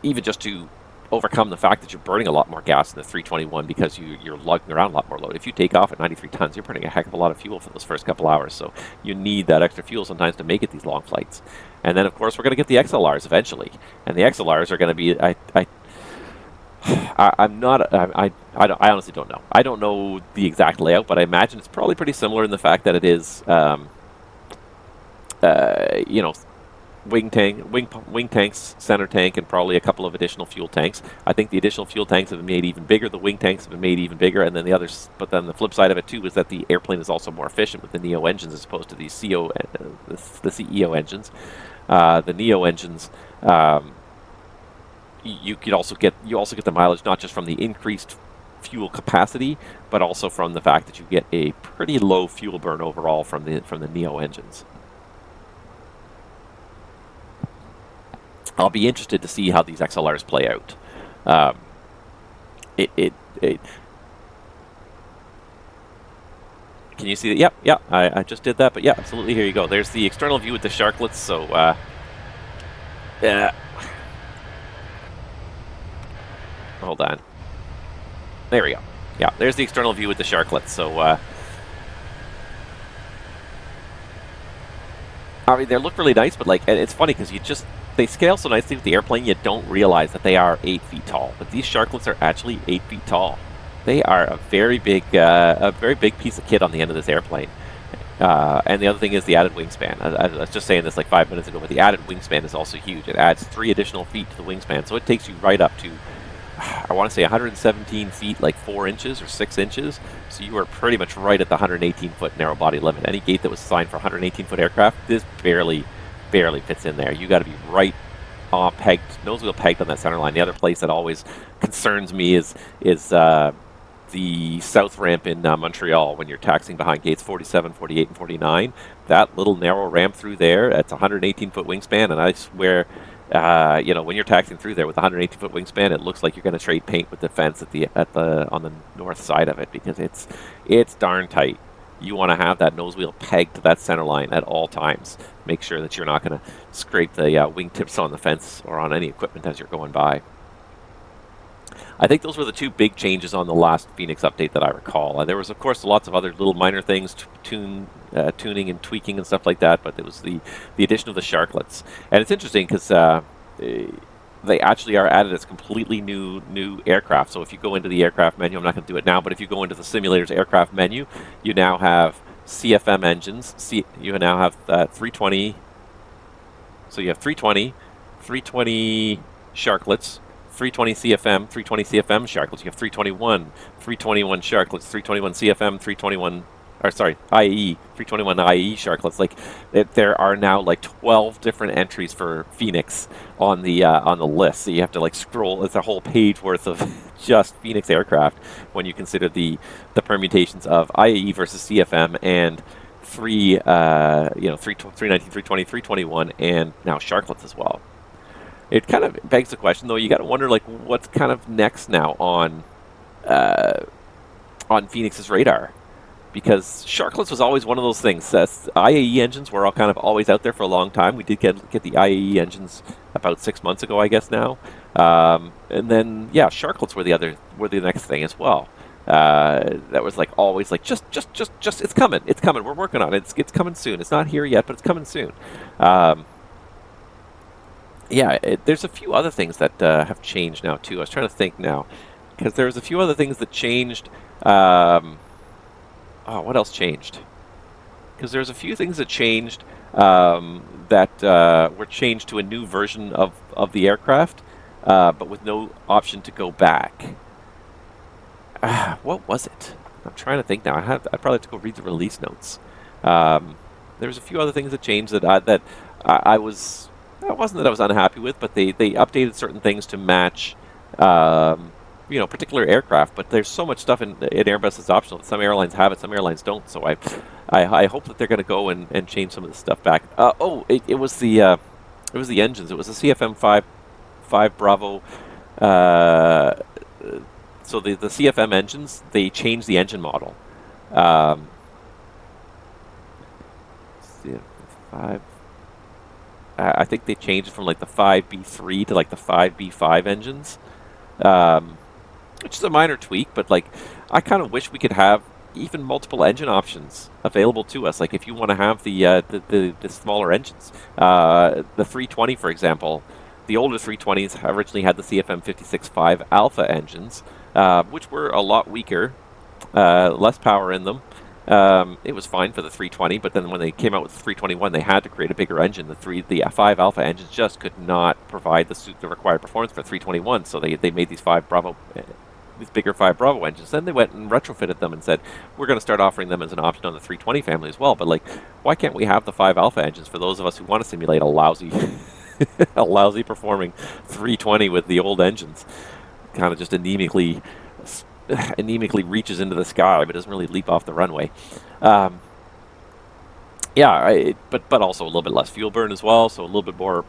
even just to overcome the fact that you're burning a lot more gas in the 321 because you're lugging around a lot more load. If you take off at 93 tons, you're burning a heck of a lot of fuel for those first couple hours. So you need that extra fuel sometimes to make it these long flights. And then, of course, we're going to get the XLRs eventually. And the XLRs are going to be... I honestly don't know. I don't know the exact layout, but I imagine it's probably pretty similar in the fact that it is, you know, wing tanks, center tank, and probably a couple of additional fuel tanks. I think the additional fuel tanks have been made even bigger. The wing tanks have been made even bigger, and then the others. But then the flip side of it too is that the airplane is also more efficient with the Neo engines as opposed to the CEO engines. The Neo engines, you also get the mileage not just from the increased fuel capacity, but also from the fact that you get a pretty low fuel burn overall from the Neo engines. I'll be interested to see how these XLRs play out. Can you see that? Yep. I just did that, but yeah, absolutely. Here you go. There's the external view with the Sharklets. So, hold on. There we go. Yeah, there's the external view with the Sharklets. So, I mean, they look really nice, but like, it's funny because they scale so nicely with the airplane, you don't realize that they are 8 feet tall. But these Sharklets are actually 8 feet tall. They are a very big piece of kit on the end of this airplane. And the other thing is the added wingspan. I was just saying this like 5 minutes ago, but the added wingspan is also huge. It adds 3 additional feet to the wingspan, so it takes you right up to, I want to say 117 feet, like 4 inches or 6 inches. So you are pretty much right at the 118-foot narrow body limit. Any gate that was designed for 118-foot aircraft, this barely fits in there. You got to be right pegged, nose wheel pegged on that center line. The other place that always concerns me is the south ramp in Montreal when you're taxiing behind gates 47, 48, and 49. That little narrow ramp through there, it's a 118-foot wingspan, and I swear, you know, when you're taxiing through there with a 118-foot wingspan, it looks like you're going to trade paint with the fence on the north side of it because it's darn tight. You want to have that nose wheel pegged to that center line at all times. Make sure that you're not going to scrape the wingtips on the fence or on any equipment as you're going by. I think those were the 2 big changes on the last Fenix update that I recall. There was, of course, lots of other little minor things, tuning and tweaking and stuff like that, but it was the addition of the Sharklets. And it's interesting because they actually are added as completely new aircraft. So if you go into the aircraft menu, I'm not going to do it now, but if you go into the simulator's aircraft menu, you now have CFM engines. You now have 320. So you have 320 Sharklets, 320 CFM, 320 CFM Sharklets. You have 321 Sharklets, 321 CFM, 321. Or sorry, IAE, 321 IAE Sharklets. Like there are now like 12 different entries for Fenix on the list. So you have to like scroll. It's a whole page worth of just Fenix aircraft when you consider the permutations of IAE versus CFM and 319, 320, 321, and now Sharklets as well. It kind of begs the question, though. You got to wonder like what's kind of next now on Fenix's radar. Because Sharklets was always one of those things. IAE engines were all kind of always out there for a long time. We did get the IAE engines about 6 months ago, I guess now. And then Sharklets were the next thing as well. That was like always like just it's coming. We're working on it. It's coming soon. It's not here yet, but it's coming soon. There's a few other things that have changed now too. I was trying to think now because there's a few other things that changed. What else changed? Because there's a few things that changed that were changed to a new version of the aircraft, but with no option to go back. What was it? I'm trying to think now. I probably have to go read the release notes. There's a few other things that changed that I was. It wasn't that I was unhappy with, but they updated certain things to match. Particular aircraft, but there's so much stuff in Airbus that's optional. Some airlines have it, some airlines don't. So I hope that they're going to go and change some of this stuff back. It was the engines. It was the CFM 5 Bravo. So the CFM engines, they changed the engine model. CFM 5. I think they changed from like the 5B3 to like the 5B5 engines, which is a minor tweak, but like I kind of wish we could have even multiple engine options available to us. Like if you want to have the smaller engines, the 320, for example, the older 320s originally had the CFM56-5 Alpha engines, which were a lot weaker, less power in them. It was fine for the 320, but then when they came out with the 321, they had to create a bigger engine. The 5 Alpha engines just could not provide the required performance for 321, so they made these bigger 5 Bravo engines. Then they went and retrofitted them and said, we're going to start offering them as an option on the 320 family as well. But like, why can't we have the 5 Alpha engines for those of us who want to simulate a lousy a lousy performing 320 with the old engines? Kind of just anemically reaches into the sky, but doesn't really leap off the runway. But also a little bit less fuel burn as well, so a little bit more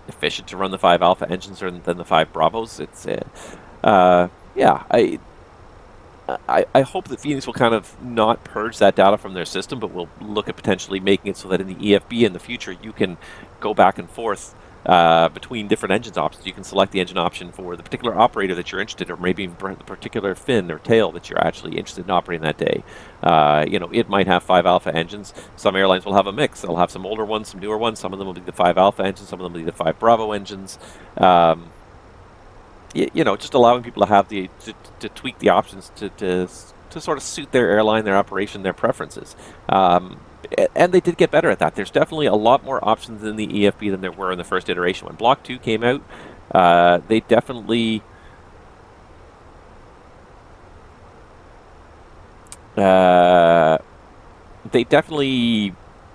efficient to run the 5 Alpha engines than the 5 Bravos. It's I hope that Fenix will kind of not purge that data from their system, but will look at potentially making it so that in the EFB in the future you can go back and forth between different engines options. You can select the engine option for the particular operator that you're interested in, or maybe the particular fin or tail that you're actually interested in operating that day. It might have 5 Alpha engines. Some airlines will have a mix. They'll have some older ones, some newer ones. Some of them will be the 5 Alpha engines. Some of them will be the 5 Bravo engines. Just allowing people to have to tweak the options to sort of suit their airline, their operation, their preferences. And they did get better at that. There's definitely a lot more options in the EFB than there were in the first iteration. When Block 2 came out, they definitely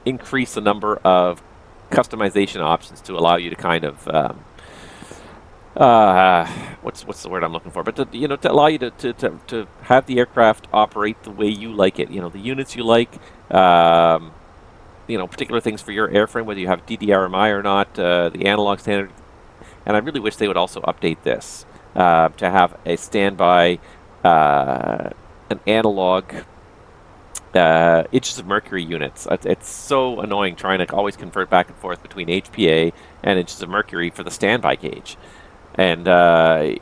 increased the number of customization options to allow you to kind of what's the word I'm looking for? But to allow you to have the aircraft operate the way you like it. The units you like. Particular things for your airframe, whether you have DDRMI or not, the analog standard. And I really wish they would also update this to have a standby, an analog inches of mercury units. It's so annoying trying to always convert back and forth between HPA and inches of mercury for the standby gauge. And I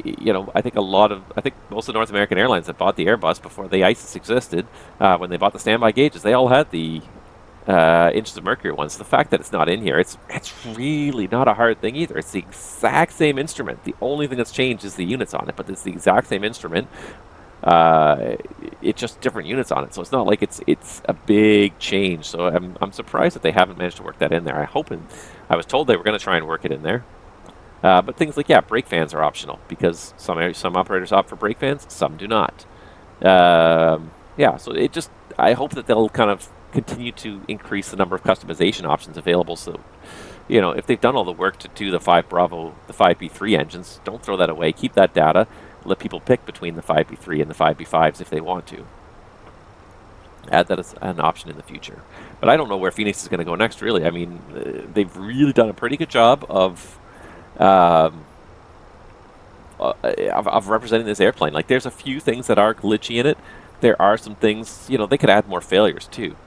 think most of the North American airlines that bought the Airbus before the ISIS existed, when they bought the standby gauges, they all had the inches of mercury ones. The fact that it's not in here, it's really not a hard thing either. It's the exact same instrument. The only thing that's changed is the units on it, but it's the exact same instrument. It's just different units on it, so it's not like it's a big change. So I'm surprised that they haven't managed to work that in there. I was told they were going to try and work it in there. But things like, brake fans are optional because some operators opt for brake fans, some do not. So I hope that they'll kind of continue to increase the number of customization options available. So, if they've done all the work to do the 5 Bravo, the 5B3 engines, don't throw that away. Keep that data. Let people pick between the 5B3 and the 5B5s if they want to. Add that as an option in the future. But I don't know where Fenix is going to go next, really. I mean, they've really done a pretty good job of representing this airplane. Like, there's a few things that are glitchy in it. There are some things, they could add more failures too.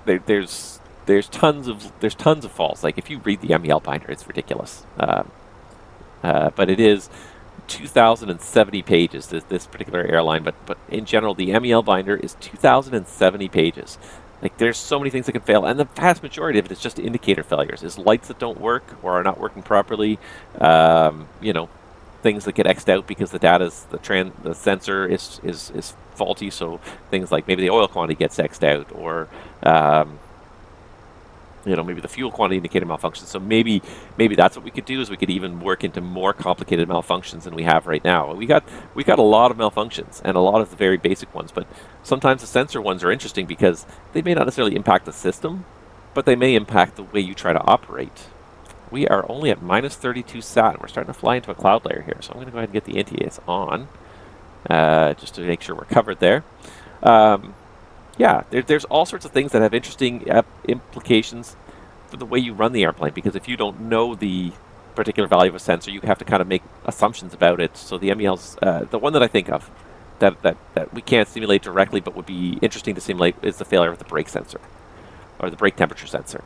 There's tons of faults. Like, if you read the MEL binder, it's ridiculous. But it is 2,070 pages. This particular airline, but in general, the MEL binder is 2,070 pages. Like, there's so many things that can fail, and the vast majority of it is just indicator failures. Is lights that don't work or are not working properly. Things that get X'd out because the sensor is faulty. So things like maybe the oil quantity gets X'd out, or maybe the fuel quantity indicator malfunctions. So maybe that's what we could do, is we could even work into more complicated malfunctions than we have right now. We got a lot of malfunctions and a lot of the very basic ones, but sometimes the sensor ones are interesting because they may not necessarily impact the system, but they may impact the way you try to operate. We are only at minus 32 sat, and we're starting to fly into a cloud layer here. So I'm going to go ahead and get the NTAs on, just to make sure we're covered there. There's all sorts of things that have interesting implications for the way you run the airplane, because if you don't know the particular value of a sensor, you have to kind of make assumptions about it. So the MEL's, the one that I think of that we can't simulate directly but would be interesting to simulate is the failure of the brake sensor, or the brake temperature sensor.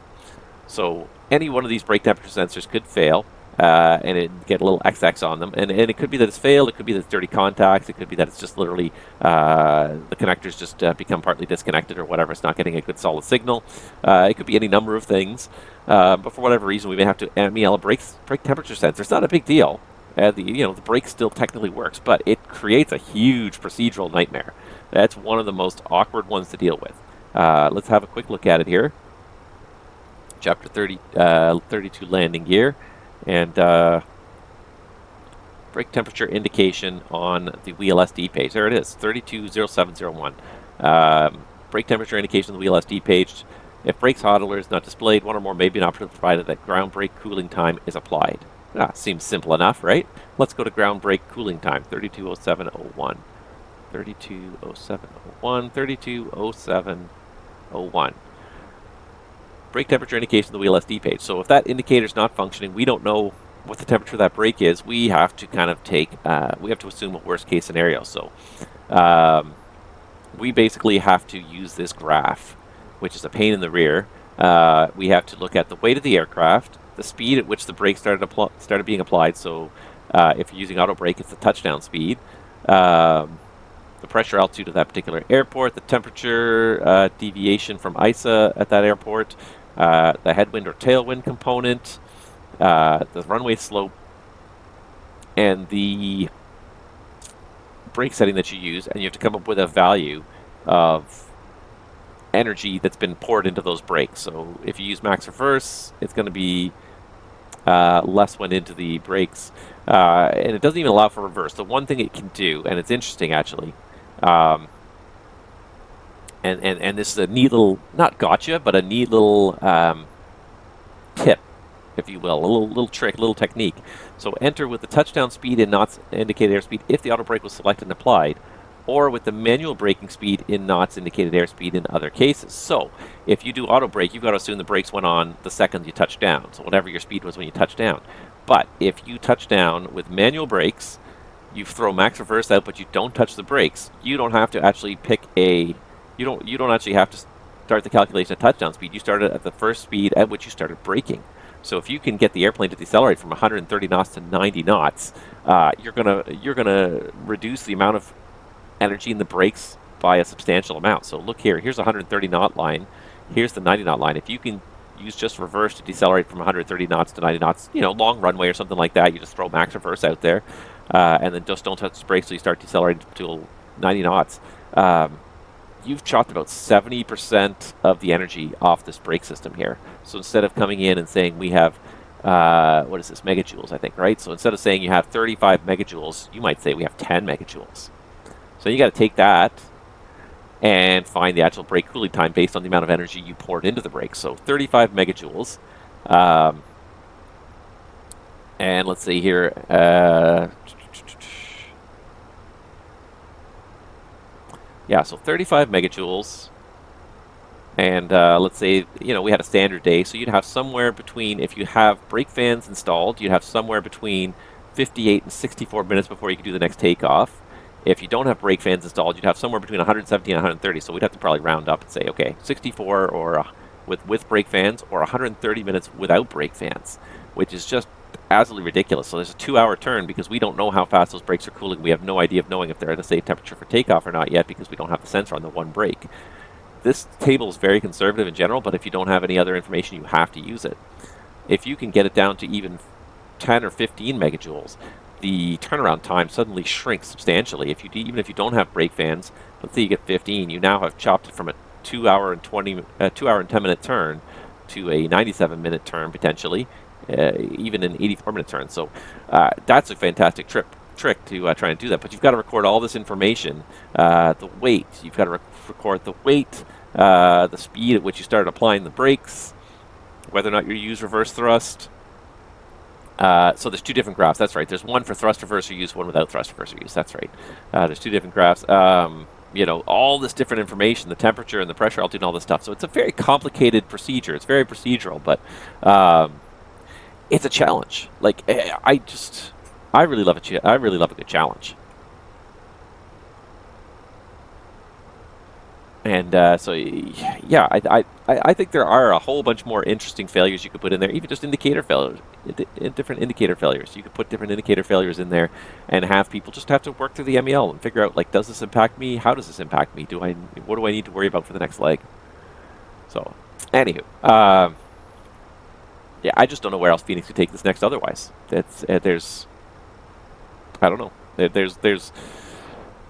So any one of these brake temperature sensors could fail, and it get a little XX on them. And it could be that it's failed, it could be that it's dirty contacts, it could be that it's just literally the connectors just become partly disconnected or whatever. It's not getting a good solid signal. It could be any number of things. But for whatever reason, we may have to MEL a brake temperature sensor. It's not a big deal. The brake still technically works, but it creates a huge procedural nightmare. That's one of the most awkward ones to deal with. Let's have a quick look at it here. Chapter 32 landing gear, and brake temperature indication on the WheelSD page. There it is, 320701. Brake temperature indication on the WheelSD page. If brakes hot alert is not displayed, one or more may be an option provided that ground brake cooling time is applied. Seems simple enough, right? Let's go to ground brake cooling time, 320701. 320701, 320701. Brake temperature indication on the WheelSD page. So if that indicator is not functioning, we don't know what the temperature of that brake is. We have to kind of we have to assume a worst case scenario. So we basically have to use this graph, which is a pain in the rear. We have to look at the weight of the aircraft, the speed at which the brake started being applied. So if you're using auto brake, it's the touchdown speed. The pressure altitude of that particular airport, the temperature deviation from ISA at that airport, the headwind or tailwind component, the runway slope, and the brake setting that you use, and you have to come up with a value of energy that's been poured into those brakes. So if you use max reverse, it's going to be less went into the brakes, and it doesn't even allow for reverse. The one thing it can do, and it's interesting actually, and this is a neat little, not gotcha, but a neat little tip, if you will, a little trick, a little technique. So enter with the touchdown speed in knots indicated airspeed if the auto brake was selected and applied, or with the manual braking speed in knots indicated airspeed in other cases. So if you do auto brake, you've got to assume the brakes went on the second you touch down, so whatever your speed was when you touch down. But if you touch down with manual brakes, you throw max reverse out, but you don't touch the brakes, you don't have to actually pick you don't actually have to start the calculation at touchdown speed. You start it at the first speed at which you started braking. So if you can get the airplane to decelerate from 130 knots to 90 knots, you're gonna reduce the amount of energy in the brakes by a substantial amount. So look here, here's a 130 knot line, here's the 90 knot line. If you can use just reverse to decelerate from 130 knots to 90 knots, long runway or something like that, you just throw max reverse out there, and then just don't touch the brakes till you start decelerating to 90 knots. You've chopped about 70% of the energy off this brake system here. So instead of coming in and saying we have, what is this, megajoules, I think, right? So instead of saying you have 35 megajoules, you might say we have 10 megajoules. So you got to take that and find the actual brake cooling time based on the amount of energy you poured into the brakes. So 35 megajoules. And let's see here. Yeah, so 35 megajoules. And let's say, we had a standard day. So you'd have somewhere between, if you have brake fans installed, you'd have somewhere between 58 and 64 minutes before you can do the next takeoff. If you don't have brake fans installed, you'd have somewhere between 117 and 130. So we'd have to probably round up and say, okay, 64 or with brake fans, or 130 minutes without brake fans, which is just absolutely ridiculous. So there's a 2-hour turn because we don't know how fast those brakes are cooling. We have no idea of knowing if they're at a safe temperature for takeoff or not yet because we don't have the sensor on the one brake. This table is very conservative in general, but if you don't have any other information, you have to use it. If you can get it down to even 10 or 15 megajoules, the turnaround time suddenly shrinks substantially. Even if you don't have brake fans, let's say you get 15, you now have chopped it from a 2 hour and 10 minute turn to a 97-minute turn potentially, even an 84-minute turn. So that's a fantastic trick to try and do that. But you've got to record all this information, the weight. You've got to record the weight, the speed at which you started applying the brakes, whether or not you use reverse thrust. So there's two different graphs. That's right. There's one for thrust reverser use, one without thrust reverser use. That's right. There's two different graphs. All this different information, the temperature and the pressure altitude and all this stuff. So it's a very complicated procedure. It's very procedural, but it's a challenge. Like I really love it. I really love a good challenge. And so, yeah, I think there are a whole bunch more interesting failures you could put in there, even just indicator failures, different indicator failures. You could put different indicator failures in there and have people just have to work through the MEL and figure out, like, does this impact me? How does this impact me? What do I need to worry about for the next leg? So, anywho, yeah, I just don't know where else Fenix could take this next otherwise. There's, I don't know.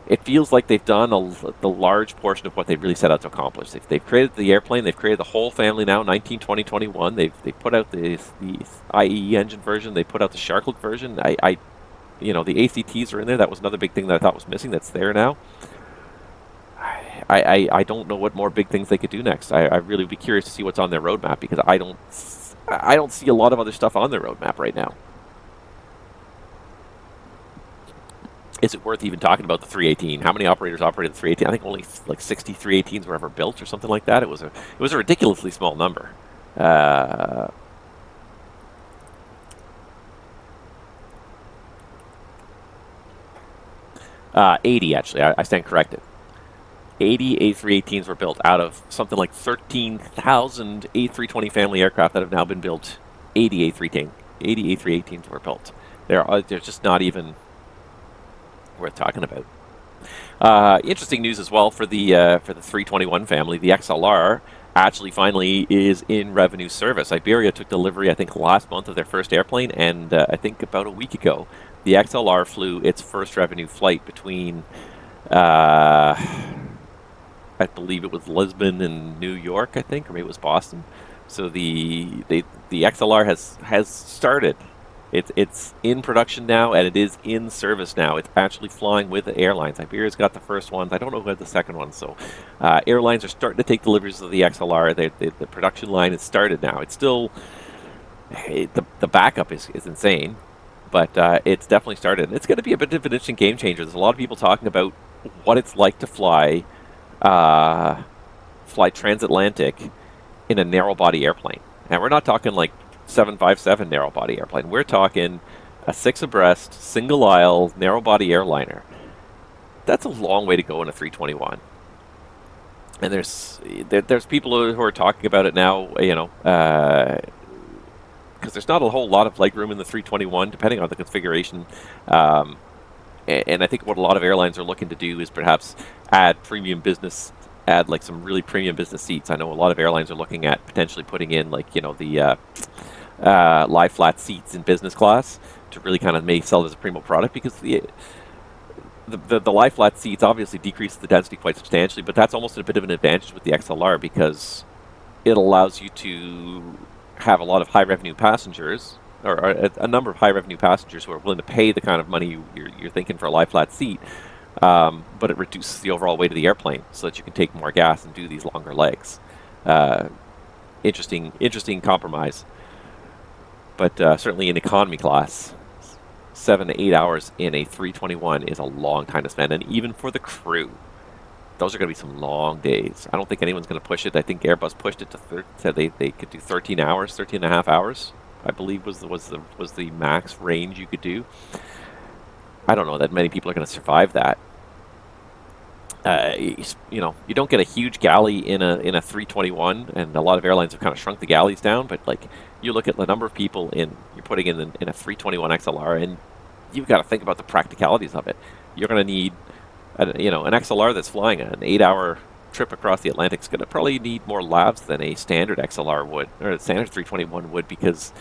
It feels like they've done the large portion of what they really set out to accomplish. They've created the airplane. They've created the whole family now, 19, 20, 21. They've put out the IE engine version. They put out the Sharklet version. You know, the ACTs are in there. That was another big thing that I thought was missing. That's there now. I don't know what more big things they could do next. I really would be curious to see what's on their roadmap, because I don't see a lot of other stuff on their roadmap right now. Is it worth even talking about the 318? How many operators operated the 318? I think only like 60 318s were ever built or something like that. It was a ridiculously small number. 80, actually. I stand corrected. 80 A318s were built out of something like 13,000 A320 family aircraft that have now been built. 80 A318s were built. They're just not even worth talking about. Interesting news as well for the 321 family. The XLR actually finally is in revenue service. Iberia took delivery, I think, last month of their first airplane, and I think about a week ago, the XLR flew its first revenue flight between, I believe it was Lisbon and New York, I think, or maybe it was Boston. So the XLR has started. It's in production now, and it is in service now. It's actually flying with the airlines. Iberia's got the first ones. I don't know who had the second one. So airlines are starting to take deliveries of the XLR. The production line has started now. It's still, the backup is insane, but it's definitely started. It's going to be a bit of an interesting game changer. There's a lot of people talking about what it's like to fly transatlantic in a narrow-body airplane. And we're not talking like 757 narrow-body airplane. We're talking a 6-abreast, single-aisle, narrow-body airliner. That's a long way to go in a 321. And there's people who are talking about it now, you know, because there's not a whole lot of legroom in the 321, depending on the configuration. And I think what a lot of airlines are looking to do is perhaps add like some really premium business seats. I know a lot of airlines are looking at potentially putting in, like, you know, the lie flat seats in business class to really kind of sell it as a premium product, because the lie flat seats obviously decrease the density quite substantially, but that's almost a bit of an advantage with the XLR, because it allows you to have a lot of high revenue passengers, or a number of high revenue passengers who are willing to pay the kind of money you're thinking for a lie flat seat, but it reduces the overall weight of the airplane so that you can take more gas and do these longer legs. Interesting compromise. But certainly in economy class, 7 to 8 hours in a 321 is a long time to spend. And even for the crew, those are going to be some long days. I don't think anyone's going to push it. I think Airbus pushed it to said they could do 13 hours, 13 and a half hours, I believe was the max range you could do. I don't know that many people are going to survive that. You know, you don't get a huge galley in a 321, and a lot of airlines have kind of shrunk the galleys down. But like, you look at the number of people you're putting in a 321 XLR, and you've got to think about the practicalities of it. You're going to need, an XLR that's flying an 8-hour trip across the Atlantic is going to probably need more labs than a standard XLR would, or a standard 321 would, because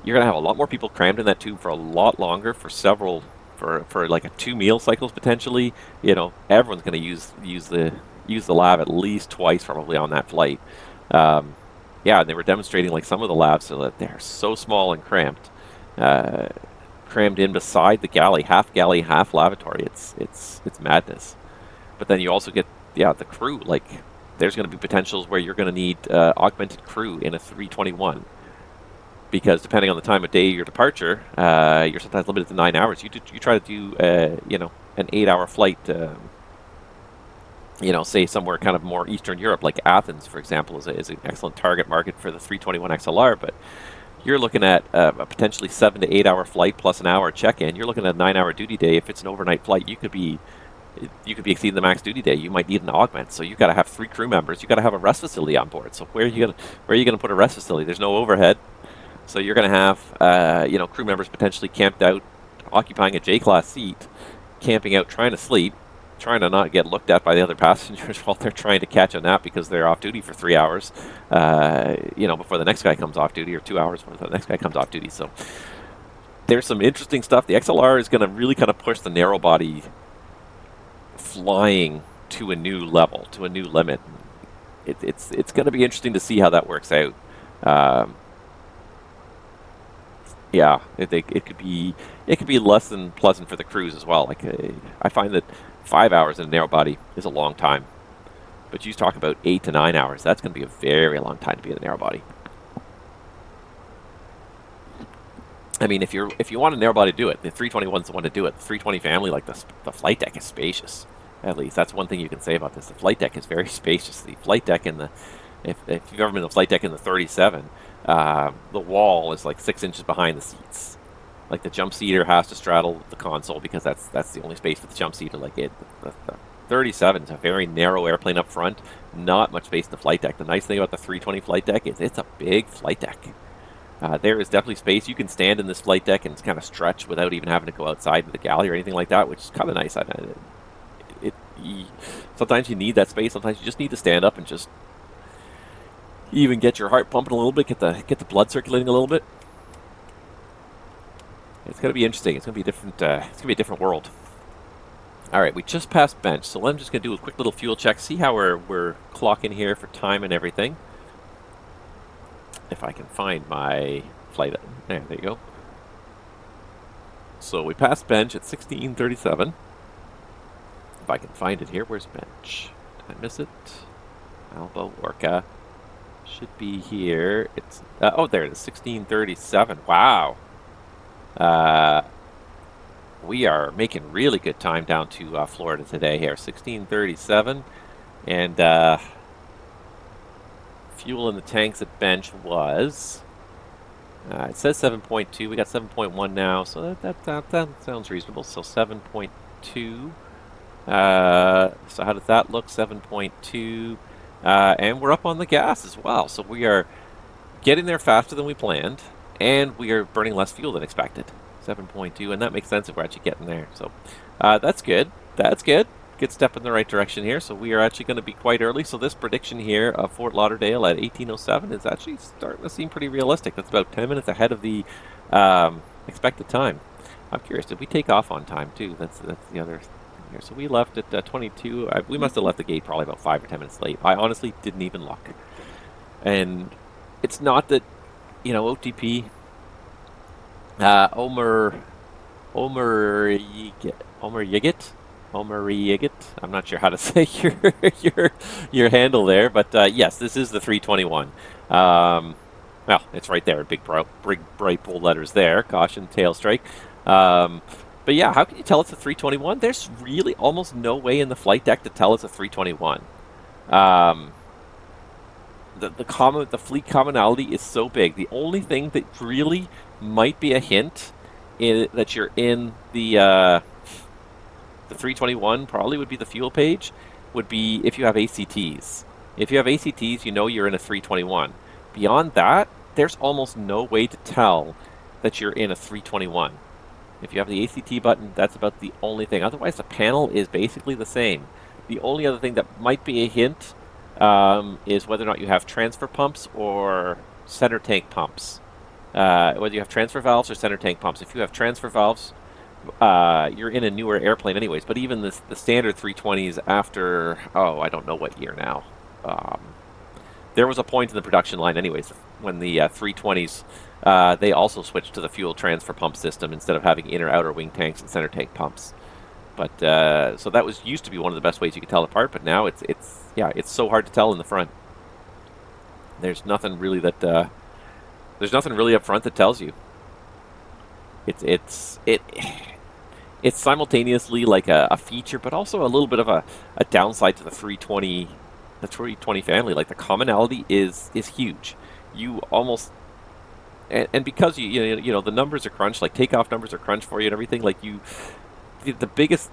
you're going to have a lot more people crammed in that tube for a lot longer, for like 2 meal cycles potentially. You know, everyone's going to use the lab at least twice probably on that flight. Yeah, and they were demonstrating like some of the labs so that they're so small and cramped, crammed in beside the galley, half lavatory. It's madness. But then you also get the crew. Like, there's going to be potentials where you're going to need augmented crew in a 321. Because depending on the time of day your departure, you're sometimes limited to 9 hours. You try to do an 8-hour flight, say somewhere kind of more Eastern Europe, like Athens, for example, is an excellent target market for the 321 XLR. But you're looking at a potentially 7 to 8 hour flight plus an hour check-in. You're looking at a 9-hour duty day. If it's an overnight flight, you could be you could be exceeding the max duty day. You might need an augment, so you've got to have 3 crew members. You've got to have a rest facility on board. So where are you gonna put a rest facility? There's no overhead, so you're gonna have crew members potentially camped out, occupying a J-class seat, camping out, trying to sleep, trying to not get looked at by the other passengers while they're trying to catch a nap because they're off duty for 3 hours, before the next guy comes off duty, or 2 hours before the next guy comes off duty. So there's some interesting stuff. The XLR is going to really kind of push the narrow body flying to a new level, to a new limit. It's going to be interesting to see how that works out. It could be less than pleasant for the crews as well. Like I find that 5 hours in a narrow body is a long time, but you talk about 8 to 9 hours. That's going to be a very long time to be in a narrow body. I mean, if you want a narrow body to do it, the 321's the one to do it. The 320 family, like the flight deck is spacious. At least that's one thing you can say about this. The flight deck is very spacious. The flight deck in the if you've ever been in the flight deck in the 37, the wall is like 6 inches behind the seats. Like the jump seater has to straddle the console because that's the only space for the jump seater. Like the 37 is a very narrow airplane up front, not much space in the flight deck. The nice thing about the 320 flight deck is it's a big flight deck. There is definitely space. You can stand in this flight deck and kind of stretch without even having to go outside to the galley or anything like that, which is kind of nice. Sometimes you need that space. Sometimes you just need to stand up and just even get your heart pumping a little bit, get the blood circulating a little bit. It's going to be interesting. It's going to be different. It's going to be a different world. All right, we just passed bench, so I'm just going to do a quick little fuel check, see how we're clocking here for time and everything. If I can find my flight. There you go. So we passed bench at 16:37. If I can find it here, where's bench? Did I miss it? Alba Orca should be here. It's oh, there it is, 16:37. Wow. We are making really good time down to Florida today here. 16:37, and fuel in the tanks at bench was. It says 7.2. We got 7.1 now, so that sounds reasonable. So 7.2. So how does that look? 7.2. And we're up on the gas as well. So we are getting there faster than we planned, and we are burning less fuel than expected. 7.2, and that makes sense if we're actually getting there. So that's good. That's good. Good step in the right direction here. So we are actually going to be quite early. So this prediction here of Fort Lauderdale at 18:07 is actually starting to seem pretty realistic. That's about 10 minutes ahead of the expected time. I'm curious, did we take off on time too? That's the other thing here. So we left at 22. We must have left the gate probably about 5 or 10 minutes late. I honestly didn't even look. And it's not that, OTP, Omer Yigit. I'm not sure how to say your handle there, but yes, this is the 321. Well, it's right there, big bright bold letters there. Caution, tail strike. But yeah, how can you tell it's a 321? There's really almost no way in the flight deck to tell it's a 321. The fleet commonality is so big. The only thing that really might be a hint that you're in the 321 probably would be the fuel page, would be if you have ACTs. If you have ACTs, you're in a 321. Beyond that, there's almost no way to tell that you're in a 321. If you have the ACT button, that's about the only thing. Otherwise, the panel is basically the same. The only other thing that might be a hint is whether or not you have transfer pumps or center tank pumps. Whether you have transfer valves or center tank pumps. If you have transfer valves, you're in a newer airplane anyways, but even the standard 320s after, I don't know what year now. There was a point in the production line anyways when the 320s, they also switched to the fuel transfer pump system instead of having inner outer wing tanks and center tank pumps. But so that used to be one of the best ways you could tell apart, but now it's so hard to tell in the front. There's nothing really that there's nothing really up front that tells you. It's simultaneously like a feature, but also a little bit of a downside to the 320 family. Like the commonality is huge. You almost and because the numbers are crunched, like takeoff numbers are crunched for you and everything. Like the biggest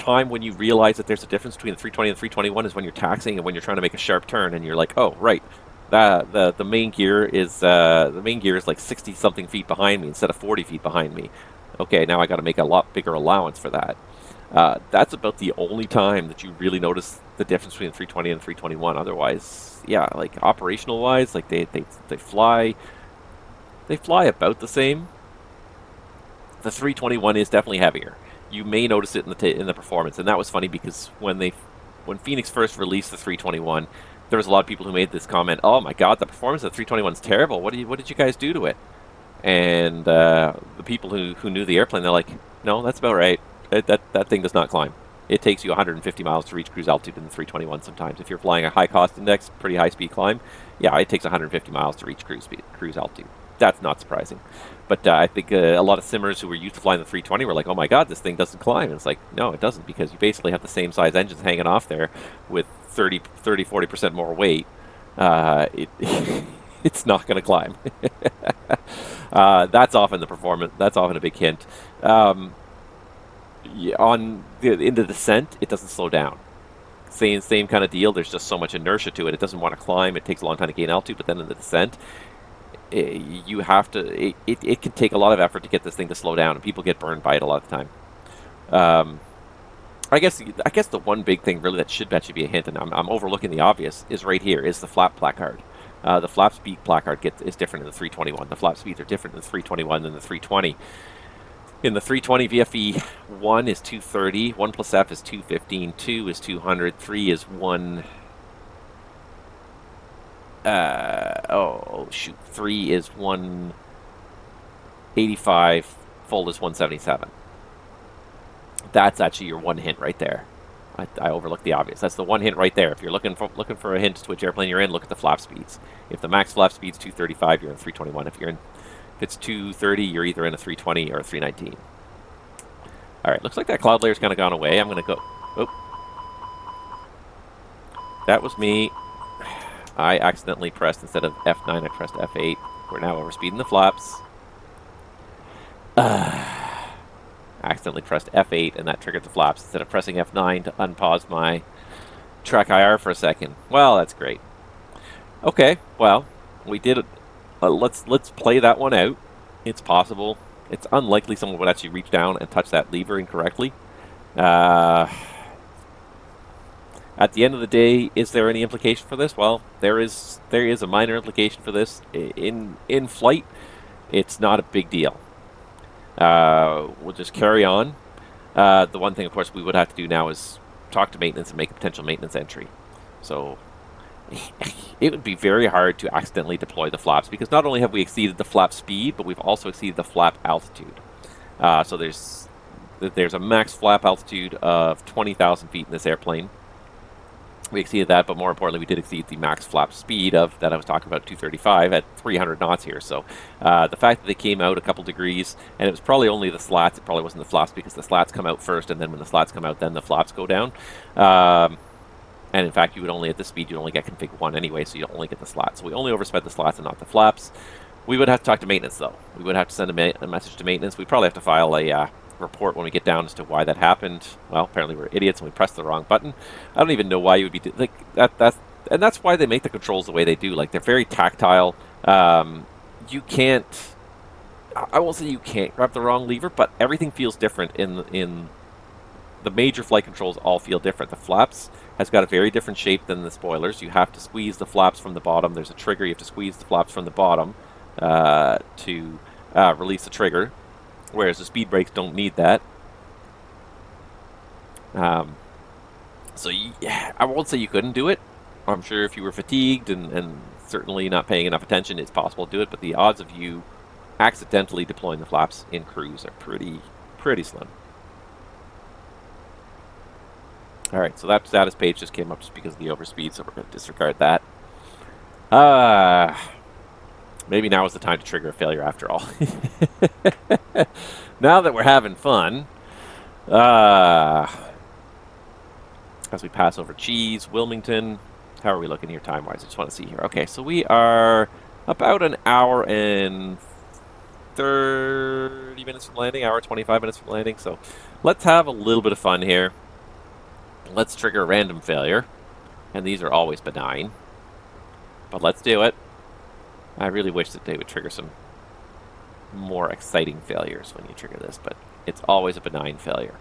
time when you realize that there's a difference between the 320 and the 321 is when you're taxiing and when you're trying to make a sharp turn, and you're like, oh, right, the main gear is like 60 something feet behind me instead of 40 feet behind me. Okay, now I got to make a lot bigger allowance for that. That's about the only time that you really notice the difference between the 320 and the 321. Otherwise, yeah, like operational wise, like they fly about the same. The 321 is definitely heavier. You may notice it in the performance, and that was funny because when Fenix first released the 321, there was a lot of people who made this comment, "Oh my God, the performance of the 321 is terrible. What did you guys do to it?" And the people who knew the airplane, they're like, "No, that's about right. That thing does not climb. It takes you 150 miles to reach cruise altitude in the 321 sometimes. If you're flying a high cost index, pretty high speed climb, yeah, it takes 150 miles to reach cruise altitude. That's not surprising." But I think a lot of simmers who were used to flying the 320 were like, "Oh my God, this thing doesn't climb." And it's like, no, it doesn't, because you basically have the same size engines hanging off there with 30-40% more weight. It's not going to climb. That's often the performance. That's often a big hint. In the descent, it doesn't slow down. Same kind of deal. There's just so much inertia to it. It doesn't want to climb. It takes a long time to gain altitude. But then in the descent, you have to. It can take a lot of effort to get this thing to slow down, and people get burned by it a lot of the time. I guess the one big thing really that should be a hint, and I'm overlooking the obvious, is right here, is the flap placard. The flap speed placard is different in the 321. The flap speeds are different in the 321 than the 320. In the 320, VFE 1 is 230, 1 plus F is 215, 2 is 200, 3 is 1... 3 is 185, full is 177. That's actually your one hint right there. I overlooked the obvious. That's the one hint right there. If you're looking for a hint to which airplane you're in, look at the flap speeds. If the max flap speed is 235, you're in 321. If it's 230, you're either in a 320 or a 319. All right, looks like that cloud layer's kind of gone away. I'm going to go... Oh. That was me. I accidentally pressed, instead of F9, I pressed F8. We're now overspeeding the flaps. I accidentally pressed F8, and that triggered the flaps instead of pressing F9 to unpause my track IR for a second. Well, that's great. Okay, well, we did it. Let's play that one out. It's possible. It's unlikely someone would actually reach down and touch that lever incorrectly. At the end of the day, is there any implication for this? Well, there is a minor implication for this. In flight, it's not a big deal. We'll just carry on. The one thing, of course, we would have to do now is talk to maintenance and make a potential maintenance entry. So it would be very hard to accidentally deploy the flaps, because not only have we exceeded the flap speed, but we've also exceeded the flap altitude. So there's a max flap altitude of 20,000 feet in this airplane. We exceeded that, but more importantly, we did exceed the max flap speed of that I was talking about, 235 at 300 knots here. So the fact that they came out a couple degrees, and it was probably only the slats, it probably wasn't the flaps, because the slats come out first, and then when the slats come out, then the flaps go down. And in fact, you would only, at this speed, you'd only get config 1 anyway, so you don't only get the slats. So we only oversped the slats and not the flaps. We would have to talk to maintenance, though. We would have to send a message to maintenance. We'd probably have to file a report when we get down as to why that happened. Well, apparently we're idiots and we pressed the wrong button. I don't even know why you would be like that. And that's why they make the controls the way they do. Like, they're very tactile. You can't. I won't say you can't grab the wrong lever, but everything feels different in the major flight controls. All feel different. The flaps has got a very different shape than the spoilers. You have to squeeze the flaps from the bottom. There's a trigger. You have to squeeze the flaps from the bottom to release the trigger. Whereas the speed brakes don't need that. So yeah, I won't say you couldn't do it. I'm sure if you were fatigued and certainly not paying enough attention, it's possible to do it. But the odds of you accidentally deploying the flaps in cruise are pretty slim. All right, so that status page just came up just because of the overspeed, so we're going to disregard that. Maybe now is the time to trigger a failure after all. Now that we're having fun, as we pass over Cheese, Wilmington, how are we looking here time-wise? I just want to see here. Okay, so we are about an hour and 30 minutes from landing, hour 25 minutes from landing. So let's have a little bit of fun here. let's trigger a random failure. And these are always benign. But let's do it. I really wish that they would trigger some more exciting failures when you trigger this, but it's always a benign failure.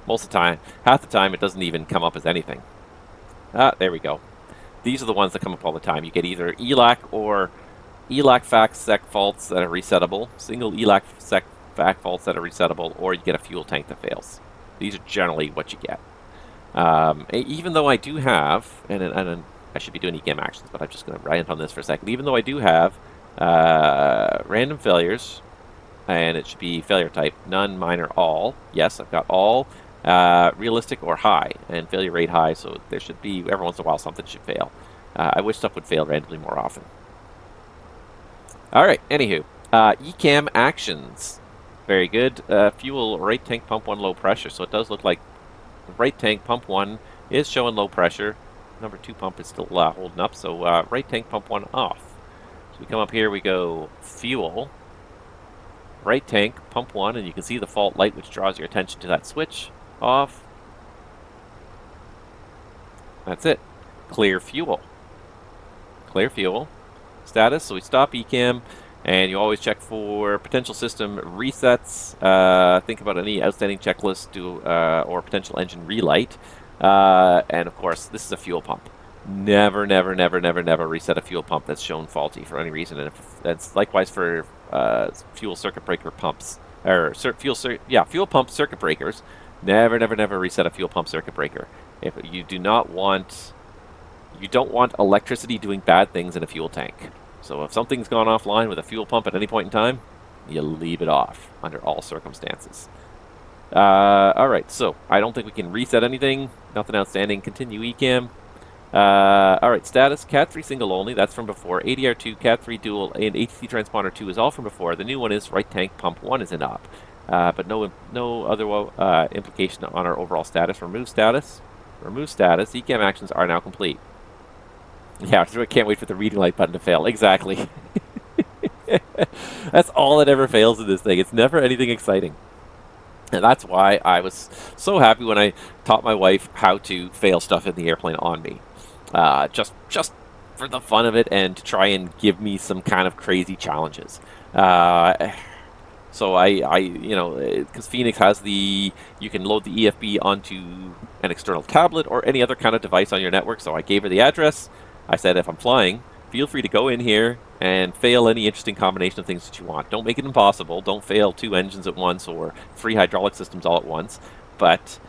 Most of the time, half the time, it doesn't even come up as anything. Ah, there we go. These are the ones that come up all the time. You get either ELAC or ELAC FAC SEC faults that are resettable, single ELAC SEC FAC faults that are resettable, or you get a fuel tank that fails. These are generally what you get. Even though I do have, and I should be doing ECAM actions, but I'm just going to rant on this for a second. Even though I do have random failures, and it should be failure type, none, minor, all. Yes, I've got all, realistic or high, and failure rate high, so there should be, every once in a while, something should fail. I wish stuff would fail randomly more often. All right, anywho, ECAM actions. Very good. Fuel, right tank, pump 1, low pressure. So it does look like the right tank, pump 1 is showing low pressure. Number 2 pump is still holding up, so right tank, pump 1 off. So we come up here, we go fuel, right tank, pump 1, and you can see the fault light which draws your attention to that switch, off. That's it. Clear fuel. Clear fuel. Status, so we stop ECAM, and you always check for potential system resets. Think about any outstanding checklist or potential engine relight. And of course, this is a fuel pump. Never, never, never, never, never reset a fuel pump that's shown faulty for any reason. And that's likewise for fuel circuit breaker pumps, or fuel pump circuit breakers. Never, never, never reset a fuel pump circuit breaker. If you do not want, you don't want electricity doing bad things in a fuel tank. So if something's gone offline with a fuel pump at any point in time, you leave it off under all circumstances. All right, so I don't think we can reset anything. Nothing outstanding. Continue ECAM. All right, status, Cat3 single only. That's from before. ADR2, Cat3 dual, and HC transponder 2 is all from before. The new one is right tank pump 1 is Inop. But no other implication on our overall status. Remove status. Remove status. ECAM actions are now complete. Yeah, I can't wait for the reading light button to fail. Exactly. That's all that ever fails in this thing. It's never anything exciting. And that's why I was so happy when I taught my wife how to fail stuff in the airplane on me. Just for the fun of it and to try and give me some kind of crazy challenges. So I you know, because Fenix has you can load the EFB onto an external tablet or any other kind of device on your network. So I gave her the address. I said, if I'm flying, feel free to go in here and fail any interesting combination of things that you want. Don't make it impossible. Don't fail 2 engines at once or 3 hydraulic systems all at once. But,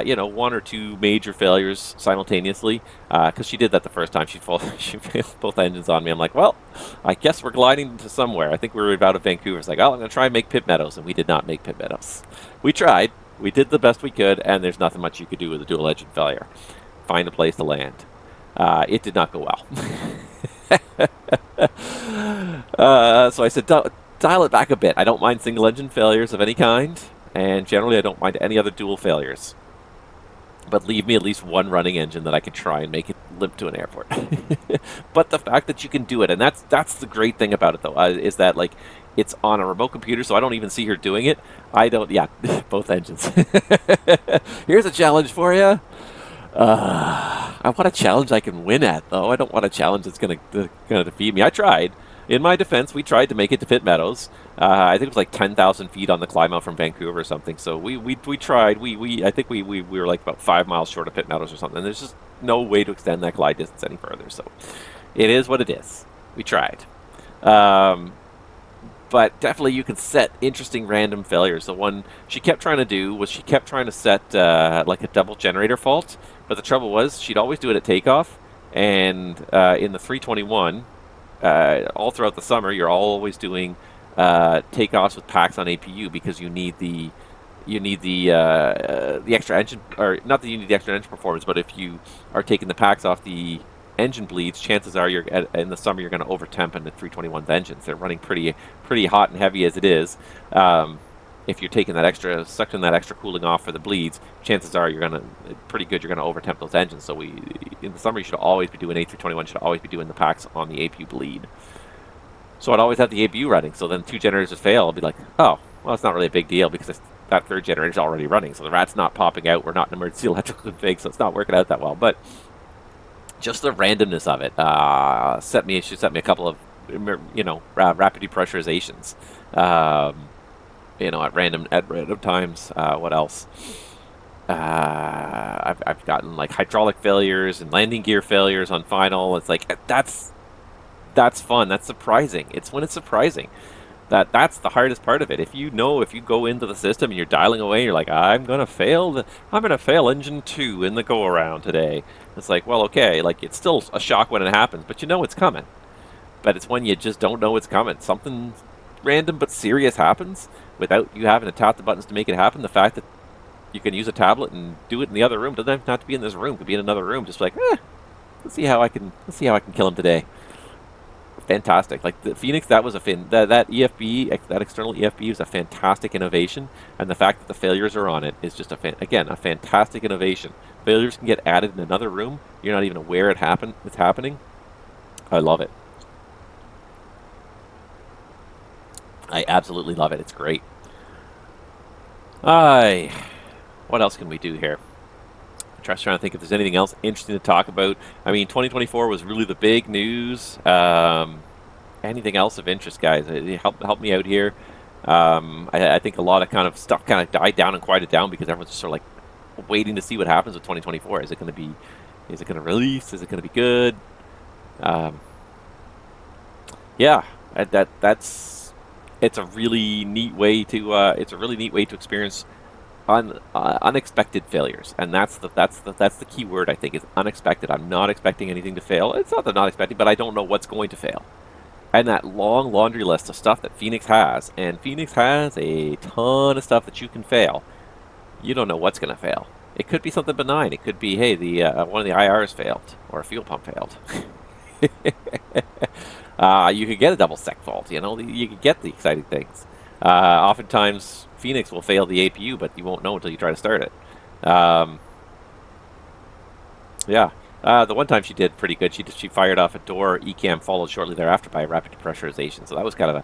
you know, 1 or 2 major failures simultaneously. Because she did that the first time. She failed both engines on me. I'm like, well, I guess we're gliding to somewhere. I think we were out of Vancouver. It's like, oh, I'm going to try and make pit meadows. And we did not make pit meadows. We tried. We did the best we could. And there's nothing much you could do with a dual engine failure. Find a place to land. It did not go well. So I said, dial it back a bit. I don't mind single engine failures of any kind, and generally I don't mind any other dual failures. But leave me at least 1 running engine that I can try and make it limp to an airport. But the fact that you can do it, and that's the great thing about it though, is that like it's on a remote computer, so I don't even see her doing it. Yeah, both engines. Here's a challenge for you. I want a challenge I can win at, though. I don't want a challenge that's going to defeat me. I tried. In my defense, we tried to make it to Pit Meadows. I think it was like 10,000 feet on the climb out from Vancouver or something. So we tried. I think we were like about 5 miles short of Pit Meadows or something. There's just no way to extend that glide distance any further. So it is what it is. We tried. But definitely you can set interesting random failures. The one she kept trying to do was she kept trying to set like a double generator fault. But the trouble was she'd always do it at takeoff. And in the 321, all throughout the summer, you're always doing takeoffs with packs on APU because you need the extra engine, or not that you need the extra engine performance, but if you are taking the packs off the engine bleeds, chances are in the summer you're going to over temp in the 321's engines. They're running pretty hot and heavy as it is. If you're taking that extra cooling off for the bleeds, chances are you're going to over temp those engines. So in the summer you should always be doing A321 should always be doing the packs on the APU bleed. So I'd always have the APU running. So then 2 generators would fail. I'd be like, oh, well, it's not really a big deal because that third generator is already running, so the rat's not popping out. We're not in emergency electrical config, so it's not working out that well. But just the randomness of it set me a couple of, you know, rapid depressurizations, you know, at random times. What else? I've gotten like hydraulic failures and landing gear failures on final. It's like that's fun. That's surprising. It's when it's surprising. That's the hardest part of it. If you go into the system and you're dialing away, you're like, I'm gonna fail engine 2 in the go around today. It's like, well, okay, like it's still a shock when it happens, but you know it's coming. But it's when you just don't know it's coming. Something random but serious happens without you having to tap the buttons to make it happen. The fact that you can use a tablet and do it in the other room doesn't have to be in this room. It could be in another room. Just like, let's see how I can kill him today. Fantastic. Like the Fenix, that was that EFB, that external EFB was a fantastic innovation, and the fact that the failures are on it is just a fantastic innovation. Failures can get added in another room. You're not even aware it's happening. I love it. I absolutely love it. It's great. What else can we do here? I'm trying to think if there's anything else interesting to talk about. I mean, 2024 was really the big news. Anything else of interest, guys? Help me out here. I think a lot of kind of stuff kind of died down and quieted down because everyone's just sort of like waiting to see what happens with 2024. Is it going to release? Is it going to be good? Yeah, it's a really neat way to experience unexpected failures, and that's the key word, I think, is unexpected. I'm not expecting anything to fail. It's not that I'm not expecting, but I don't know what's going to fail. And that long laundry list of stuff that Fenix has, and Fenix has a ton of stuff that you can fail. You don't know what's going to fail. It could be something benign. It could be, hey, one of the IRs failed, or a fuel pump failed. You could get a double sec fault. You know, you could get the exciting things. Oftentimes, Fenix will fail the APU, but you won't know until you try to start it. Yeah, the one time she did pretty good. She fired off a door ECAM, followed shortly thereafter by a rapid depressurization. So that was kind of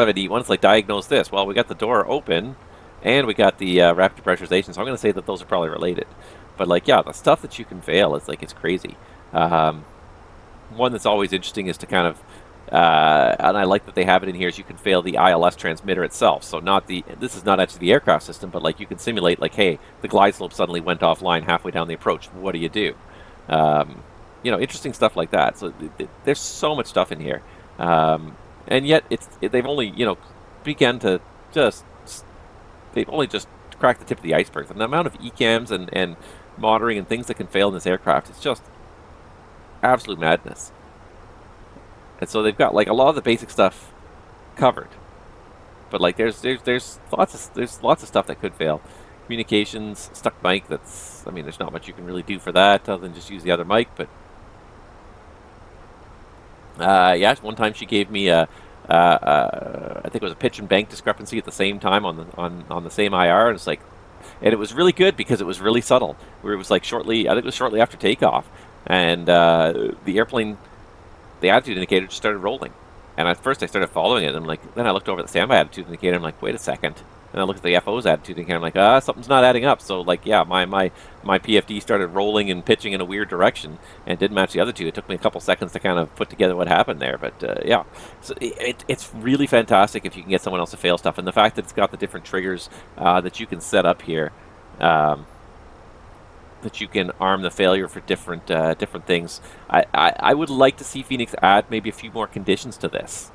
a neat one. It's like, diagnose this. Well, we got the door open, and we got the rapid depressurization. So I'm going to say that those are probably related. But like, yeah, the stuff that you can fail is like, it's crazy. One that's always interesting is to kind of and I like that they have it in here, is you can fail the ILS transmitter itself. So this is not actually the aircraft system, but like you can simulate like, hey, the glide slope suddenly went offline halfway down the approach. What do? You know, interesting stuff like that. So there's so much stuff in here, and yet they've only, you know, they've only just cracked the tip of the iceberg. And the amount of ECAMs and monitoring and things that can fail in this aircraft, it's just absolute madness. And so they've got like a lot of the basic stuff covered, but like there's lots of stuff that could fail. Communications, stuck mic. I mean, there's not much you can really do for that other than just use the other mic. But yeah, one time she gave me I think it was a pitch and bank discrepancy at the same time on the same IR, and it's like, and it was really good because it was really subtle. Where it was like shortly after takeoff, and the airplane, the attitude indicator just started rolling. And at first I started following it, and then I looked over at the standby attitude indicator, I'm like, wait a second. And I looked at the FO's attitude indicator, I'm like, something's not adding up. So like, yeah, my PFD started rolling and pitching in a weird direction and didn't match the other two. It took me a couple seconds to kind of put together what happened there. But yeah, so it's really fantastic if you can get someone else to fail stuff. And the fact that it's got the different triggers that you can set up here, that you can arm the failure for different things. I would like to see Fenix add maybe a few more conditions to this.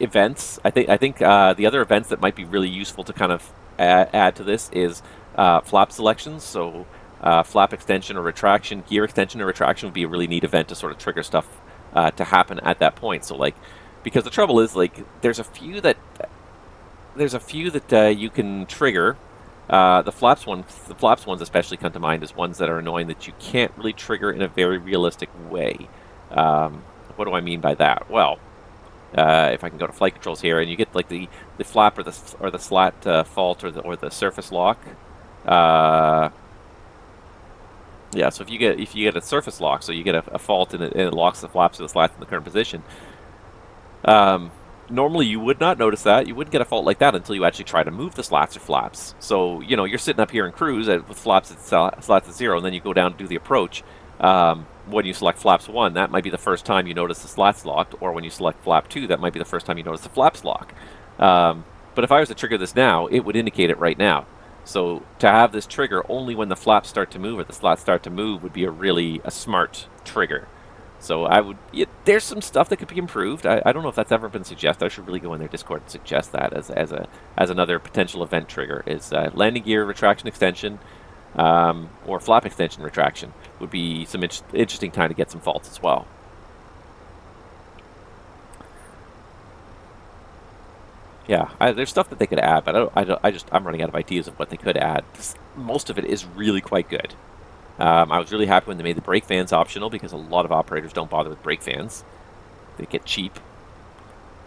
Events. I think the other events that might be really useful to kind of add to this is flap selections. So flap extension or retraction, gear extension or retraction would be a really neat event to sort of trigger stuff to happen at that point. So like, because the trouble is like there's a few that you can trigger. The flaps ones especially come to mind as ones that are annoying that you can't really trigger in a very realistic way. What do I mean by that? Well, if I can go to flight controls here, and you get like the flap or the slat fault or the surface lock. Yeah, so if you get a surface lock, so you get a fault and it locks the flaps or the slats in the current position. normally you would not notice that. You wouldn't get a fault like that until you actually try to move the slats or flaps. So, you know, you're sitting up here in cruise with slats at 0, and then you go down to do the approach. When you select flaps 1, that might be the first time you notice the slats locked, or when you select flap 2, that might be the first time you notice the flaps lock. But if I was to trigger this now, it would indicate it right now. So to have this trigger only when the flaps start to move or the slats start to move would be a smart trigger. So I would, there's some stuff that could be improved. I don't know if that's ever been suggested. I should really go in their Discord and suggest that as another potential event trigger. Is landing gear retraction extension or flap extension retraction would be some interesting time to get some faults as well. Yeah, there's stuff that they could add, but I'm running out of ideas of what they could add. Most of it is really quite good. I was really happy when they made the brake fans optional because a lot of operators don't bother with brake fans. They get cheap.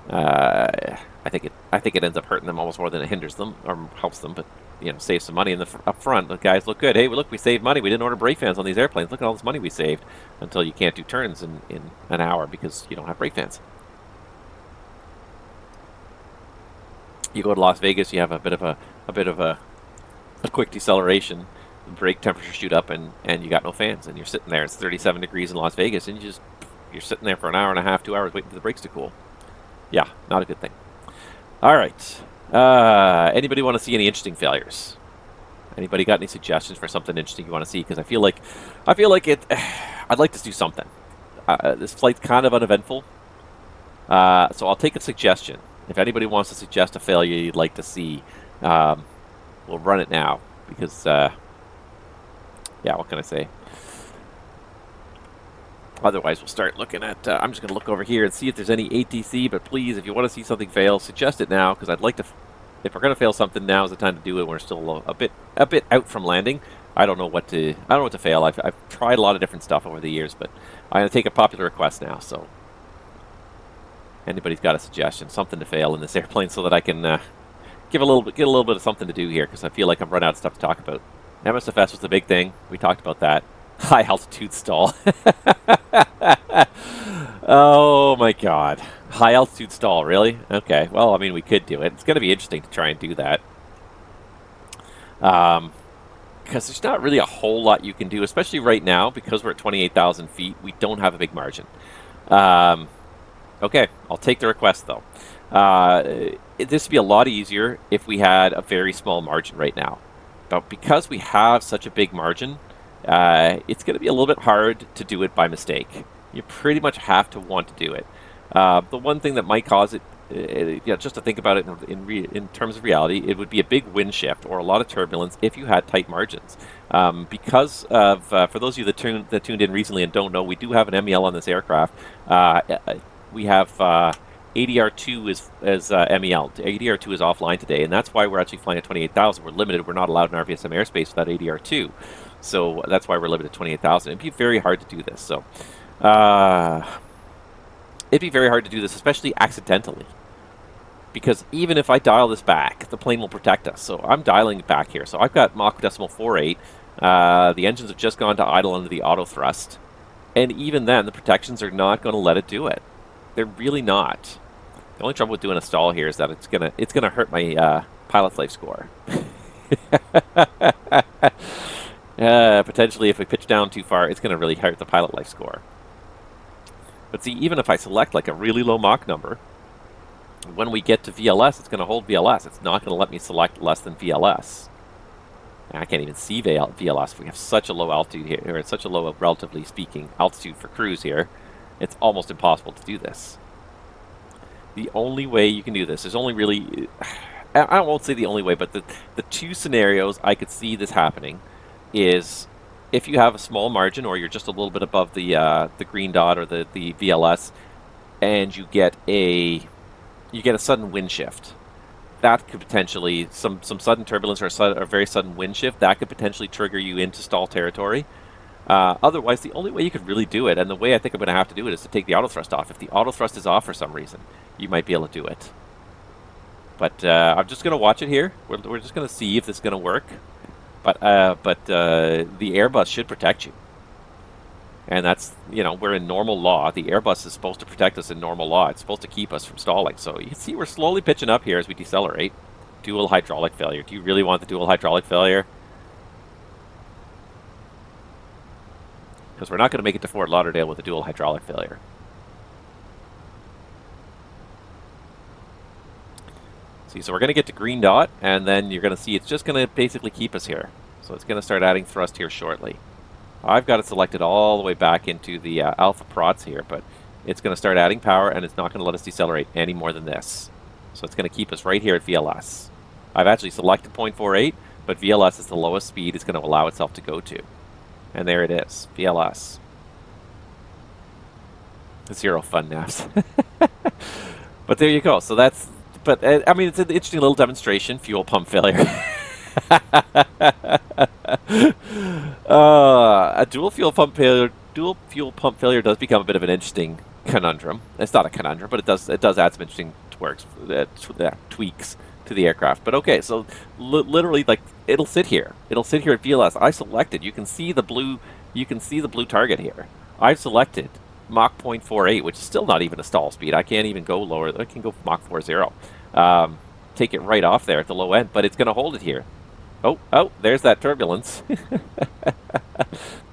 I think it ends up hurting them almost more than it hinders them or helps them, but you know, saves some money in the up front. The guys look good. Hey, look, we saved money. We didn't order brake fans on these airplanes. Look at all this money we saved. Until you can't do turns in an hour because you don't have brake fans. You go to Las Vegas, you have a bit of a quick deceleration. The brake temperature shoot up, and you got no fans, and you're sitting there. It's 37 degrees in Las Vegas, and you're sitting there for an hour and a half, 2 hours waiting for the brakes to cool. Yeah, not a good thing. All right. Anybody want to see any interesting failures? Anybody got any suggestions for something interesting you want to see? Because I feel like it. I'd like to do something. This flight's kind of uneventful, so I'll take a suggestion. If anybody wants to suggest a failure you'd like to see, we'll run it now because. Yeah, what can I say? Otherwise, we'll start looking at... I'm just going to look over here and see if there's any ATC, but please, if you want to see something fail, suggest it now, because I'd like to... If we're going to fail something, now is the time to do it. We're still a bit out from landing. I don't know what to fail. I've tried a lot of different stuff over the years, but I'm going to take a popular request now, so... Anybody's got a suggestion, something to fail in this airplane so that I can get a little bit of something to do here, because I feel like I've run out of stuff to talk about. MSFs was the big thing. We talked about that. High altitude stall. Oh my god. High altitude stall, really? Okay, well, I mean, we could do it. It's going to be interesting to try and do that. Because there's not really a whole lot you can do, especially right now, because we're at 28,000 feet. We don't have a big margin. Okay, I'll take the request, though. This would be a lot easier if we had a very small margin right now. But because we have such a big margin, it's going to be a little bit hard to do it by mistake. You pretty much have to want to do it. The one thing that might cause it, just to think about it in terms of reality, it would be a big wind shift or a lot of turbulence if you had tight margins. Because of, for those of you that tuned in recently and don't know, we do have an MEL on this aircraft. We have... ADR2 is MEL. ADR2 is offline today, and that's why we're actually flying at 28,000. We're limited. We're not allowed in RVSM airspace without ADR2. So that's why we're limited at 28,000. It'd be very hard to do this. So it'd be very hard to do this, especially accidentally. Because even if I dial this back, the plane will protect us. So I'm dialing it back here. So I've got Mach 0.48. The engines have just gone to idle under the auto thrust. And even then, the protections are not going to let it do it. They're really not. The only trouble with doing a stall here is that it's gonna hurt my pilot's life score. Potentially, if we pitch down too far, it's gonna really hurt the pilot life score. But see, even if I select like a really low Mach number, when we get to VLS, it's gonna hold VLS. It's not gonna let me select less than VLS. I can't even see VLS. We have such a low altitude here, or such a low, relatively speaking, altitude for cruise here. It's almost impossible to do this. The only way you can do this, there's only really, I won't say the only way, but the two scenarios I could see this happening is if you have a small margin or you're just a little bit above the green dot or the VLS, and you get a sudden wind shift. That could potentially, some sudden turbulence or a very sudden wind shift, that could potentially trigger you into stall territory. Otherwise, the only way you could really do it, and the way I think I'm going to have to do it, is to take the auto thrust off. If the auto thrust is off for some reason, you might be able to do it. But I'm just going to watch it here. We're just going to see if this is going to work. But the Airbus should protect you. And that's, you know, we're in normal law. The Airbus is supposed to protect us in normal law. It's supposed to keep us from stalling. So you can see we're slowly pitching up here as we decelerate. Dual hydraulic failure. Do you really want the dual hydraulic failure? Because we're not going to make it to Fort Lauderdale with a dual hydraulic failure. See, so we're going to get to green dot, and then you're going to see it's just going to basically keep us here. So it's going to start adding thrust here shortly. I've got it selected all the way back into the alpha prots here, but it's going to start adding power, and it's not going to let us decelerate any more than this. So it's going to keep us right here at VLS. I've actually selected 0.48, but VLS is the lowest speed it's going to allow itself to go to. And there it is, VLS. Zero fun naps. But there you go. So that's, but I mean, it's an interesting little demonstration, fuel pump failure. A dual fuel pump failure does become a bit of an interesting conundrum. It's not a conundrum, but it does add some interesting tweaks to the aircraft. But okay, so literally, like, it'll sit here at VLS. I selected. You can see the blue target here. I've selected Mach 0.48, which is still not even a stall speed. I can't even go lower. I can go Mach 4.0. Take it right off there at the low end, but it's going to hold it here. Oh, there's that turbulence.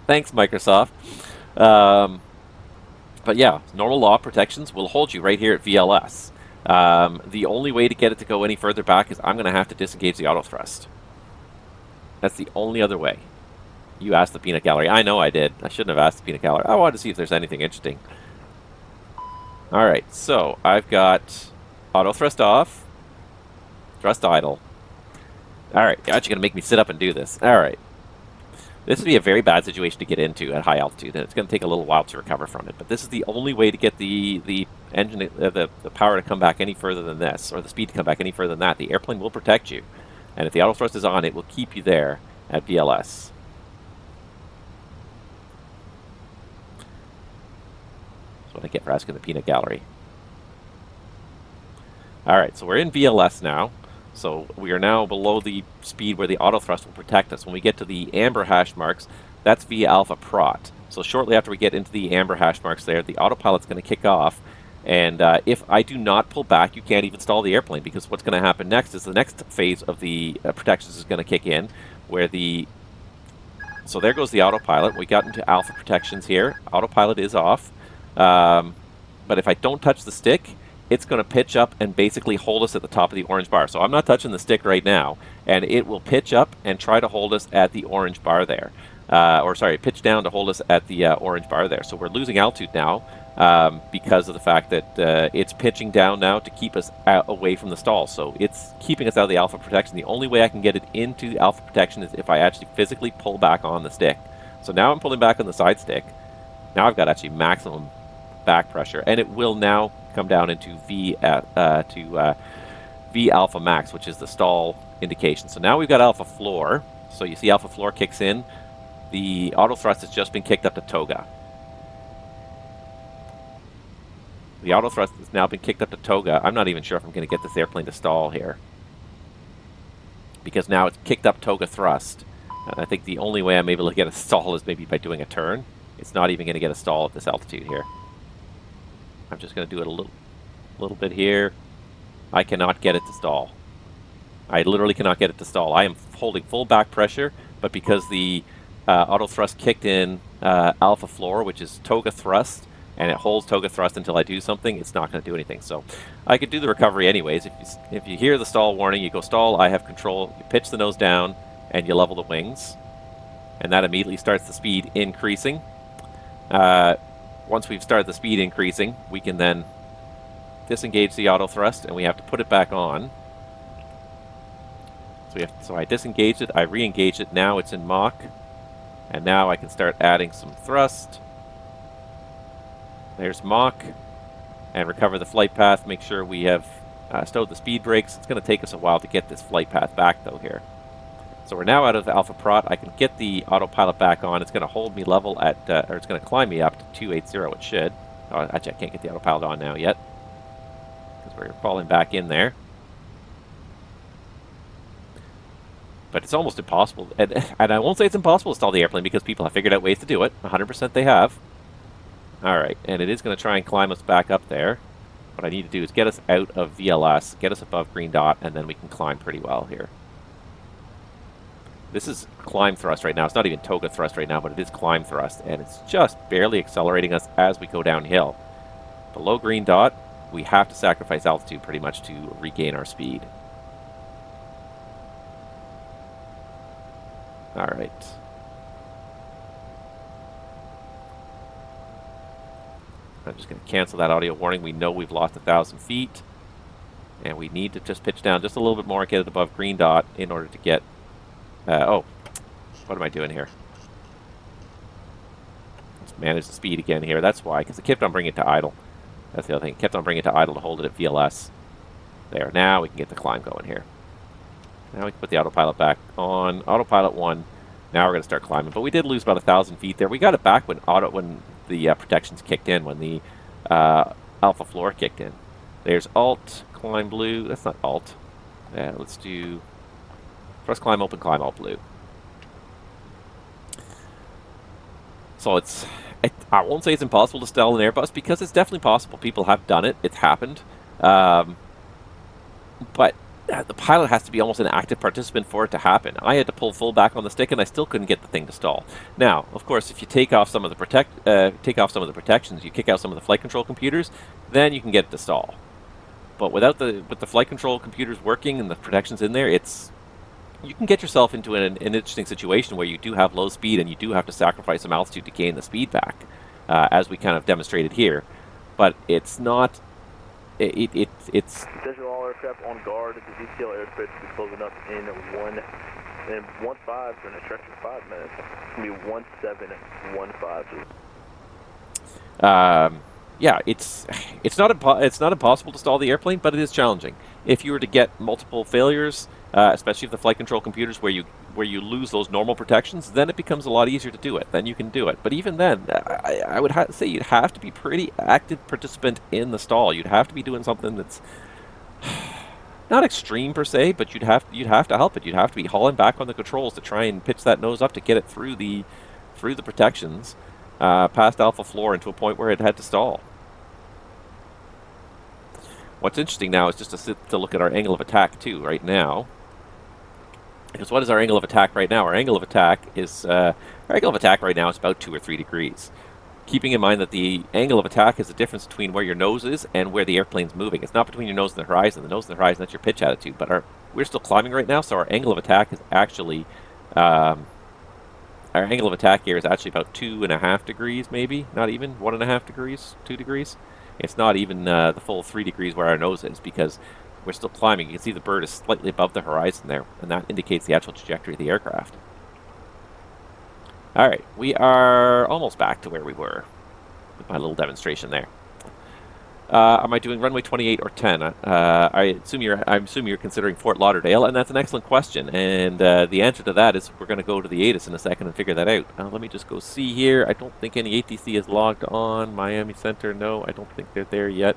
Thanks, Microsoft. But yeah, normal law protections will hold you right here at VLS. The only way to get it to go any further back is I'm going to have to disengage the auto thrust. That's the only other way. You asked the peanut gallery. I know I did. I shouldn't have asked the peanut gallery. I wanted to see if there's anything interesting. All right, so I've got auto thrust off, thrust idle. All right, you're actually going to make me sit up and do this. All right. This would be a very bad situation to get into at high altitude, and it's going to take a little while to recover from it. But this is the only way to get the engine, the power to come back any further than this, or the speed to come back any further than that. The airplane will protect you, and if the auto thrust is on, it will keep you there at VLS. That's what I get for asking the peanut gallery. All right, so we're in VLS now. So we are now below the speed where the auto thrust will protect us. When we get to the amber hash marks, that's V alpha prot. So shortly after we get into the amber hash marks there, the autopilot's going to kick off. And if I do not pull back, you can't even stall the airplane, because what's going to happen next is the next phase of the protections is going to kick in, where the... So there goes the autopilot. We got into alpha protections here. Autopilot is off. But if I don't touch the stick, it's going to pitch up and basically hold us at the top of the orange bar. So I'm not touching the stick right now, and it will pitch up and try to hold us at the orange bar there. Pitch down to hold us at the orange bar there. So we're losing altitude now because of the fact that it's pitching down now to keep us away from the stall. So it's keeping us out of the alpha protection. The only way I can get it into the alpha protection is if I actually physically pull back on the stick. So now I'm pulling back on the side stick. Now I've got actually maximum back pressure, and it will now come down into V alpha max, which is the stall indication. So now we've got alpha floor. So you see alpha floor kicks in. The auto thrust has just been kicked up to toga. The auto thrust has now been kicked up to toga. I'm not even sure if I'm going to get this airplane to stall here, because now it's kicked up toga thrust. And I think the only way I'm able to get a stall is maybe by doing a turn. It's not even going to get a stall at this altitude here. I'm just going to do it a little bit here. I cannot get it to stall. I literally cannot get it to stall. I am holding full back pressure, but because the auto thrust kicked in alpha floor, which is toga thrust, and it holds toga thrust until I do something, it's not going to do anything. So I could do the recovery anyways. If you hear the stall warning, you go stall, I have control, you pitch the nose down, and you level the wings. And that immediately starts the speed increasing. Once we've started the speed increasing, we can then disengage the auto thrust, and we have to put it back on. So I disengaged it, I re-engaged it, now it's in Mach, and now I can start adding some thrust. There's Mach, and recover the flight path, make sure we have stowed the speed brakes. It's going to take us a while to get this flight path back though here. So we're now out of the alpha prot. I can get the autopilot back on. It's going to hold me level at, or it's going to climb me up to 280. It should. Oh, actually, I can't get the autopilot on now yet, because we're falling back in there. But it's almost impossible. And I won't say it's impossible to stall the airplane because people have figured out ways to do it. 100% they have. Alright, and it is going to try and climb us back up there. What I need to do is get us out of VLS, get us above green dot, and then we can climb pretty well here. This is climb thrust right now. It's not even toga thrust right now, but it is climb thrust, and it's just barely accelerating us as we go downhill. Below green dot, we have to sacrifice altitude pretty much to regain our speed. Alright. I'm just going to cancel that audio warning. We know we've lost 1,000 feet. And we need to just pitch down just a little bit more and get it above green dot in order to get... oh, what am I doing here? Let's manage the speed again here. That's why, because it kept on bringing it to idle. That's the other thing. It kept on bringing it to idle to hold it at VLS. There, now we can get the climb going here. Now we can put the autopilot back on. Autopilot 1. Now we're going to start climbing. But we did lose about 1,000 feet there. We got it back when the protections kicked in, when the alpha floor kicked in. There's alt, climb blue. That's not alt. Let's do thrust climb, open climb, alt blue. So I won't say it's impossible to stall an Airbus because it's definitely possible. People have done it. It's happened. But the pilot has to be almost an active participant for it to happen. I had to pull full back on the stick, and I still couldn't get the thing to stall. Now, of course, if you take off some of the protections, you kick out some of the flight control computers, then you can get it to stall. But with the flight control computers working and the protections in there, you can get yourself into an interesting situation where you do have low speed and you do have to sacrifice some altitude to gain the speed back, as we kind of demonstrated here. But it's not. It's. Attention all aircraft on guard. The VTL airspace will be closing up in 1.5 for an attraction 5 minutes. It's going to be 1715. Yeah, it's not impossible to stall the airplane, but it is challenging. If you were to get multiple failures, especially if the flight control computers where you lose those normal protections, then it becomes a lot easier to do it. Then you can do it. But even then, I would say you'd have to be pretty active participant in the stall. You'd have to be doing something that's not extreme per se, but you'd have to help it. You'd have to be hauling back on the controls to try and pitch that nose up to get it through the protections, past alpha floor into a point where it had to stall. What's interesting now is just to look at our angle of attack too right now. Because what is our angle of attack right now? Our angle of attack is about 2 or 3 degrees. Keeping in mind that the angle of attack is the difference between where your nose is and where the airplane's moving. It's not between your nose and the horizon. The nose and the horizon, that's your pitch attitude. But we're still climbing right now, so our angle of attack is actually our angle of attack here is actually about 2.5 degrees, maybe. Not even 1.5 degrees, 2 degrees. It's not even the full 3 degrees where our nose is, because we're still climbing. You can see the bird is slightly above the horizon there, and that indicates the actual trajectory of the aircraft. Alright, we are almost back to where we were with my little demonstration there. Am I doing runway 28 or 10? I assume you're considering Fort Lauderdale, and that's an excellent question. And the answer to that is we're going to go to the ATIS in a second and figure that out. Let me just go see here. I don't think any ATC is logged on. Miami Center, no, I don't think they're there yet.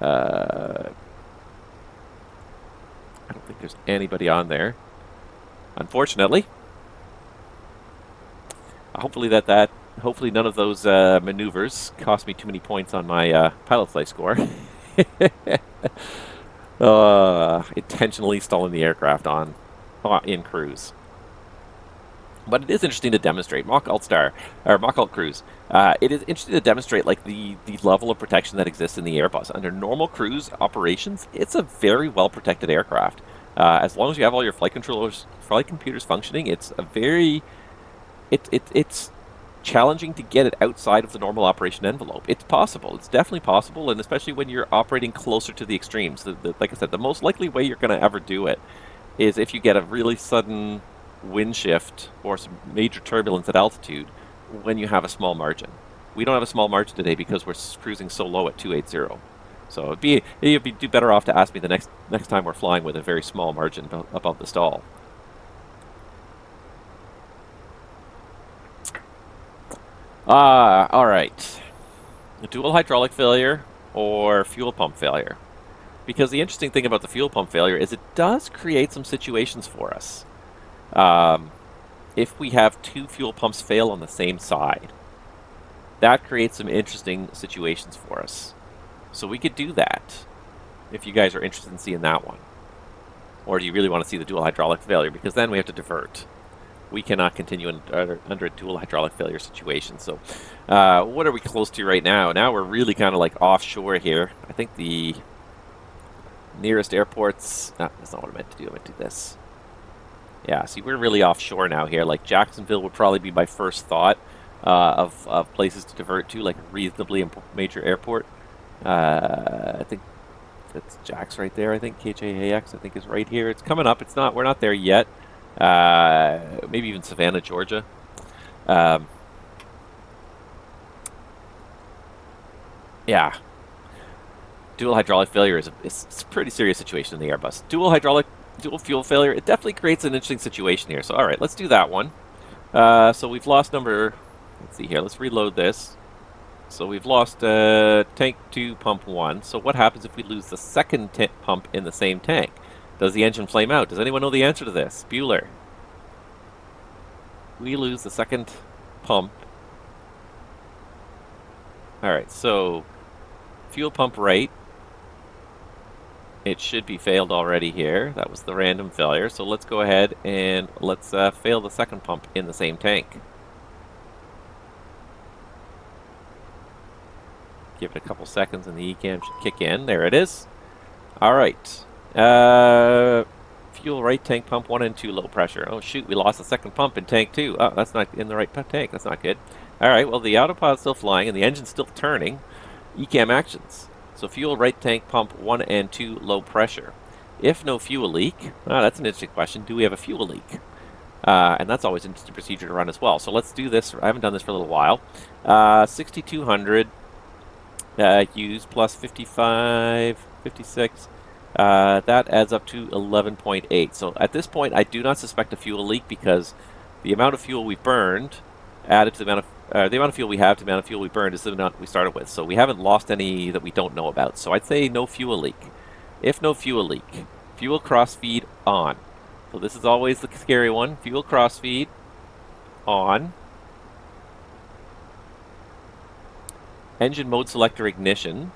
I don't think there's anybody on there, unfortunately. Hopefully hopefully none of those maneuvers cost me too many points on my pilot flight score. Intentionally stalling the aircraft in cruise. But it is interesting to demonstrate Mach Alt cruise. It is interesting to demonstrate like the level of protection that exists in the Airbus. Under normal cruise operations, it's a very well protected aircraft. As long as you have all your flight computers functioning, it's a very it's challenging to get it outside of the normal operation envelope. It's possible. It's definitely possible, and especially when you're operating closer to the extremes. Like I said, the most likely way you're going to ever do it is if you get a really sudden wind shift or some major turbulence at altitude when you have a small margin. We don't have a small margin today because we're cruising so low at 280. So you'd be better off to ask me the next time we're flying with a very small margin above the stall. All right. Dual hydraulic failure or fuel pump failure. Because the interesting thing about the fuel pump failure is it does create some situations for us. if we have 2 fuel pumps fail on the same side, that creates some interesting situations for us. So we could do that if you guys are interested in seeing that one. Or do you really want to see the dual hydraulic failure? Because then we have to divert. We cannot continue under a dual hydraulic failure situation. So what are we close to right now? Now we're really kind of like offshore here. I think the nearest airports... that's not what I meant to do. I meant to do this. Yeah, see, we're really offshore now here. Like Jacksonville would probably be my first thought of places to divert to, like a reasonably major airport. I think that's Jax right there. I think KJAX I think is right here. It's coming up. It's not. We're not there yet. Maybe even Savannah, Georgia. Yeah. Dual hydraulic failure is it's a pretty serious situation in the Airbus. Dual fuel failure, it definitely creates an interesting situation here. So, all right, let's do that one. So we've lost number... Let's see here. Let's reload this. So we've lost tank 2, pump 1. So what happens if we lose the second pump in the same tank? Does the engine flame out? Does anyone know the answer to this? Bueller. We lose the second pump. All right, so fuel pump right. It should be failed already here. That was the random failure. So let's go ahead and let's fail the second pump in the same tank. Give it a couple seconds and the ECAM should kick in. There it is. All right. Fuel right tank pump 1 and 2 low pressure. Oh shoot, we lost the second pump in tank 2. Oh, that's not in the right tank. That's not good. All right, well the autopilot's still flying and the engine's still turning. ECAM actions. So fuel right tank pump 1 and 2 low pressure. If no fuel leak, that's an interesting question. Do we have a fuel leak? And that's always an interesting procedure to run as well. So let's do this. I haven't done this for a little while. 6,200 use plus 55, 56. That adds up to 11.8. So at this point, I do not suspect a fuel leak because the amount of fuel we've burned added to the amount of fuel we have to the amount of fuel we burned is the amount we started with. So we haven't lost any that we don't know about. So I'd say no fuel leak. If no fuel leak, fuel crossfeed on. So this is always the scary one. Fuel crossfeed on. Engine mode selector ignition.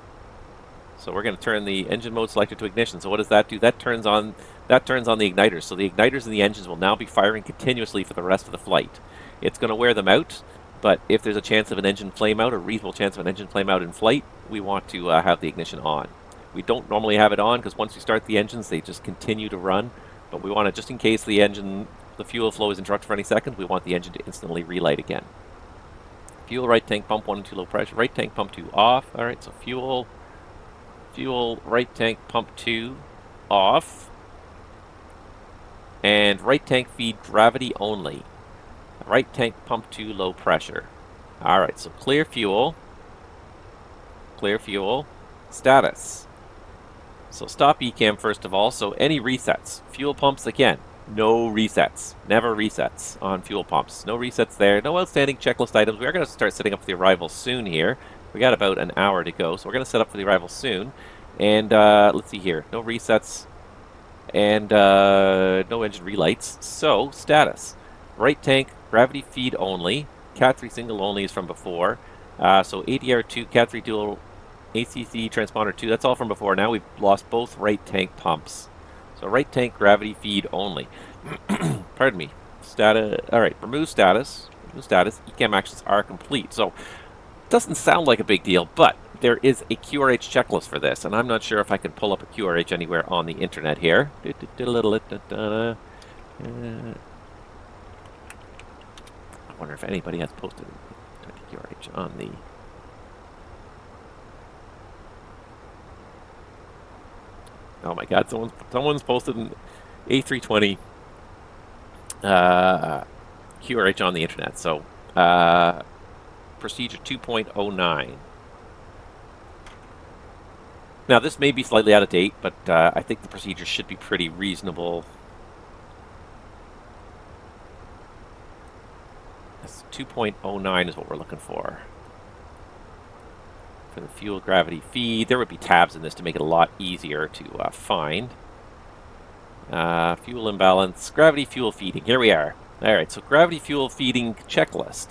So we're going to turn the engine mode selector to ignition. So what does that do? That turns on the igniters. So the igniters in the engines will now be firing continuously for the rest of the flight. It's going to wear them out, but if there's a chance of an engine flame out, a reasonable chance of an engine flame out in flight, we want to have the ignition on. We don't normally have it on because once we start the engines, they just continue to run. But we want to, just in case the fuel flow is interrupted for any second, we want the engine to instantly relight again. Fuel right tank pump 1 and 2 low pressure. Right tank pump 2 off. All right, so fuel right tank pump 2 off. And right tank feed gravity only. Right tank pump 2 low pressure. All right, so clear fuel. Clear fuel. Status. So stop ECAM first of all. So any resets. Fuel pumps again. No resets. Never resets on fuel pumps. No resets there. No outstanding checklist items. We are going to start setting up for the arrival soon here. We got about an hour to go, so we're going to set up for the arrival soon. And let's see here. No resets and no engine relights. So status. Right tank gravity feed only. Cat 3 single only is from before. So ADR2 Cat 3 dual ACC transponder 2. That's all from before. Now we've lost both right tank pumps. So right tank gravity feed only. Pardon me. Status. All right. Remove status. Remove status. ECAM actions are complete. So it doesn't sound like a big deal, but there is a QRH checklist for this, and I'm not sure if I can pull up a QRH anywhere on the internet here. I wonder if anybody has posted a QRH on the... Oh my God! Someone's posted an A320 QRH on the internet. So procedure 2.09. Now this may be slightly out of date, but I think the procedure should be pretty reasonable. That's 2.09 is what we're looking for. For the fuel gravity feed, there would be tabs in this to make it a lot easier to find. Fuel imbalance, gravity fuel feeding. Here we are. All right, so gravity fuel feeding checklist.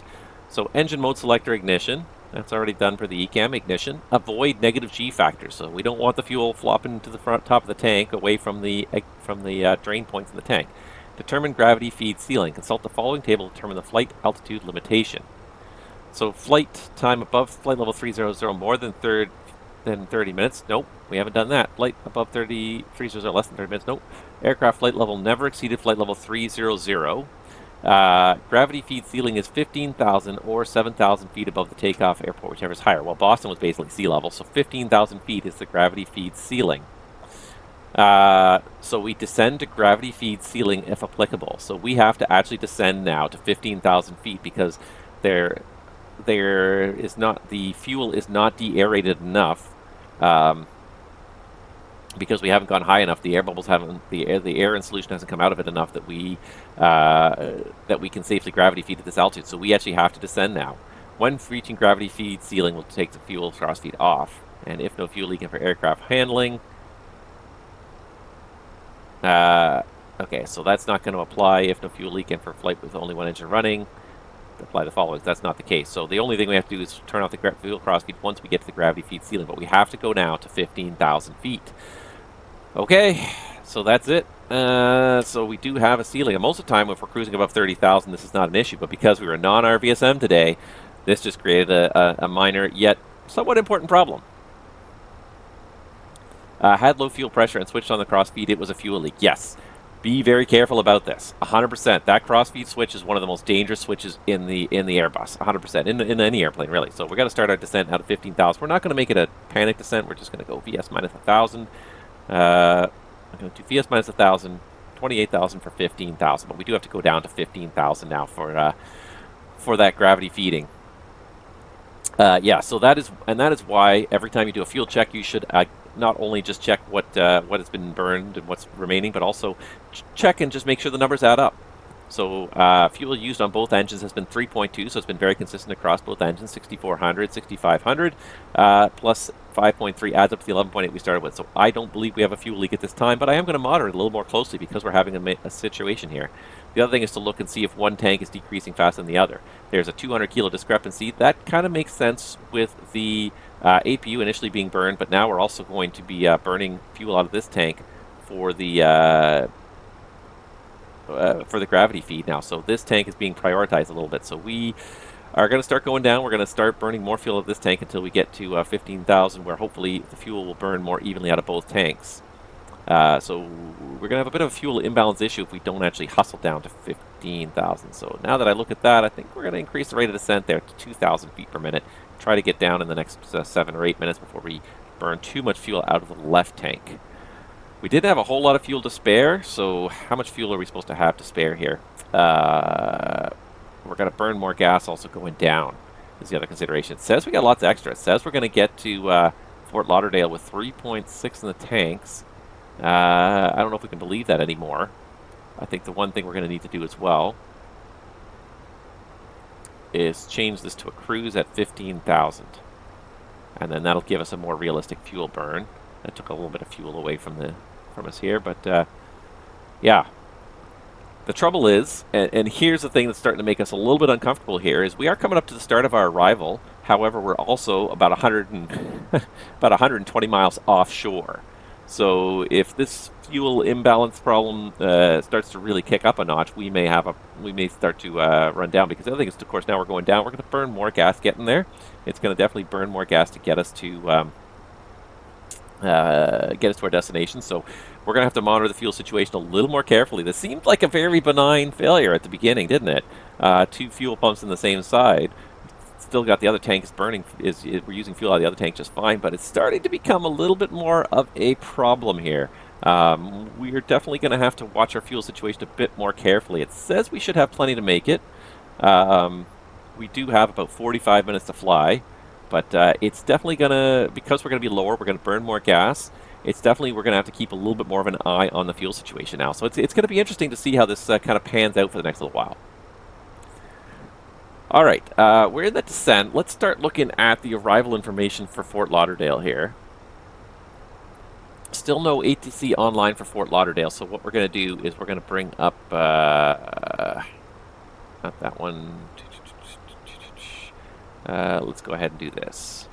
So engine mode selector ignition. That's already done for the ECAM ignition. Avoid negative G factors. So we don't want the fuel flopping to the front top of the tank away from the drain points in the tank. Determine gravity feed ceiling. Consult the following table to determine the flight altitude limitation. So flight time above flight level 300 more than 30 minutes. Nope, we haven't done that. Flight above 300 less than 30 minutes. Nope. Aircraft flight level never exceeded flight level 300. Gravity feed ceiling is 15,000 or 7,000 feet above the takeoff airport, whichever is higher. Well, Boston was basically sea level, so 15,000 feet is the gravity feed ceiling. So we descend to gravity feed ceiling if applicable. So we have to actually descend now to 15,000 feet because there is not, the fuel is not de-aerated enough. Because we haven't gone high enough, the air bubbles haven't, the air in solution hasn't come out of it enough that we can safely gravity feed at this altitude. So we actually have to descend now. When reaching gravity feed ceiling, we'll take the fuel cross feed off, and if no fuel leaking for aircraft handling. Okay, so that's not going to apply if no fuel leaking for flight with only one engine running. Apply the following. That's not the case. So the only thing we have to do is turn off the fuel cross feed once we get to the gravity feed ceiling, but we have to go now to 15,000 feet. Okay, so that's it. So we do have a ceiling, and most of the time if we're cruising above 30,000 this is not an issue, but because we were non-RVSM today, this just created a minor yet somewhat important problem. Had low fuel pressure and switched on the cross feed, it was a fuel leak. Yes. Be very careful about this. 100%. That crossfeed switch is one of the most dangerous switches in the Airbus. 100%. In any airplane, really. So we're going to start our descent out of 15,000. We're not going to make it a panic descent. We're just going to go VS minus 1,000. I'm going to do VS minus 1,000, 28,000 for 15,000. But we do have to go down to 15,000 now for that gravity feeding. Yeah. So that is why every time you do a fuel check, you should not only just check what has been burned and what's remaining, but also check and just make sure the numbers add up. So fuel used on both engines has been 3.2, so it's been very consistent across both engines, 6,400, 6,500, plus 5.3 adds up to the 11.8 we started with. So I don't believe we have a fuel leak at this time, but I am going to monitor it a little more closely because we're having a situation here. The other thing is to look and see if one tank is decreasing faster than the other. There's a 200 kilo discrepancy. That kind of makes sense with the APU initially being burned, but now we're also going to be burning fuel out of this tank for the gravity feed now. So this tank is being prioritized a little bit. So we are going to start going down. We're going to start burning more fuel out of this tank until we get to 15,000, where hopefully the fuel will burn more evenly out of both tanks. So we're going to have a bit of a fuel imbalance issue if we don't actually hustle down to 15,000. So now that I look at that, I think we're going to increase the rate of descent there to 2,000 feet per minute. Try to get down in the next 7 or 8 minutes before we burn too much fuel out of the left tank. We did have a whole lot of fuel to spare, so how much fuel are we supposed to have to spare here? We're going to burn more gas also going down is the other consideration. It says we got lots of extra. It says we're going to get to Fort Lauderdale with 3.6 in the tanks. I don't know if we can believe that anymore. I think the one thing we're going to need to do as well is change this to a cruise at 15,000. And then that'll give us a more realistic fuel burn. That took a little bit of fuel away from us here, but yeah. The trouble is, and here's the thing that's starting to make us a little bit uncomfortable here, is we are coming up to the start of our arrival. However, we're also about 120 miles offshore. So if this fuel imbalance problem starts to really kick up a notch, we may start to run down. Because the other thing is, of course, now we're going down. We're going to burn more gas getting there. It's going to definitely burn more gas to get us to our destination. So we're going to have to monitor the fuel situation a little more carefully. This seemed like a very benign failure at the beginning, didn't it? 2 fuel pumps on the same side. Still got the other tank is burning. We're using fuel out of the other tank just fine, but it's starting to become a little bit more of a problem here. We're definitely going to have to watch our fuel situation a bit more carefully. It says we should have plenty to make it. We do have about 45 minutes to fly, but it's definitely going to, because we're going to be lower, we're going to burn more gas. It's definitely, we're going to have to keep a little bit more of an eye on the fuel situation now. So it's going to be interesting to see how this kind of pans out for the next little while. All right, we're in the descent. Let's start looking at the arrival information for Fort Lauderdale here. Still no ATC online for Fort Lauderdale, so what we're going to do is we're going to bring up, not that one, let's go ahead and do this.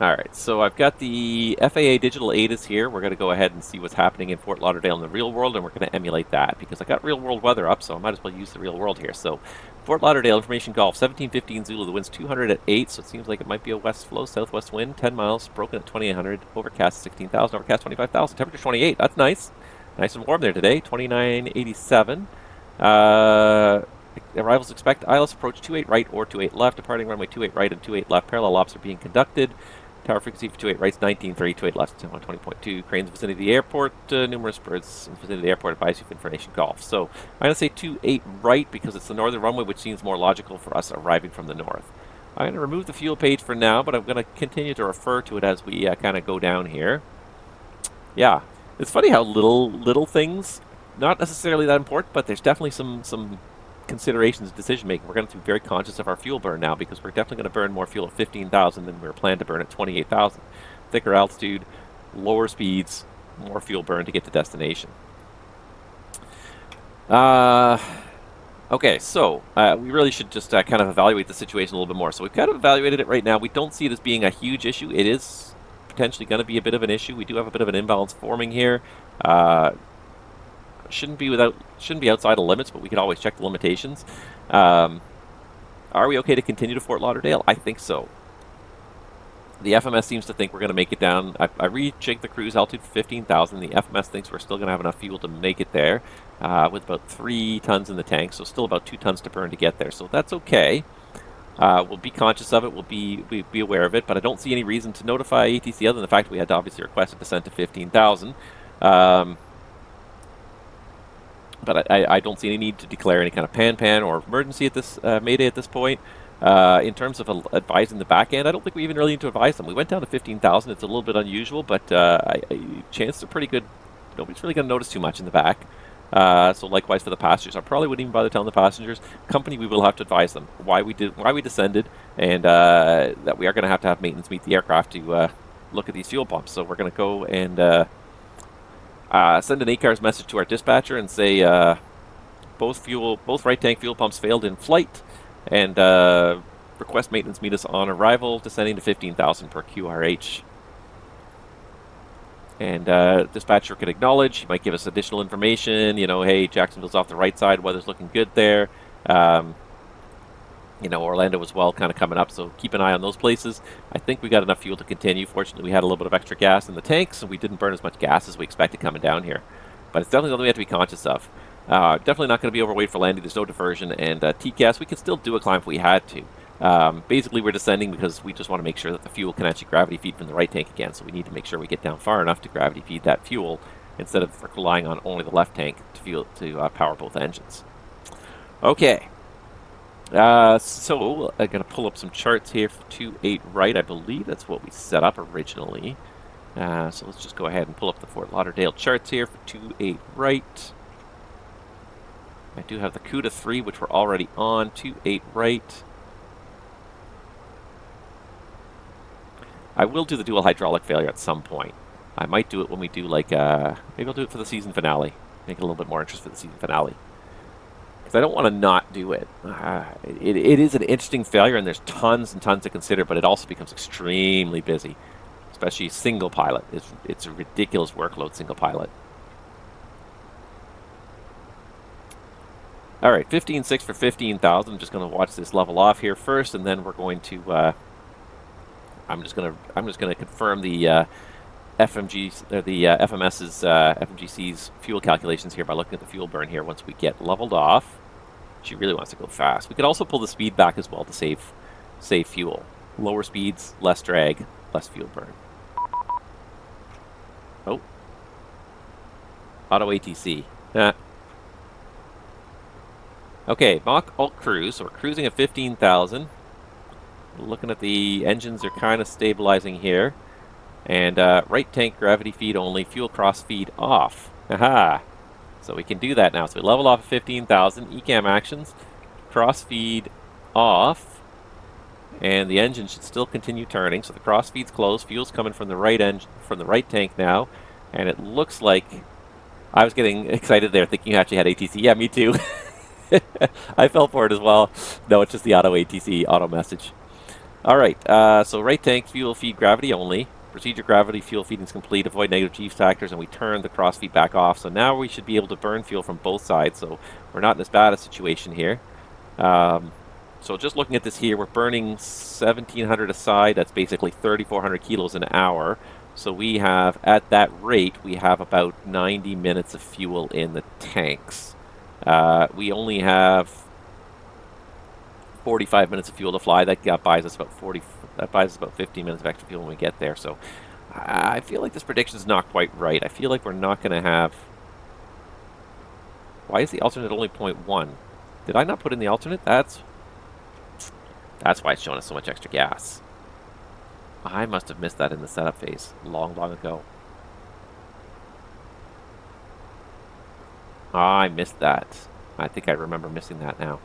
Alright, so I've got the FAA Digital ATIS here. We're going to go ahead and see what's happening in Fort Lauderdale in the real world, and we're going to emulate that, because I got real world weather up, so I might as well use the real world here. So, Fort Lauderdale, Information Golf, 1715 Zulu, the wind's 200 at 8, so it seems like it might be a west flow, southwest wind, 10 miles, broken at 2800, overcast 16,000, overcast 25,000, temperature 28, that's nice. Nice and warm there today, 2987. Arrivals expect ILS approach 28 right or 28 left, departing runway 28 right and 28 left, parallel ops are being conducted. Tower frequency for 28 right, 1930, 28 left, 120.2. Cranes in vicinity of the airport, numerous birds in vicinity of the airport, advise you for information golf. So I'm going to say 28 right because it's the northern runway, which seems more logical for us arriving from the north. I'm going to remove the fuel page for now, but I'm going to continue to refer to it as we kind of go down here. Yeah, it's funny how little things, not necessarily that important, but there's definitely some considerations of decision making. We're going to be very conscious of our fuel burn now because we're definitely going to burn more fuel at 15,000 than we were planned to burn at 28,000. Thicker altitude, lower speeds, more fuel burn to get to destination. Okay, so we really should just kind of evaluate the situation a little bit more. So we've kind of evaluated it right now. We don't see it as being a huge issue. It is potentially going to be a bit of an issue. We do have a bit of an imbalance forming here. Shouldn't be outside of limits, but we could always check the limitations. Are we okay to continue to Fort Lauderdale? I think so. The FMS seems to think we're going to make it down. I rechecked the cruise altitude for 15,000. The FMS thinks we're still going to have enough fuel to make it there with about 3 tons in the tank, so still about 2 tons to burn to get there. So that's okay. We'll be conscious of it. We'll be aware of it, but I don't see any reason to notify ATC other than the fact that we had to obviously request a descent to 15,000. But I don't see any need to declare any kind of pan or emergency at this Mayday at this point. In terms of advising the back end, I don't think we even really need to advise them. We went down to 15,000. It's a little bit unusual, but chances are pretty good. Nobody's really going to notice too much in the back. So likewise for the passengers, I probably wouldn't even bother telling the passengers. Company, we will have to advise them why we descended, and that we are going to have maintenance meet the aircraft to look at these fuel pumps. So we're going to go and send an ACARS message to our dispatcher and say both right tank fuel pumps failed in flight, and request maintenance meet us on arrival, descending to 15,000 per QRH. And dispatcher can acknowledge. He might give us additional information. You know, hey, Jacksonville's off the right side. Weather's looking good there. You know, Orlando as well, kind of coming up, so keep an eye on those places. I think we got enough fuel to continue. Fortunately, we had a little bit of extra gas in the tanks, and we didn't burn as much gas as we expected coming down here. But it's definitely something we have to be conscious of. Definitely not going to be overweight for landing. There's no diversion, and TCAS, we could still do a climb if we had to. Basically, we're descending because we just want to make sure that the fuel can actually gravity feed from the right tank again, so we need to make sure we get down far enough to gravity feed that fuel instead of relying on only the left tank to power both engines. Okay. So I'm going to pull up some charts here for 28 right. I believe that's what we set up originally. So let's just go ahead and pull up the Fort Lauderdale charts here for 28 right. I do have the CUDA 3, which we're already on, 28 right. I will do the dual hydraulic failure at some point. I might do it when we do like, maybe I'll do it for the season finale. Make it a little bit more interest for the season finale. I don't want to not do it. It is an interesting failure, and there's tons and tons to consider, but it also becomes extremely busy, especially single pilot. It's a ridiculous workload, single pilot. All right, 15.6 for 15,000. I'm just going to watch this level off here first, and then we're going to. I'm just going to confirm the FMG's or the FMS's FMGC's fuel calculations here by looking at the fuel burn here once we get leveled off. She really wants to go fast. We could also pull the speed back as well to save fuel. Lower speeds, less drag, less fuel burn. Oh. Auto ATC. Okay, Mach alt cruise. So we're cruising at 15,000. Looking at the engines, they're kind of stabilizing here. And right tank gravity feed only, fuel cross feed off. Aha! So we can do that now. So we level off at 15,000. ECAM actions, cross feed off. and the engine should still continue turning. So the crossfeed's closed. Fuel's coming from the right engine, from the right tank now, and it looks like I was getting excited there, thinking you actually had ATC. Yeah, me too. I fell for it as well. No, it's just the auto ATC auto message. All right. So right tank fuel feed gravity only. Procedure gravity fuel feeding is complete. Avoid negative G factors, and we turn the crossfeed back off. So now we should be able to burn fuel from both sides. So we're not in as bad a situation here. So just looking at this here, we're burning 1,700 a side. That's basically 3,400 kilos an hour. So we have, at that rate, we have about 90 minutes of fuel in the tanks. We only have 45 minutes of fuel to fly. That buys us about 15 minutes of extra fuel when we get there. So I feel like this prediction is not quite right. I feel like we're not going to have... Why is the alternate only 0.1? Did I not put in the alternate? That's why it's showing us so much extra gas. I must have missed that in the setup phase long ago. I missed that. I think I remember missing that now.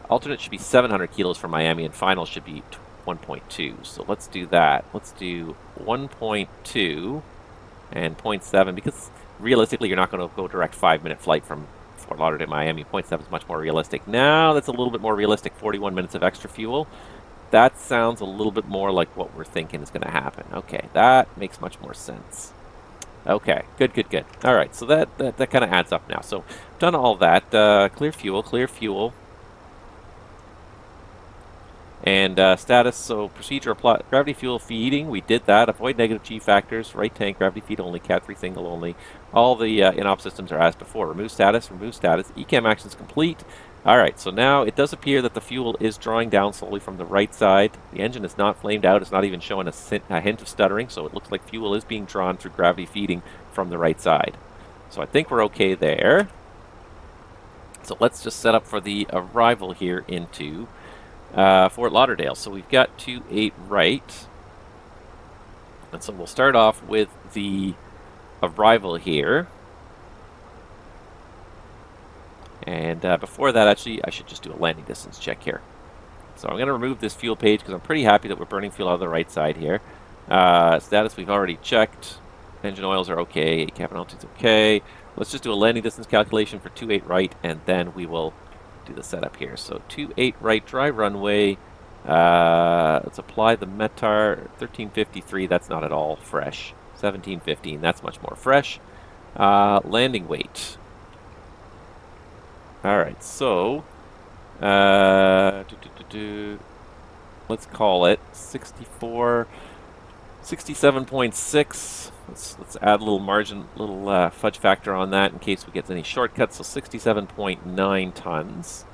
Alternate should be 700 kilos for Miami, and final should be 1.2. So let's do that. Let's do 1.2 and 0.7, because realistically you're not going to go direct 5-minute flight from Fort Lauderdale to Miami. 0.7 is much more realistic. Now that's a little bit more realistic, 41 minutes of extra fuel. That sounds a little bit more like what we're thinking is going to happen. Okay, that makes much more sense. Okay, good. All right, so that kind of adds up now. So done all that. Clear fuel. And status, so procedure apply, gravity fuel feeding, we did that. Avoid negative G factors, right tank, gravity feed only, Cat 3 single only. All the Inop systems are as before. Remove status. ECAM actions complete. All right, so now it does appear that the fuel is drawing down slowly from the right side. The engine is not flamed out. It's not even showing a hint of stuttering, so it looks like fuel is being drawn through gravity feeding from the right side. So I think we're okay there. So let's just set up for the arrival here into Fort Lauderdale. So we've got 28 right. And so we'll start off with the arrival here. And before that, actually, I should just do a landing distance check here. So I'm going to remove this fuel page because I'm pretty happy that we're burning fuel out of the right side here. Status we've already checked. Engine oils are okay. Cabin altitude's okay. Let's just do a landing distance calculation for 28 right, and then we will do the setup here. So 28 right, dry runway. Let's apply the METAR 1353. That's not at all fresh. 1715. That's much more fresh. Landing weight. All right, so let's call it 67.6. Let's add a little margin, little fudge factor on that in case we get any shortcuts. So 67.9 tons.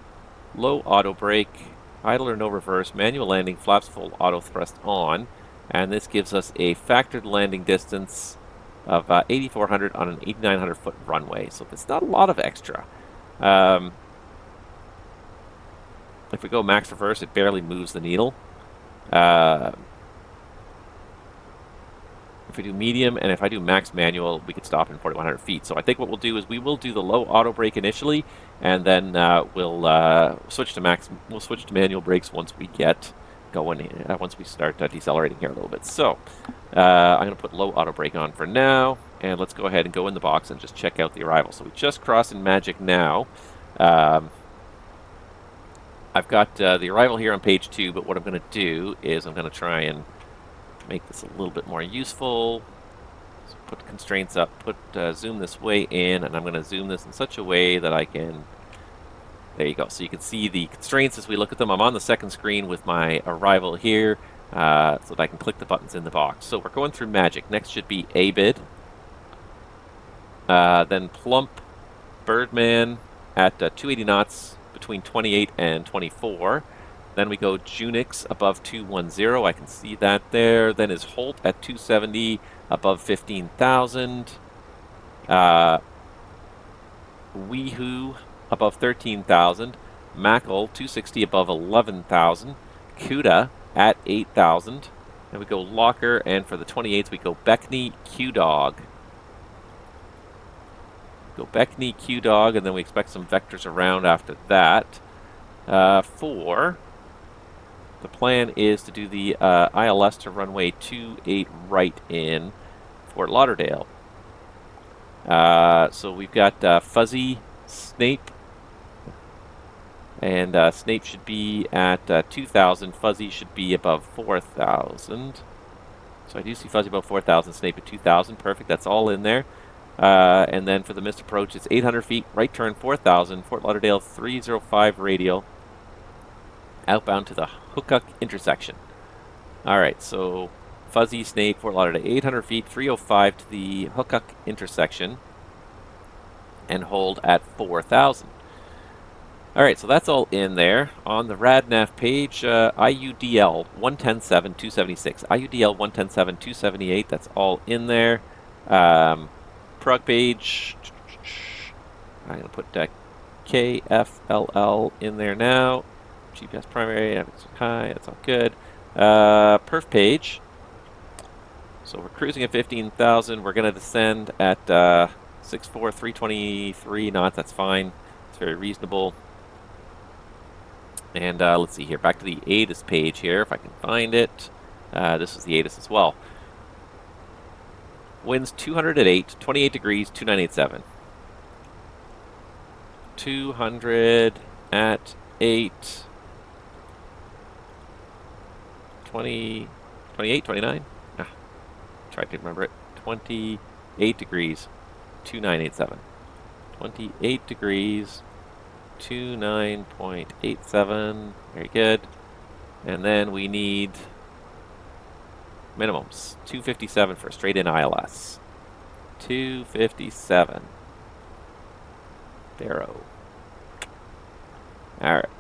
Low auto brake, idle or no reverse, manual landing, flaps full, auto thrust on, and this gives us a factored landing distance of 8,400 on an 8,900 foot runway. So that's not a lot of extra. If we go max reverse, it barely moves the needle. If we do medium, and if I do max manual, we could stop in 4,100 feet. So I think what we'll do is we will do the low auto brake initially, and then we'll switch to manual brakes once we get going. Once we start decelerating here a little bit. So I'm going to put low auto brake on for now, and let's go ahead and go in the box and just check out the arrival. So we just crossed in Magic now. I've got the arrival here on page 2, but what I'm going to do is I'm going to try and make this a little bit more useful. So put the constraints up, zoom this way in, and I'm going to zoom this in such a way that I can... There you go. So you can see the constraints as we look at them. I'm on the second screen with my arrival here, so that I can click the buttons in the box. So we're going through Magic. Next should be ABID. Then Plump Birdman at 280 knots between 28 and 24. Then we go Junix above 210. I can see that there. Then is Holt at 270 above 15,000. Weehoo above 13,000. Mackle 260 above 11,000. Cuda at 8,000. Then we go Locker, and for the 28s we go Beckney, Q-Dog. Go Beckney, Q-Dog, and then we expect some vectors around after that. For the plan is to do the ILS to runway 28 right in Fort Lauderdale. So we've got Fuzzy, Snape, and Snape should be at 2,000. Fuzzy should be above 4,000. So I do see Fuzzy above 4,000, Snape at 2,000. Perfect, that's all in there. And then for the missed approach, it's 800 feet, right turn 4,000, Fort Lauderdale 305 radial, outbound to the Hookuk intersection. Alright, so Fuzzy, Snape, Fort Lauderdale, 800 feet, 305 to the Hookuk intersection, and hold at 4,000. Alright, so that's all in there. On the RadNav page, IUDL 110.7.276, IUDL 110.7.278, that's all in there. Prog page, I'm going to put KFLL in there now. GPS primary, it's high, that's all good. Perf page. So we're cruising at 15,000. We're going to descend at 64323 knots. That's fine. It's very reasonable. And let's see here. Back to the ATIS page here, if I can find it. This is the ATIS as well. Winds 200 at 8, 28 degrees, 2987. 200 at 8, 20, 28, 29? Try to remember it. 28 degrees, 2987. 28 degrees, 29.87. Very good. And then we need minimums. 257 for a straight in ILS. 257. Barrow. Alright.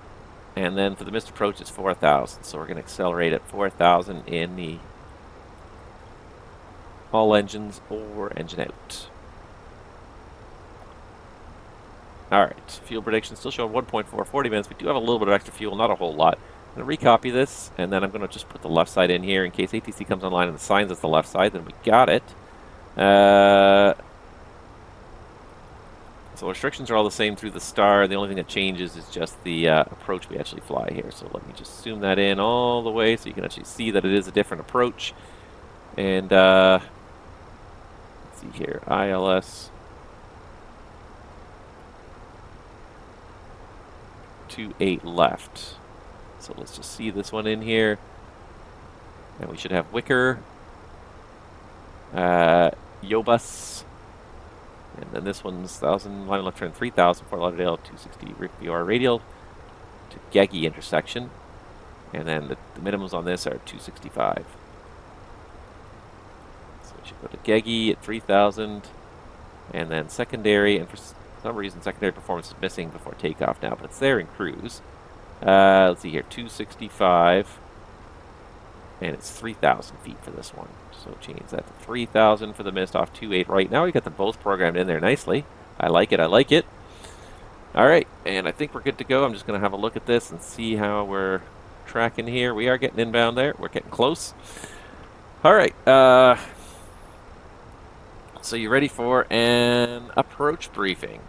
And then for the missed approach, it's 4,000. So we're going to accelerate at 4,000 in the all engines or engine out. Alright, fuel prediction still showing 1.4, 40 minutes. We do have a little bit of extra fuel, not a whole lot. I'm going to recopy this, and then I'm going to just put the left side in here in case ATC comes online and the signs as the left side, then we got it. So restrictions are all the same through the star. The only thing that changes is just the approach we actually fly here. So let me just zoom that in all the way so you can actually see that it is a different approach. And let's see here, ILS 28 left. So let's just see this one in here. And we should have Wicker, Yobus, and then this one's 1,000, line left turn 3,000, Fort Lauderdale, 260 VR radial to Geggy intersection. And then the minimums on this are 265. So we should go to Geggy at 3,000. And then secondary, and for some reason secondary performance is missing before takeoff now, but it's there in cruise. Let's see here, 265. And it's 3,000 feet for this one. So change that to 3,000 for the missed off 28 right. Now we got them both programmed in there nicely. I like it, I like it. Alright, and I think we're good to go. I'm just going to have a look at this and see how we're tracking here. We are getting inbound there. We're getting close. Alright, so you ready for an approach briefing?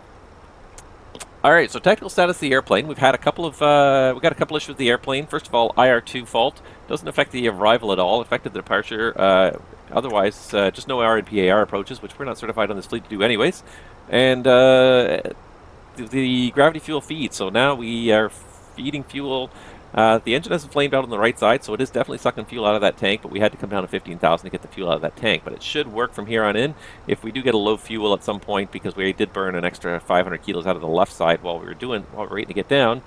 All right, so technical status of the airplane. We've had a couple of we got a couple issues with the airplane. First of all, IR2 fault doesn't affect the arrival at all. Affected the departure. Otherwise, just no RNPAR approaches, which we're not certified on this fleet to do anyways. And the gravity fuel feed. So now we are feeding fuel. The engine hasn't flamed out on the right side, so it is definitely sucking fuel out of that tank, but we had to come down to 15,000 to get the fuel out of that tank. But it should work from here on in. If we do get a low fuel at some point, because we did burn an extra 500 kilos out of the left side while we were waiting to get down,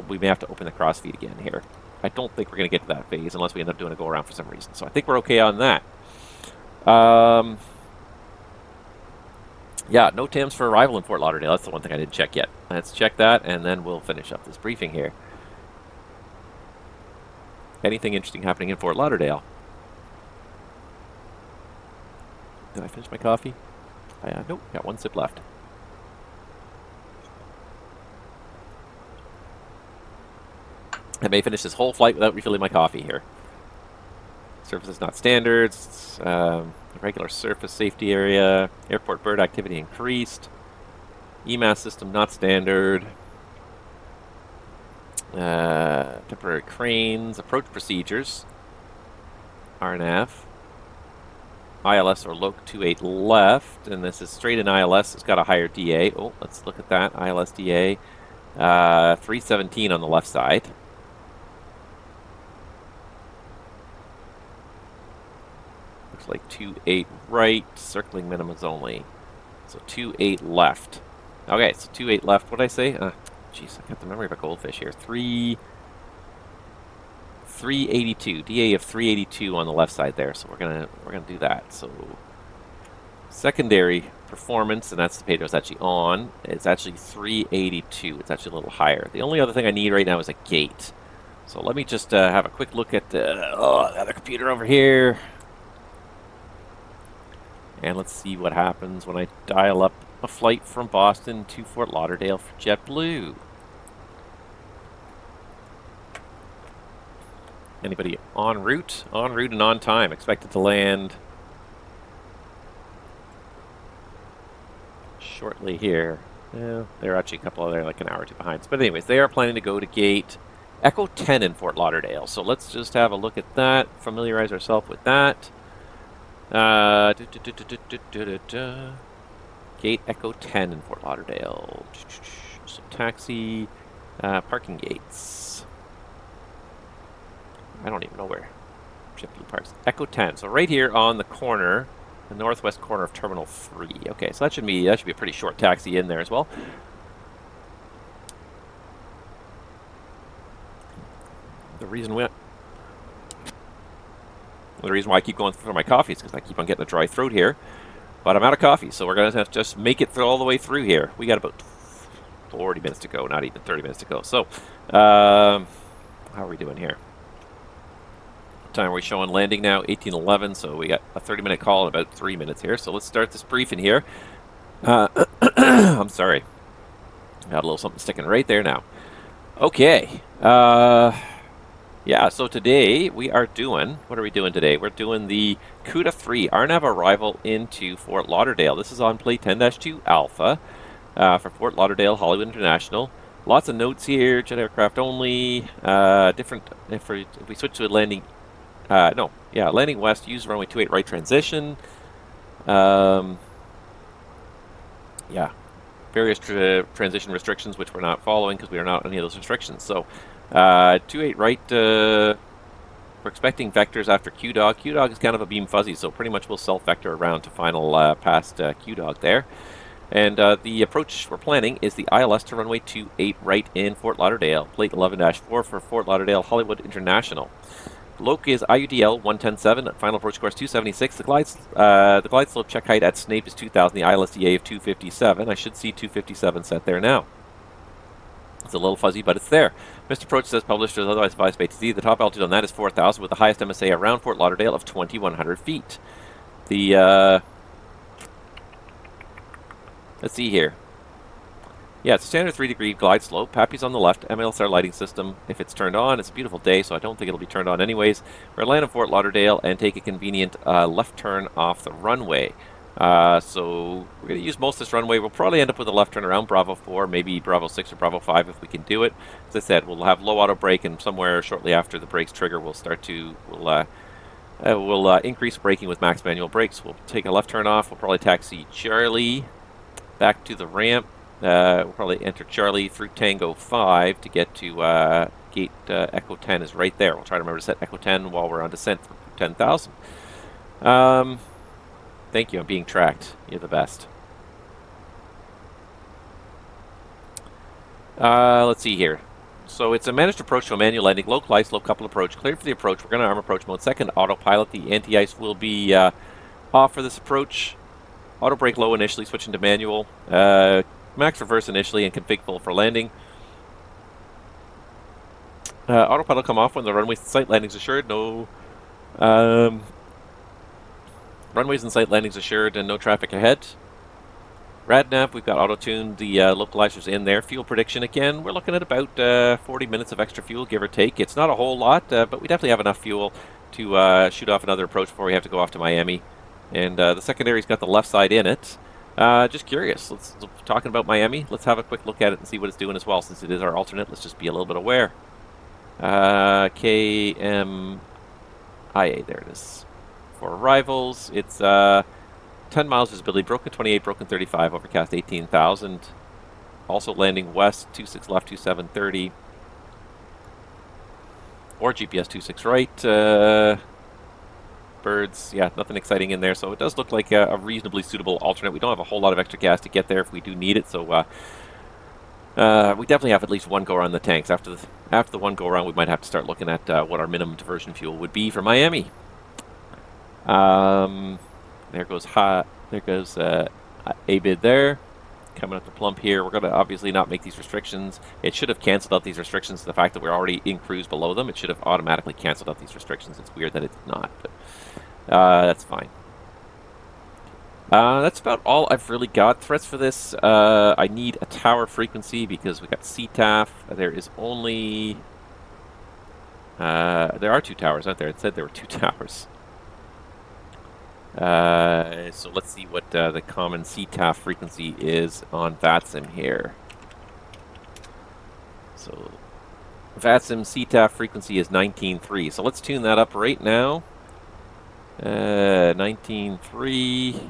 we may have to open the crossfeed again here. I don't think we're going to get to that phase unless we end up doing a go-around for some reason. So I think we're okay on that. Yeah, no TAMs for arrival in Fort Lauderdale. That's the one thing I didn't check yet. Let's check that, and then we'll finish up this briefing here. Anything interesting happening in Fort Lauderdale? Did I finish my coffee? Nope, got one sip left. I may finish this whole flight without refilling my coffee here. Surface is not standards. Regular surface safety area. Airport bird activity increased. EMAS system not standard. Temporary cranes, approach procedures, RNAV, ILS or loc 28 left, and this is straight in ILS. It's got a higher DA. Oh, let's look at that. ILS DA, 317 on the left side. Looks like 28 right, circling minimums only. So 28 left. Okay, so 28 left. What did I say? Jeez, I got the memory of a goldfish here. 382. DA of 382 on the left side there. So we're gonna do that. So secondary performance, and that's the page I was actually on. It's actually 382. It's actually a little higher. The only other thing I need right now is a gate. So let me just have a quick look at the other computer over here. And let's see what happens when I dial up a flight from Boston to Fort Lauderdale for JetBlue. Anybody en route? En route and on time. Expected to land shortly here. Yeah, they're actually a couple of, they're like an hour or two behind. But anyways, they are planning to go to gate Echo 10 in Fort Lauderdale. So let's just have a look at that, familiarize ourselves with that. Gate Echo 10 in Fort Lauderdale. So taxi, parking gates. I don't even know where JetBlue parks. Echo 10. So right here on the corner, the northwest corner of Terminal 3. Okay, so that should be a pretty short taxi in there as well. The reason why I keep going for my coffee is because I keep on getting a dry throat here. But I'm out of coffee, so we're going to have to just make it all the way through here. We got about 40 minutes to go, not even 30 minutes to go. So, how are we doing here? What time are we showing landing now? 18:11, so we got a 30-minute call in about 3 minutes here. So let's start this briefing here. I'm sorry. Got a little something sticking right there now. Okay. Yeah, so today we are doing, what are we doing today? We're doing the CUDA 3 RNAV arrival into Fort Lauderdale. This is on plate 10-2 Alpha for Fort Lauderdale, Hollywood International. Lots of notes here, jet aircraft only, different, if we switch to a landing, landing west, use runway 28 right transition. Yeah, various transition restrictions, which we're not following because we are not on any of those restrictions. So 28 right, we're expecting vectors after QDOG. QDOG is kind of a beam fuzzy, so pretty much we'll self-vector around to final past QDOG there. And the approach we're planning is the ILS to runway 28 right in Fort Lauderdale, plate 11-4 for Fort Lauderdale, Hollywood International. Loc is IUDL 110.7, final approach course 276. The glide slope check height at Snape is 2,000, the ILS DA of 257. I should see 257 set there now. It's a little fuzzy, but it's there. Missed approach says published or otherwise advised by ATC. The top altitude on that is 4,000 with the highest MSA around Fort Lauderdale of 2,100 feet. The, let's see here. Yeah, it's a standard 3-degree glide slope. Pappy's on the left. MLSR lighting system. If it's turned on, it's a beautiful day, so I don't think it'll be turned on anyways. We're going to land in Fort Lauderdale and take a convenient left turn off the runway. So we're going to use most of this runway. We'll probably end up with a left turn around Bravo 4, maybe Bravo 6 or Bravo 5 if we can do it. As I said, we'll have low auto brake, and somewhere shortly after the brakes trigger, we'll start to we'll increase braking with max manual brakes. We'll take a left turn off. We'll probably taxi Charlie back to the ramp. We'll probably enter Charlie through Tango 5 to get to gate Echo 10 is right there. We'll try to remember to set Echo 10 while we're on descent for 10,000. Thank you, I'm being tracked. You're the best. Let's see here. So it's a managed approach to a manual landing, low glide slope couple approach, cleared for the approach. We're going to arm approach mode. Second, autopilot. The anti-ice will be off for this approach. Auto brake low initially, switching to manual. Max reverse initially and config full for landing. Autopilot come off when the runway site landings assured. No runways and site landings assured and no traffic ahead. RadNav, we've got auto-tuned the localizers in there. Fuel prediction again, we're looking at about 40 minutes of extra fuel, give or take. It's not a whole lot, but we definitely have enough fuel to shoot off another approach before we have to go off to Miami. And the secondary's got the left side in it. Just curious. Talking about Miami, let's have a quick look at it and see what it's doing as well, since it is our alternate. Let's just be a little bit aware. KMIA, there it is. For arrivals, it's 10 miles visibility, broken 28, broken 35, overcast 18,000. Also landing west, 26 left, 27, 30. Or GPS 26 right. Birds, yeah, nothing exciting in there. So it does look like a reasonably suitable alternate. We don't have a whole lot of extra gas to get there if we do need it. So we definitely have at least one go around the tanks. After the one go around, we might have to start looking at what our minimum diversion fuel would be for Miami. There goes ABID there. Coming up the plump here. We're going to obviously not make these restrictions. It should have canceled out these restrictions. The fact that we're already in cruise below them, it should have automatically canceled out these restrictions. It's weird that it did not, but that's fine. That's about all I've really got. Threats for this, I need a tower frequency because we got CTAF. There is only... there are 2 towers, aren't there? It said there were 2 towers. So let's see what the common CTAF frequency is on VATSIM here. So VATSIM CTAF frequency is 19.3. So let's tune that up right now. 19.3.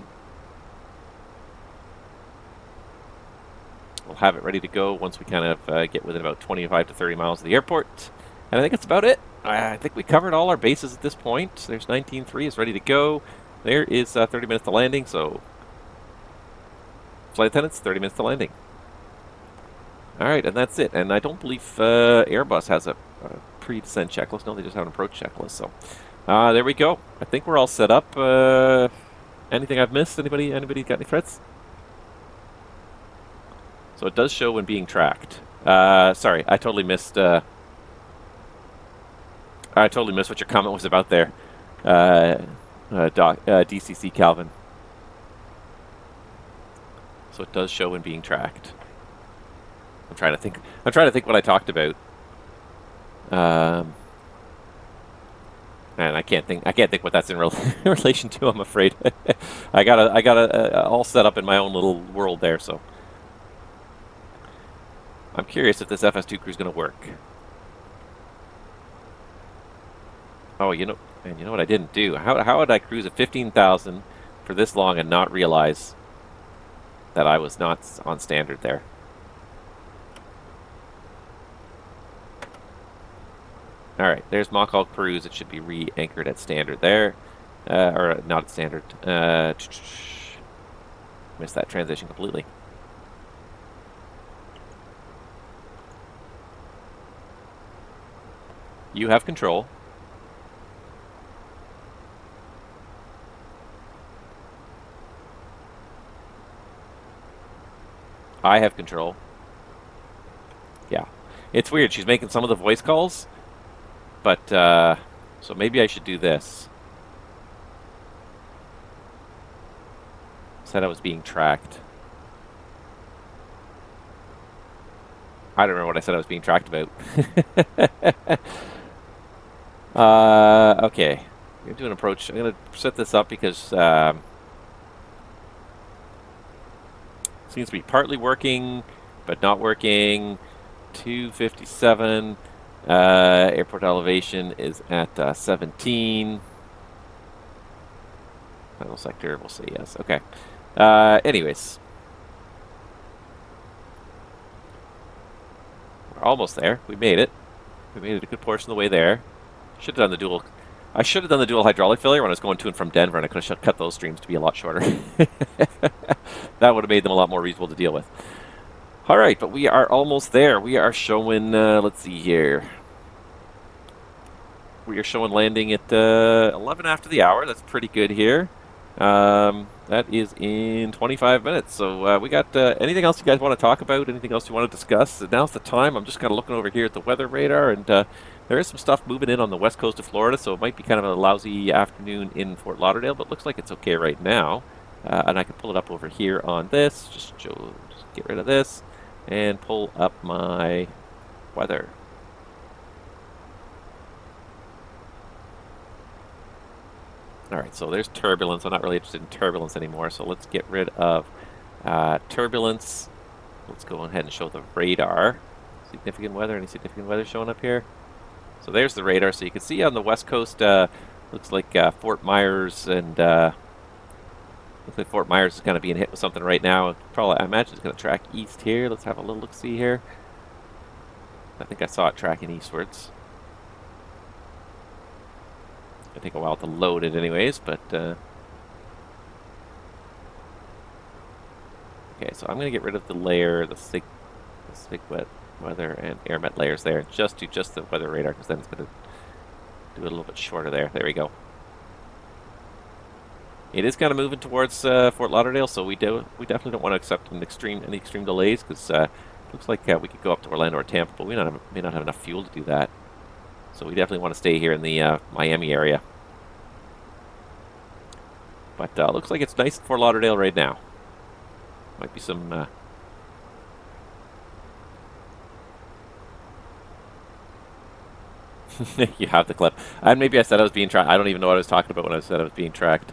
We'll have it ready to go once we kind of get within about 25 to 30 miles of the airport. And I think that's about it. I think we covered all our bases at this point. There's 19.3 is ready to go. There is 30 minutes to landing, so flight attendants, 30 minutes to landing. All right, and that's it. And I don't believe Airbus has a pre-descent checklist. No, they just have an approach checklist. So there we go. I think we're all set up. Anything I've missed? Anybody got any threats? So it does show when being tracked. Sorry, I totally missed. I totally missed what your comment was about there. DCC Calvin. So it does show when being tracked. I'm trying to think what I talked about. And I can't think what that's in relation to, I'm afraid. I got all set up in my own little world there, so I'm curious if this FS2 crew is going to work. Oh, you know what I didn't do? How would I cruise at 15,000 for this long and not realize that I was not on standard there? All right, there's Mach All Cruise. It should be re-anchored at standard there, or not at standard. Missed that transition completely. You have control. I have control. Yeah. It's weird. She's making some of the voice calls. But, so maybe I should do this. Said I was being tracked. I don't remember what I said I was being tracked about. Okay. I'm going to do an approach. I'm going to set this up because seems to be partly working, but not working. 257. Airport elevation is at 17. Final sector, we'll say yes. Okay. Anyways. We're almost there. We made it. We made it a good portion of the way there. Should have done the dual... I should have done the dual hydraulic failure when I was going to and from Denver, and I could have cut those streams to be a lot shorter. That would have made them a lot more reasonable to deal with. All right, but we are almost there. We are showing, let's see here. We are showing landing at 11 after the hour. That's pretty good here. That is in 25 minutes. So we got anything else you guys want to talk about? Anything else you want to discuss? Now's the time. I'm just kind of looking over here at the weather radar, and there is some stuff moving in on the west coast of Florida, so it might be kind of a lousy afternoon in Fort Lauderdale, but it looks like it's okay right now. And I can pull it up over here on this. Just get rid of this and pull up my weather. All right, so there's turbulence. I'm not really interested in turbulence anymore, so let's get rid of Turbulence. Let's go ahead and show the radar. Significant weather. Any significant weather showing up here? So there's the radar. So you can see on the west coast, looks like Fort Myers and looks like Fort Myers is kind of being hit with something right now. Probably, I imagine it's going to track east here. Let's have a little look-see here. I think I saw it tracking eastwards. It'll take a while to load it anyways, but okay, so I'm going to get rid of the layer, the SIG weather and air met layers there, just do just the weather radar, because then it's going to do it a little bit shorter there. There we go. It is kind of moving towards Fort Lauderdale, so we definitely don't want to accept any extreme delays, because looks like we could go up to Orlando or Tampa, but we may not have enough fuel to do that. So we definitely want to stay here in the Miami area. But looks like it's nice in Fort Lauderdale right now. Might be some... You have the clip. And maybe I said I was being tracked. I don't even know what I was talking about when I said I was being tracked.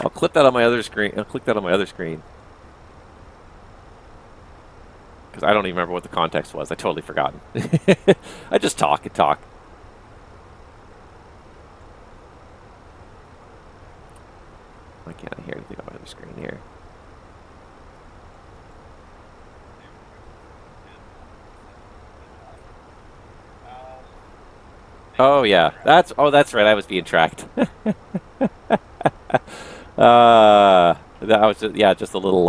I'll clip that on my other screen. I'll click that on my other screen. Because I don't even remember what the context was. I totally forgotten. I just talk and talk. I can't hear anything on my other screen here. Oh yeah, that's right. I was being tracked. That was just a little.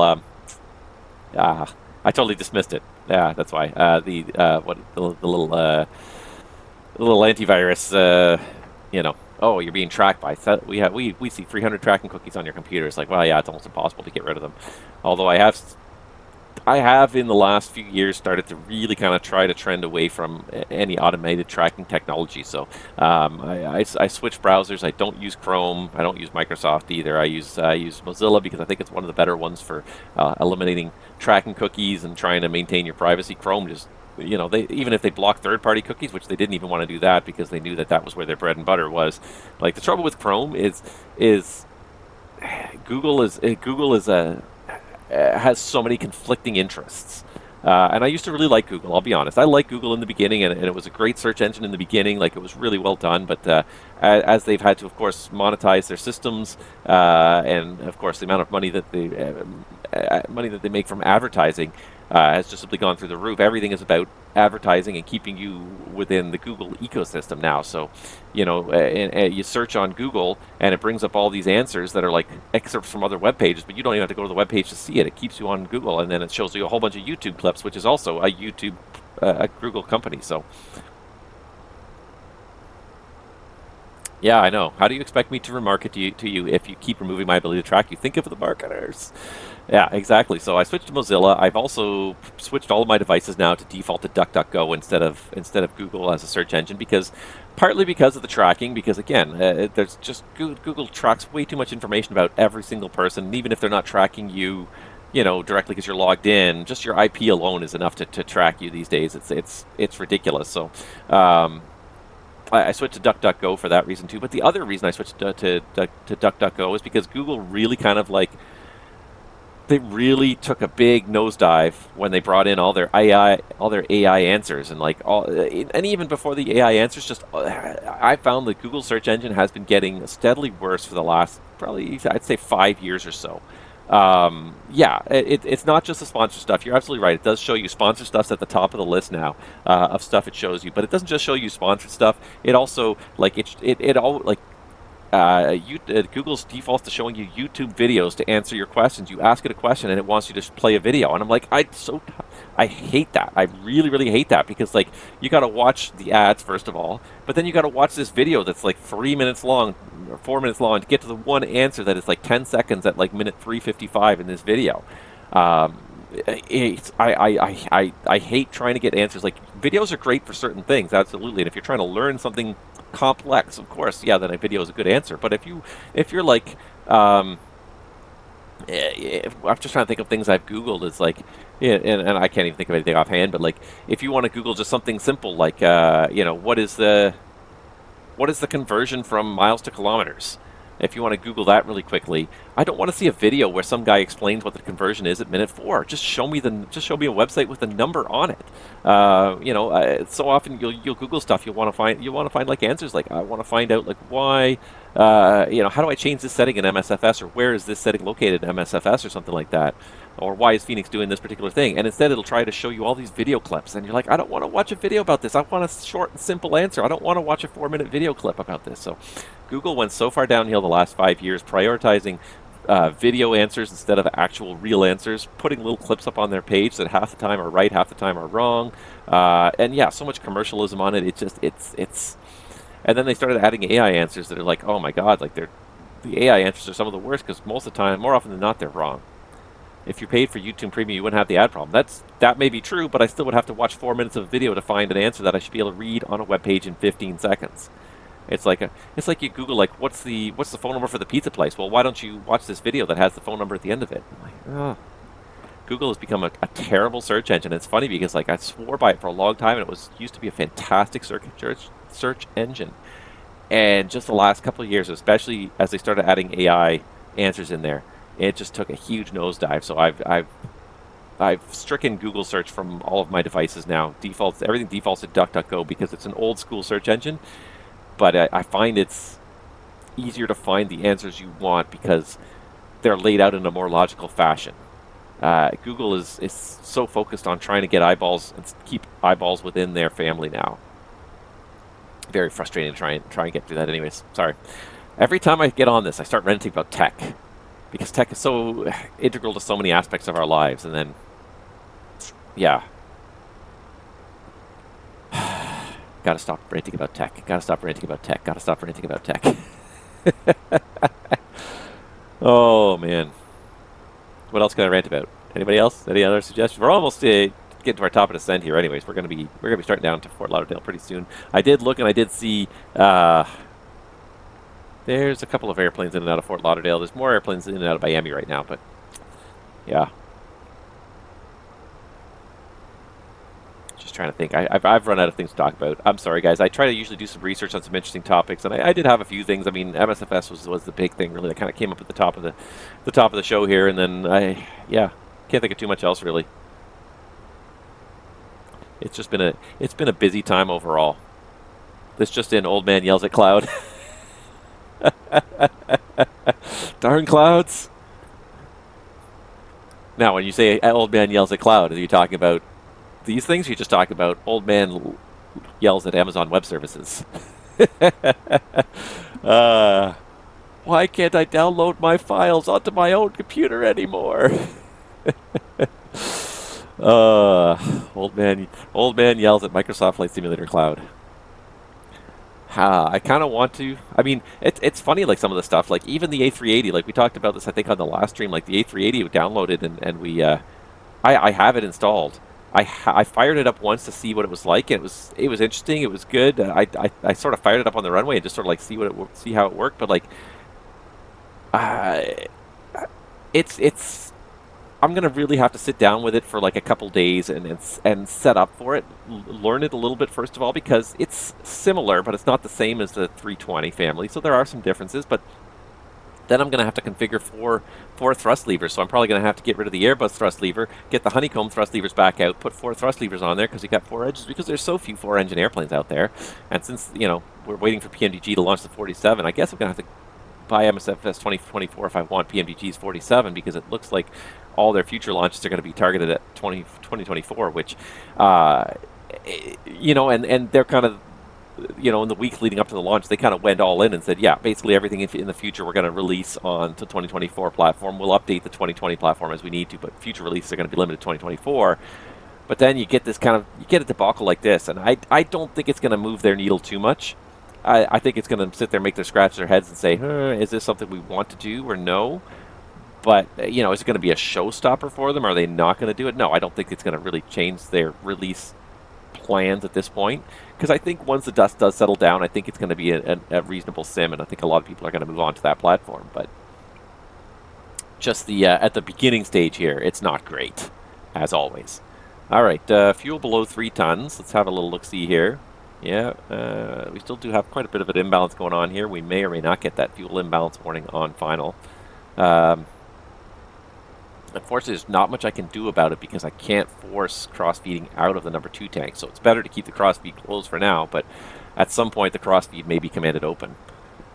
I totally dismissed it. Yeah, that's why. The little antivirus. You know. Oh, you're being tracked by. We see 300 tracking cookies on your computer. It's like, well, yeah, it's almost impossible to get rid of them. Although I have in the last few years started to really kind of try to trend away from any automated tracking technology. So I switch browsers. I don't use Chrome. I don't use Microsoft either. I use Mozilla because I think it's one of the better ones for eliminating tracking cookies and trying to maintain your privacy. Chrome just, you know, even if they block third-party cookies, which they didn't even want to do that because they knew that was where their bread and butter was. Like, the trouble with Chrome is Google has so many conflicting interests. And I used to really like Google, I'll be honest. I liked Google in the beginning, and it was a great search engine in the beginning. Like, it was really well done. But as they've had to, of course, monetize their systems, and, of course, the amount of money that they make from advertising has just simply gone through the roof. Everything is about advertising and keeping you within the Google ecosystem now. So, you know, you search on Google and it brings up all these answers that are like excerpts from other web pages, but you don't even have to go to the web page to see it. It keeps you on Google, and then it shows you a whole bunch of YouTube clips, which is also a Google company. So, yeah, I know. How do you expect me to remarket to you if you keep removing my ability to track you? Think of the marketers. Yeah, exactly. So I switched to Mozilla. I've also switched all of my devices now to default to DuckDuckGo instead of Google as a search engine, partly because of the tracking. Because again, there's just Google tracks way too much information about every single person, and even if they're not tracking you, you know, directly because you're logged in, just your IP alone is enough to track you these days. It's ridiculous. So. I switched to DuckDuckGo for that reason too. But the other reason I switched to DuckDuckGo is because Google really kind of they really took a big nosedive when they brought in all their AI answers, and and even before the AI answers, I found that Google search engine has been getting steadily worse for the last probably, I'd say, 5 years or so. Yeah, it's not just the sponsor stuff. You're absolutely right. It does show you sponsor stuff's at the top of the list now of stuff it shows you, but it doesn't just show you sponsored stuff. It also Google's defaults to showing you YouTube videos to answer your questions. You ask it a question and it wants you to play a video, and I'm like, I hate that. I really, really hate that, because you got to watch the ads first of all, but then you got to watch this video that's like 3 minutes long or 4 minutes long to get to the one answer that is like 10 seconds at like minute 3:55 in this video. I hate trying to get answers. Like, videos are great for certain things, absolutely, and if you're trying to learn something complex, of course, yeah, then a video is a good answer. But if you're like, I'm just trying to think of things I've Googled. It's like, and I can't even think of anything offhand. But like, if you want to Google just something simple, like, you know, what is the what is the conversion from miles to kilometers? If you want to Google that really quickly, I don't want to see a video where some guy explains what the conversion is at minute 4. Just show me a website with a number on it. So often you'll Google stuff, you want to find like answers, like I want to find out like why, how do I change this setting in MSFs, or where is this setting located in MSFs, or something like that, or why is Fenix doing this particular thing? And instead it'll try to show you all these video clips, and you're like, I don't want to watch a video about this. I want a short and simple answer. I don't want to watch a 4-minute video clip about this. So Google went so far downhill the last 5 years, prioritizing video answers instead of actual real answers, putting little clips up on their page that half the time are right, half the time are wrong, and yeah, so much commercialism on it. It's and then they started adding AI answers that are like, oh my god, like the AI answers are some of the worst, because most of the time, more often than not, they're wrong. If you paid for YouTube Premium, you wouldn't have the ad problem. That may be true, but I still would have to watch 4 minutes of video to find an answer that I should be able to read on a web page in 15 seconds. It's like you Google, like, what's the phone number for the pizza place? Well, why don't you watch this video that has the phone number at the end of it? I'm like, oh. Google has become a terrible search engine. It's funny because like I swore by it for a long time, and it used to be a fantastic search engine. And just the last couple of years, especially as they started adding AI answers in there, it just took a huge nosedive. So I've stricken Google search from all of my devices now. Everything defaults to DuckDuckGo because it's an old school search engine. But I find it's easier to find the answers you want because they're laid out in a more logical fashion. Google is so focused on trying to get eyeballs and keep eyeballs within their family now. Very frustrating to try and get through that. Anyways, sorry. Every time I get on this, I start ranting about tech, because tech is so integral to so many aspects of our lives. And then, yeah. Gotta stop ranting about tech. Gotta stop ranting about tech. Gotta stop ranting about tech. Oh, man. What else can I rant about? Anybody else? Any other suggestions? We're almost getting to our top of descent here. Anyways, we're gonna be starting down to Fort Lauderdale pretty soon. I did look and I did see there's a couple of airplanes in and out of Fort Lauderdale. There's more airplanes in and out of Miami right now, but yeah. Just trying to think. I've run out of things to talk about. I'm sorry, guys. I try to usually do some research on some interesting topics, and I did have a few things. I mean, MSFs was the big thing, really. That kind of came up at the top of the show here, and then can't think of too much else really. It's just been a busy time overall. This just in, old man yells at cloud. Darn clouds. Now, when you say old man yells at cloud, are you talking about these things, or are you just talking about old man yells at Amazon Web Services? Why can't I download my files onto my own computer anymore? Old man yells at Microsoft Flight Simulator Cloud. I kind of want to. I mean, it's funny, like some of the stuff, like even the A380, like we talked about this, I think on the last stream, like the A380 we downloaded and we, I have it installed. I fired it up once to see what it was like. And it was interesting. It was good. I sort of fired it up on the runway and just sort of like see how it worked. But like, I'm gonna really have to sit down with it for like a couple days and set up for it, learn it a little bit first of all, because it's similar, but it's not the same as the 320 family. So there are some differences, but then I'm gonna have to configure four thrust levers. So I'm probably gonna have to get rid of the Airbus thrust lever, get the honeycomb thrust levers back out, put 4 thrust levers on there because you got 4 edges, because there's so few 4-engine airplanes out there. And since we're waiting for PMDG to launch the 47, I guess I'm gonna have to buy MSFs 2024 if I want PMDG's 47, because it looks like all their future launches are going to be targeted at 2024, which, and they're kind of, in the weeks leading up to the launch, they kind of went all in and said, yeah, basically everything in the future we're going to release on to 2024 platform. We'll update the 2020 platform as we need to, but future releases are going to be limited to 2024. But then you get a debacle like this, and I don't think it's going to move their needle too much. I think it's going to sit there, make them scratch their heads and say, is this something we want to do or no? But, is it going to be a showstopper for them? Are they not going to do it? No, I don't think it's going to really change their release plans at this point. Because I think once the dust does settle down, I think it's going to be a reasonable sim, and I think a lot of people are going to move on to that platform. But just at the beginning stage here, it's not great, as always. All right, fuel below 3 tons. Let's have a little look-see here. Yeah, we still do have quite a bit of an imbalance going on here. We may or may not get that fuel imbalance warning on final. Unfortunately, there's not much I can do about it because I can't force cross-feeding out of the number 2 tank. So it's better to keep the cross-feed closed for now, but at some point the cross-feed may be commanded open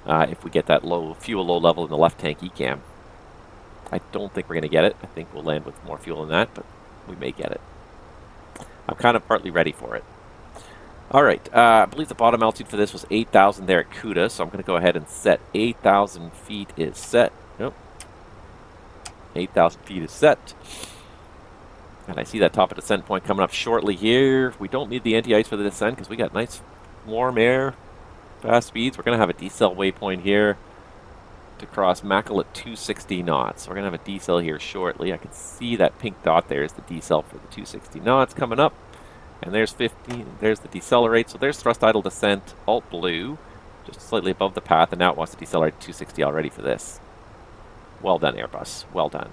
if we get that fuel low level in the left tank ECAM. I don't think we're going to get it. I think we'll land with more fuel than that, but we may get it. I'm kind of partly ready for it. All right, I believe the bottom altitude for this was 8,000 there at Kuta, so I'm going to go ahead and set 8,000 feet is set. Nope. 8,000 feet is set. And I see that top of descent point coming up shortly here. We don't need the anti-ice for the descent because we got nice warm air, fast speeds. We're going to have a decel waypoint here to cross Mackle at 260 knots. So we're going to have a decel here shortly. I can see that pink dot there is the decel for the 260 knots coming up. And there's 15, there's the decelerate. So there's thrust idle descent, alt blue, just slightly above the path, and now it wants to decelerate to 260 already for this. Well done, Airbus. Well done.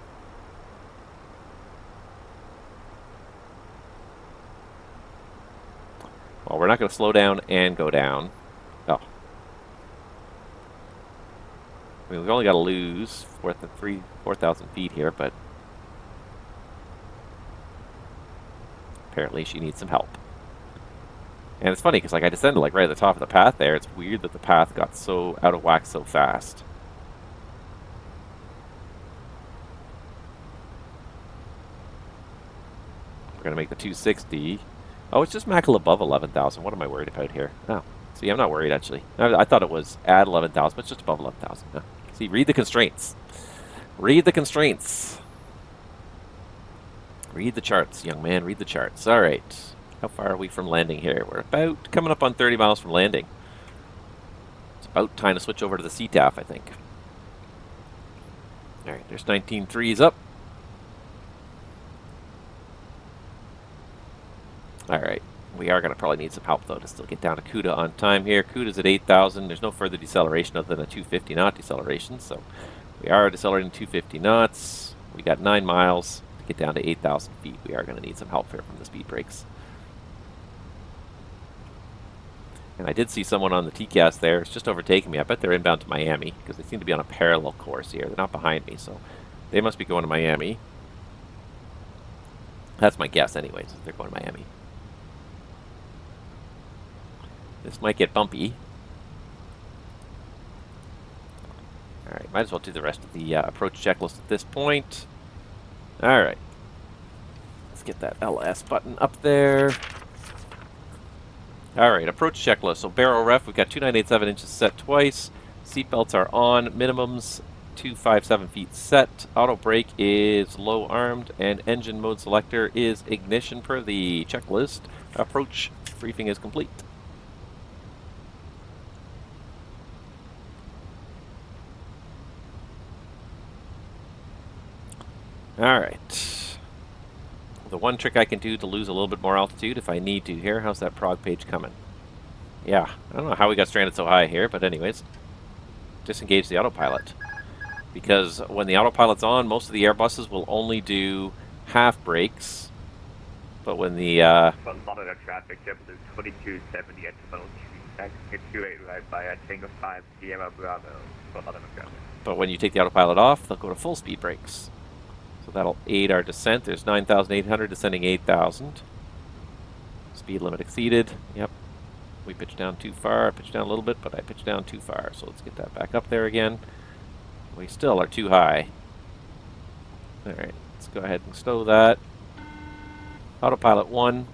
Well, we're not going to slow down and go down. Oh. I mean, we've only got to lose 4,000 feet here, but apparently she needs some help. And it's funny because like I descended like right at the top of the path there. It's weird that the path got so out of whack so fast. We're going to make the 260. Oh, it's just Mackle above 11,000. What am I worried about here? Oh, see, I'm not worried, actually. I thought it was at 11,000, but it's just above 11,000. Oh. See, read the constraints. Read the constraints. Read the charts, young man. Read the charts. All right. How far are we from landing here? We're about coming up on 30 miles from landing. It's about time to switch over to the CTAF, I think. All right, there's 19.3s up. Alright, we are going to probably need some help, though, to still get down to Kuta on time here. Kuta's at 8,000. There's no further deceleration other than a 250 knot deceleration, so we are decelerating 250 knots. We got 9 miles to get down to 8,000 feet. We are going to need some help here from the speed brakes. And I did see someone on the TCAS there. It's just overtaking me. I bet they're inbound to Miami, because they seem to be on a parallel course here. They're not behind me, so they must be going to Miami. That's my guess, anyways. They're going to Miami. This might get bumpy. Alright, might as well do the rest of the approach checklist at this point. Alright. Let's get that LS button up there. Alright, approach checklist. So barrel ref, we've got 2987 inches set twice. Seatbelts are on. Minimums 257 feet set. Auto brake is low armed. And engine mode selector is ignition per the checklist. Approach briefing is complete. Alright. The one trick I can do to lose a little bit more altitude if I need to here. How's that prog page coming? Yeah, I don't know how we got stranded so high here, but anyways. Disengage the autopilot. Because when the autopilot's on, most of the Airbuses will only do half brakes. But when the Fort Lauderdale traffic, JetBlue 2270 at Tunnel 28 right by a Tango 5 PM Bravo, Fort Lauderdale traffic. But when you take the autopilot off, they'll go to full speed brakes. So that'll aid our descent. There's 9,800 descending 8,000. Speed limit exceeded. Yep. We pitched down too far. I pitched down a little bit, but I pitched down too far. So let's get that back up there again. We still are too high. Alright, let's go ahead and stow that. Autopilot 1.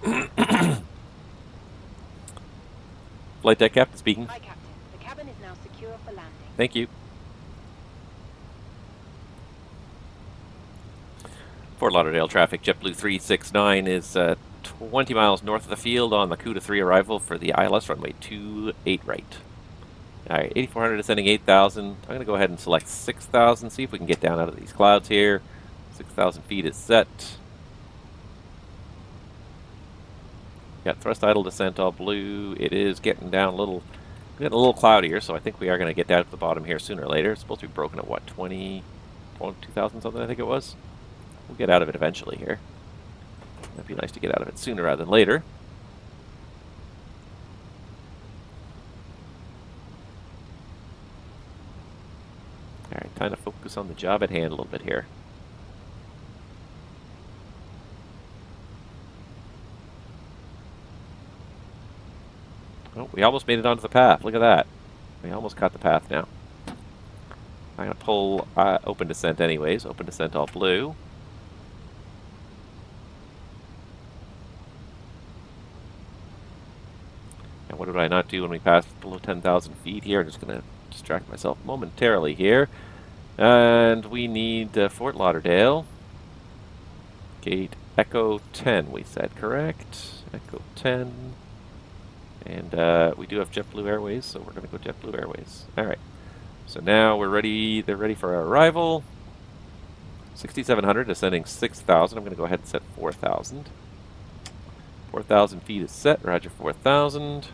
Flight deck captain speaking. Hi, Captain. The cabin is now secure for landing. Thank you. Fort Lauderdale traffic, JetBlue 369 is 20 miles north of the field on the Kuta 3 arrival for the ILS runway 28 right. Alright, 8,400 descending 8,000. I'm going to go ahead and select 6,000, see if we can get down out of these clouds here. 6,000 feet is set. Got thrust idle descent all blue. It is getting down a little cloudier, so I think we are going to get down to the bottom here sooner or later. It's supposed to be broken at what, 2,000 something I think it was? We'll get out of it eventually here. It'd be nice to get out of it sooner rather than later. Alright, time to focus on the job at hand a little bit here. Oh, we almost made it onto the path. Look at that. We almost caught the path now. I'm going to pull open descent anyways. Open descent all blue. And what did I not do when we passed below 10,000 feet here? I'm just going to distract myself momentarily here. And we need Fort Lauderdale. Gate Echo 10, we said, correct? Echo 10. And we do have JetBlue Airways, so we're going to go JetBlue Airways. All right. So now we're ready. They're ready for our arrival. 6,700, descending 6,000. I'm going to go ahead and set 4,000. 4,000 feet is set. Roger, 4,000.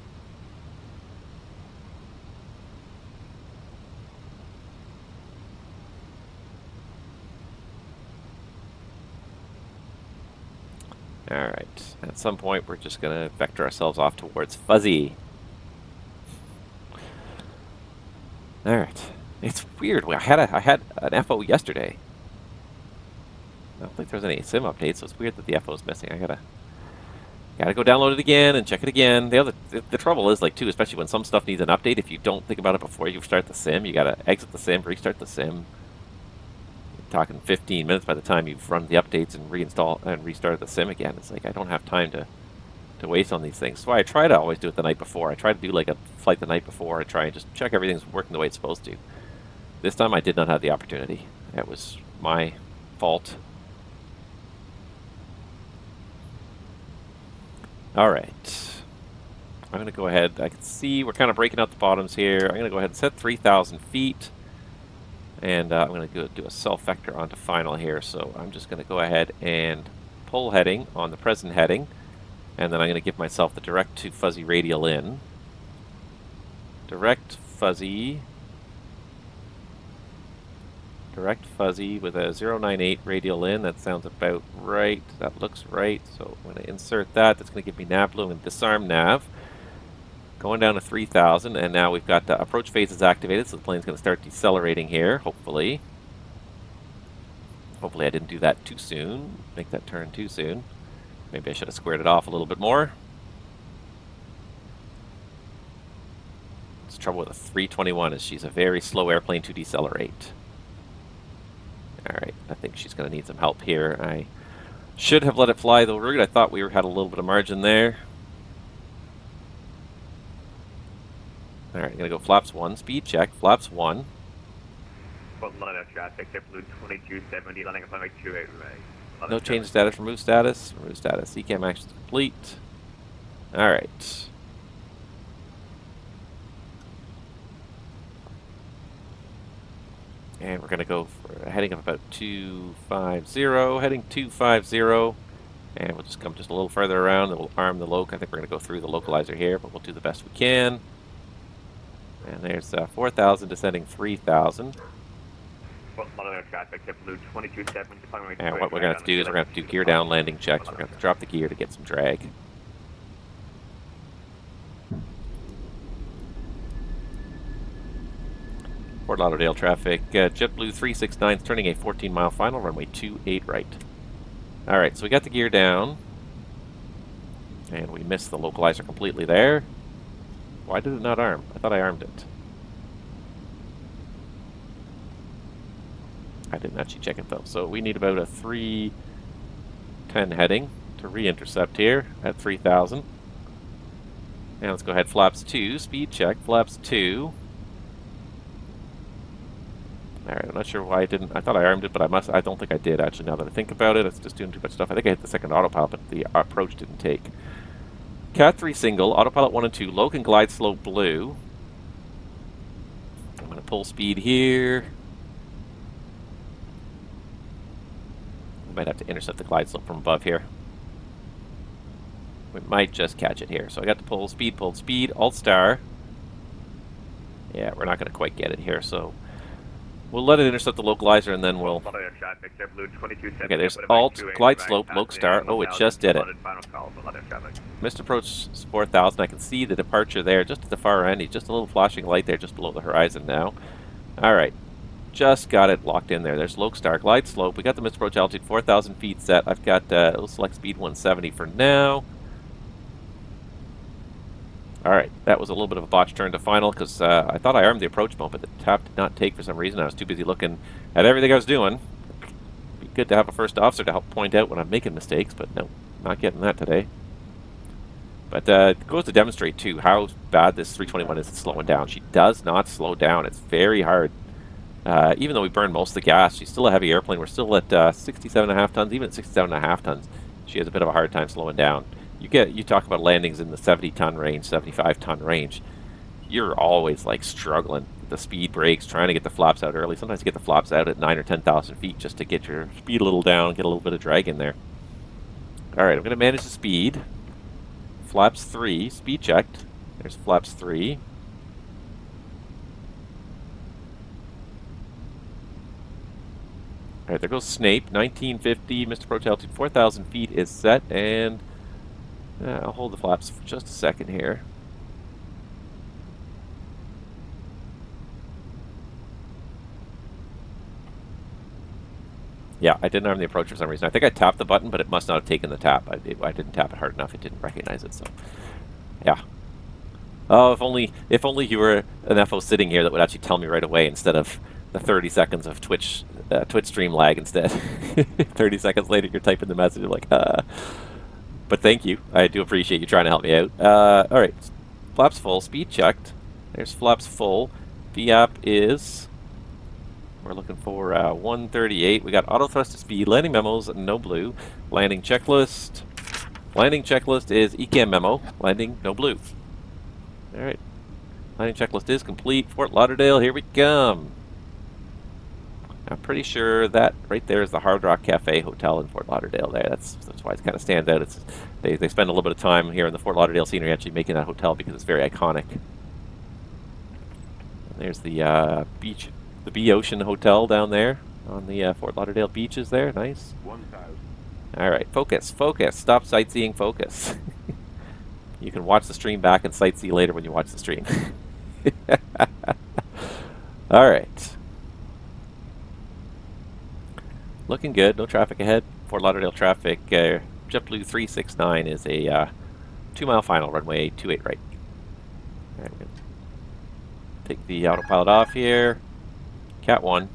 Alright, at some point we're just going to vector ourselves off towards Fuzzy. Alright, it's weird. I had an FO yesterday. I don't think there was any SIM updates, so it's weird that the FO is missing. I gotta go download it again and check it again. The trouble is, like, too, especially when some stuff needs an update, if you don't think about it before you start the SIM, you gotta exit the SIM, restart the SIM. Talking 15 minutes by the time you've run the updates and reinstall and restarted the sim again. It's like I don't have time to waste on these things. So I try to always do it the night before. I try to do like a flight the night before. I try and just check everything's working the way it's supposed to. This time I did not have the opportunity. That was my fault. Alright. I'm going to go ahead. I can see we're kind of breaking out the bottoms here. I'm going to go ahead and set 3,000 feet. And I'm going to do a self-vector onto final here. So I'm just going to go ahead and pull heading on the present heading. And then I'm going to give myself the direct to fuzzy radial in. Direct fuzzy with a 098 radial in. That sounds about right. That looks right. So I'm going to insert that. That's going to give me nav blue and disarm nav. Going down to 3,000, and now we've got the approach phases activated, so the plane's going to start decelerating here, hopefully. Hopefully I didn't do that too soon, make that turn too soon. Maybe I should have squared it off a little bit more. That's the trouble with a 321 is she's a very slow airplane to decelerate. Alright, I think she's going to need some help here. I should have let it fly the route. I thought we had a little bit of margin there. Alright, I'm going to go flaps 1, speed check, flaps 1. Fort Lauderdale traffic, JetBlue 2270, landing on runway 28 right. No change status, remove status, ECAM actions complete. Alright. And we're going to go for a heading of about 250, heading 250. And we'll just come just a little further around, and we'll arm the loc. I think we're going to go through the localizer here, but we'll do the best we can. And there's 4,000 descending 3,000. And what we're going to have to do is we're going to have to do gear down landing checks. We're going to have to drop the gear to get some drag. Fort Lauderdale traffic. JetBlue 369 is turning a 14-mile final, runway 28 right. Alright, so we got the gear down. And we missed the localizer completely there. Why did it not arm? I thought I armed it. I didn't actually check it though. So we need about a 310 heading to re-intercept here at 3,000. And let's go ahead, flaps 2, speed check, flaps 2. Alright, I'm not sure why I didn't. I thought I armed it, but I don't think I did actually now that I think about it. It's just doing too much stuff. I think I hit the second autopilot, but the approach didn't take. Cat 3 single, autopilot 1 and 2, low and glide slope blue. I'm going to pull speed here. We might have to intercept the glide slope from above here. We might just catch it here. So I got to pull speed, pulled speed, alt star. Yeah, we're not going to quite get it here, so we'll let it intercept the localizer and then we'll... Okay, there's alt, glide slope, low star. Oh, it just did it. Missed approach 4,000. I can see the departure there just at the far end. He's just a little flashing light there just below the horizon now. Alright. just got it locked in there. There's Lokestar, glide slope. We got the missed approach altitude 4,000 feet set. I've got we'll select speed 170 for now. All right, that was a little bit of a botch turn to final because I thought I armed the approach mode, but the tap did not take for some reason. I was too busy looking at everything I was doing. Be good to have a first officer to help point out when I'm making mistakes, but no, not getting that today. But it goes to demonstrate, too, how bad this 321 is at slowing down. She does not slow down. It's very hard. Even though we burned most of the gas, she's still a heavy airplane. We're still at 67.5 tons. Even at 67.5 tons, she has a bit of a hard time slowing down. You talk about landings in the 70-ton range, 75-ton range. You're always like struggling with the speed brakes, trying to get the flaps out early. Sometimes you get the flaps out at 9,000 or 10,000 feet just to get your speed a little down, get a little bit of drag in there. All right, I'm going to manage the speed. Flaps 3, speed checked. There's flaps 3. All right, there goes Snape. 1950, missed approach altitude 4,000 feet is set, and I'll hold the flaps for just a second here. Yeah, I didn't arm the approach for some reason. I think I tapped the button, but it must not have taken the tap. I didn't tap it hard enough. It didn't recognize it, so yeah. Oh, if only you were an FO sitting here that would actually tell me right away instead of the 30 seconds of Twitch stream lag instead. 30 seconds later, you're typing the message. You're like, But thank you. I do appreciate you trying to help me out. All right, flaps full, speed checked. There's flaps full. VAP is, we're looking for 138. We got auto thrust to speed, landing memos, no blue. Landing checklist. Landing checklist is ECAM memo, landing no blue. All right, landing checklist is complete. Fort Lauderdale, here we come. I'm pretty sure that right there is the Hard Rock Cafe Hotel in Fort Lauderdale there. That's why it kind of stands out. They spend a little bit of time here in the Fort Lauderdale scenery actually making that hotel because it's very iconic. And there's the beach, the B Ocean Hotel down there on the Fort Lauderdale beaches there. Nice. 1,000. All right, focus, focus. Stop sightseeing, focus. You can watch the stream back and sightsee later when you watch the stream. All right. Looking good. No traffic ahead. Fort Lauderdale traffic. JetBlue 369 is a 2-mile final, runway 28 right. All right, we're gonna take the autopilot off here. Cat 1.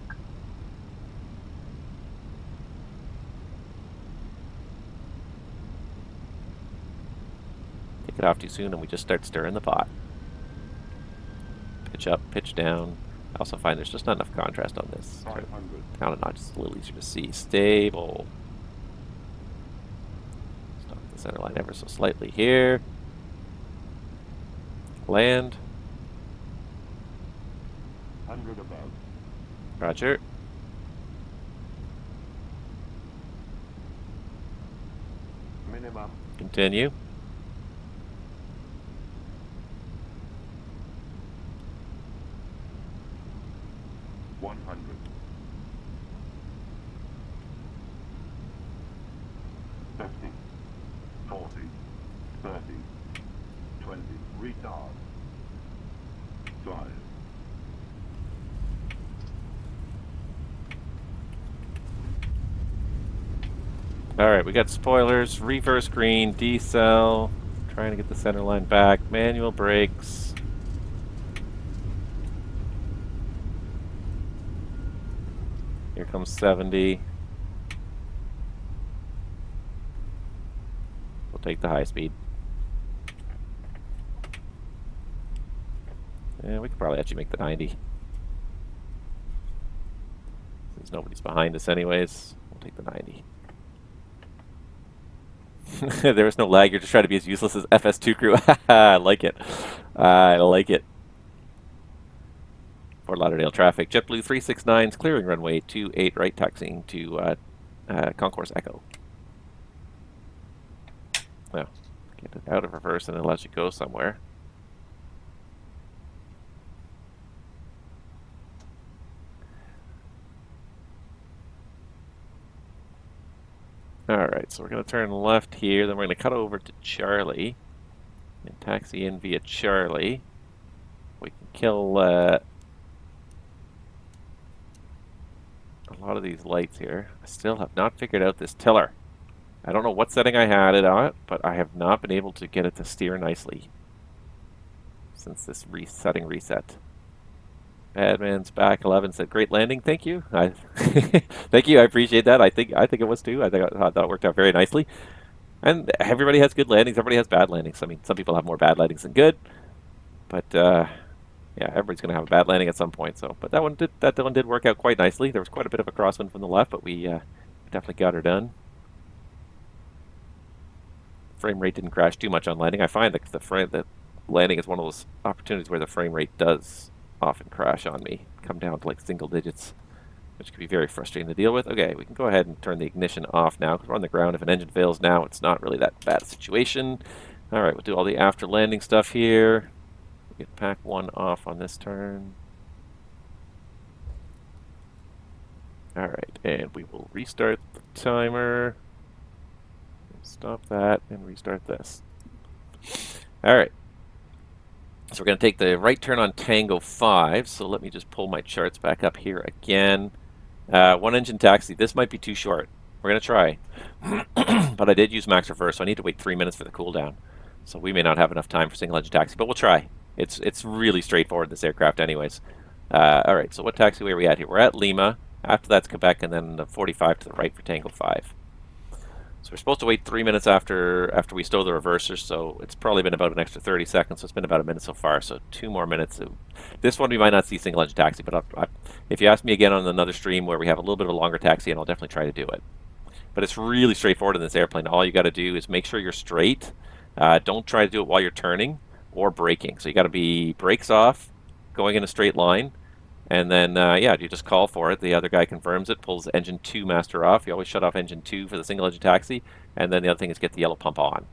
Take it off too soon and we just start stirring the pot. Pitch up, pitch down. I also find there's just not enough contrast on this. Down a notch, it's a little easier to see. Stable. Stop the center line ever so slightly here. Land. 100 above. Roger. Minimum. Continue. Alright, we got spoilers, reverse green, decel, trying to get the center line back, manual brakes. Here comes 70. We'll take the high speed. Yeah, we could probably actually make the 90. Since nobody's behind us anyways, we'll take the 90. There was no lag, you're just trying to be as useless as FS2 crew. I like it. I like it. Fort Lauderdale traffic. JetBlue 369's clearing runway 28 right, taxiing to Concourse Echo. Now, get it out of reverse and it lets you go somewhere. Alright, so we're going to turn left here, then we're going to cut over to Charlie and taxi in via Charlie. We can kill a lot of these lights here. I still have not figured out this tiller. I don't know what setting I had it on, but I have not been able to get it to steer nicely since this setting reset. Badman's back 11 said great landing. Thank you. Thank you. I appreciate that. I think it was too. I thought it worked out very nicely. And everybody has good landings. Everybody has bad landings. I mean, some people have more bad landings than good, but yeah, everybody's going to have a bad landing at some point. So, but that one did work out quite nicely. There was quite a bit of a crosswind from the left, but we definitely got her done. Frame rate didn't crash too much on landing. I find that the landing is one of those opportunities where the frame rate does often crash on me, come down to like single digits, which can be very frustrating to deal with. Okay, we can go ahead and turn the ignition off now because we're on the ground. If an engine fails now, it's not really that bad a situation. All right, we'll do all the after landing stuff here. We'll get pack 1 off on this turn. All right, and we will restart the timer. Stop that and restart this. All right. So we're going to take the right turn on Tango 5. So let me just pull my charts back up here again. 1 engine taxi. This might be too short. We're going to try. But I did use max reverse, so I need to wait 3 minutes for the cooldown. So we may not have enough time for single engine taxi, but we'll try. It's really straightforward, this aircraft anyways. All right, so what taxiway are we at here? We're at Lima. After that's Quebec, and then the 45 to the right for Tango 5. So we're supposed to wait 3 minutes after we stow the reversers, so it's probably been about an extra 30 seconds, so it's been about a minute so far, so 2 more minutes. This one we might not see single engine taxi, but if you ask me again on another stream where we have a little bit of a longer taxi, and I'll definitely try to do it. But it's really straightforward in this airplane. All you got to do is make sure you're straight. Don't try to do it while you're turning or braking. So you got to be brakes off, going in a straight line. And then, yeah, you just call for it. The other guy confirms it, pulls engine 2 master off. You always shut off engine 2 for the single engine taxi. And then the other thing is get the yellow pump on.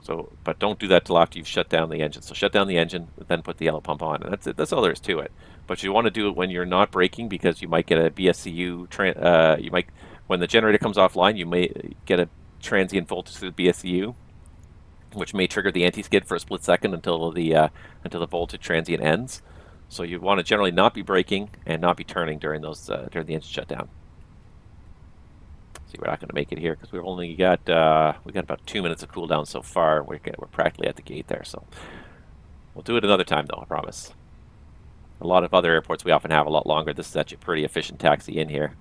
So, but don't do that till after you've shut down the engine. So shut down the engine, then put the yellow pump on. And that's it. That's all there is to it. But you want to do it when you're not braking because you might get a BSCU. When the generator comes offline, you may get a transient voltage through the BSCU, which may trigger the anti-skid for a split second until the voltage transient ends. So you want to generally not be braking and not be turning during the engine shutdown. See, we're not going to make it here because we've only got about 2 minutes of cooldown so far. We're practically at the gate there, so we'll do it another time though. I promise. A lot of other airports we often have a lot longer. This is actually a pretty efficient taxi in here.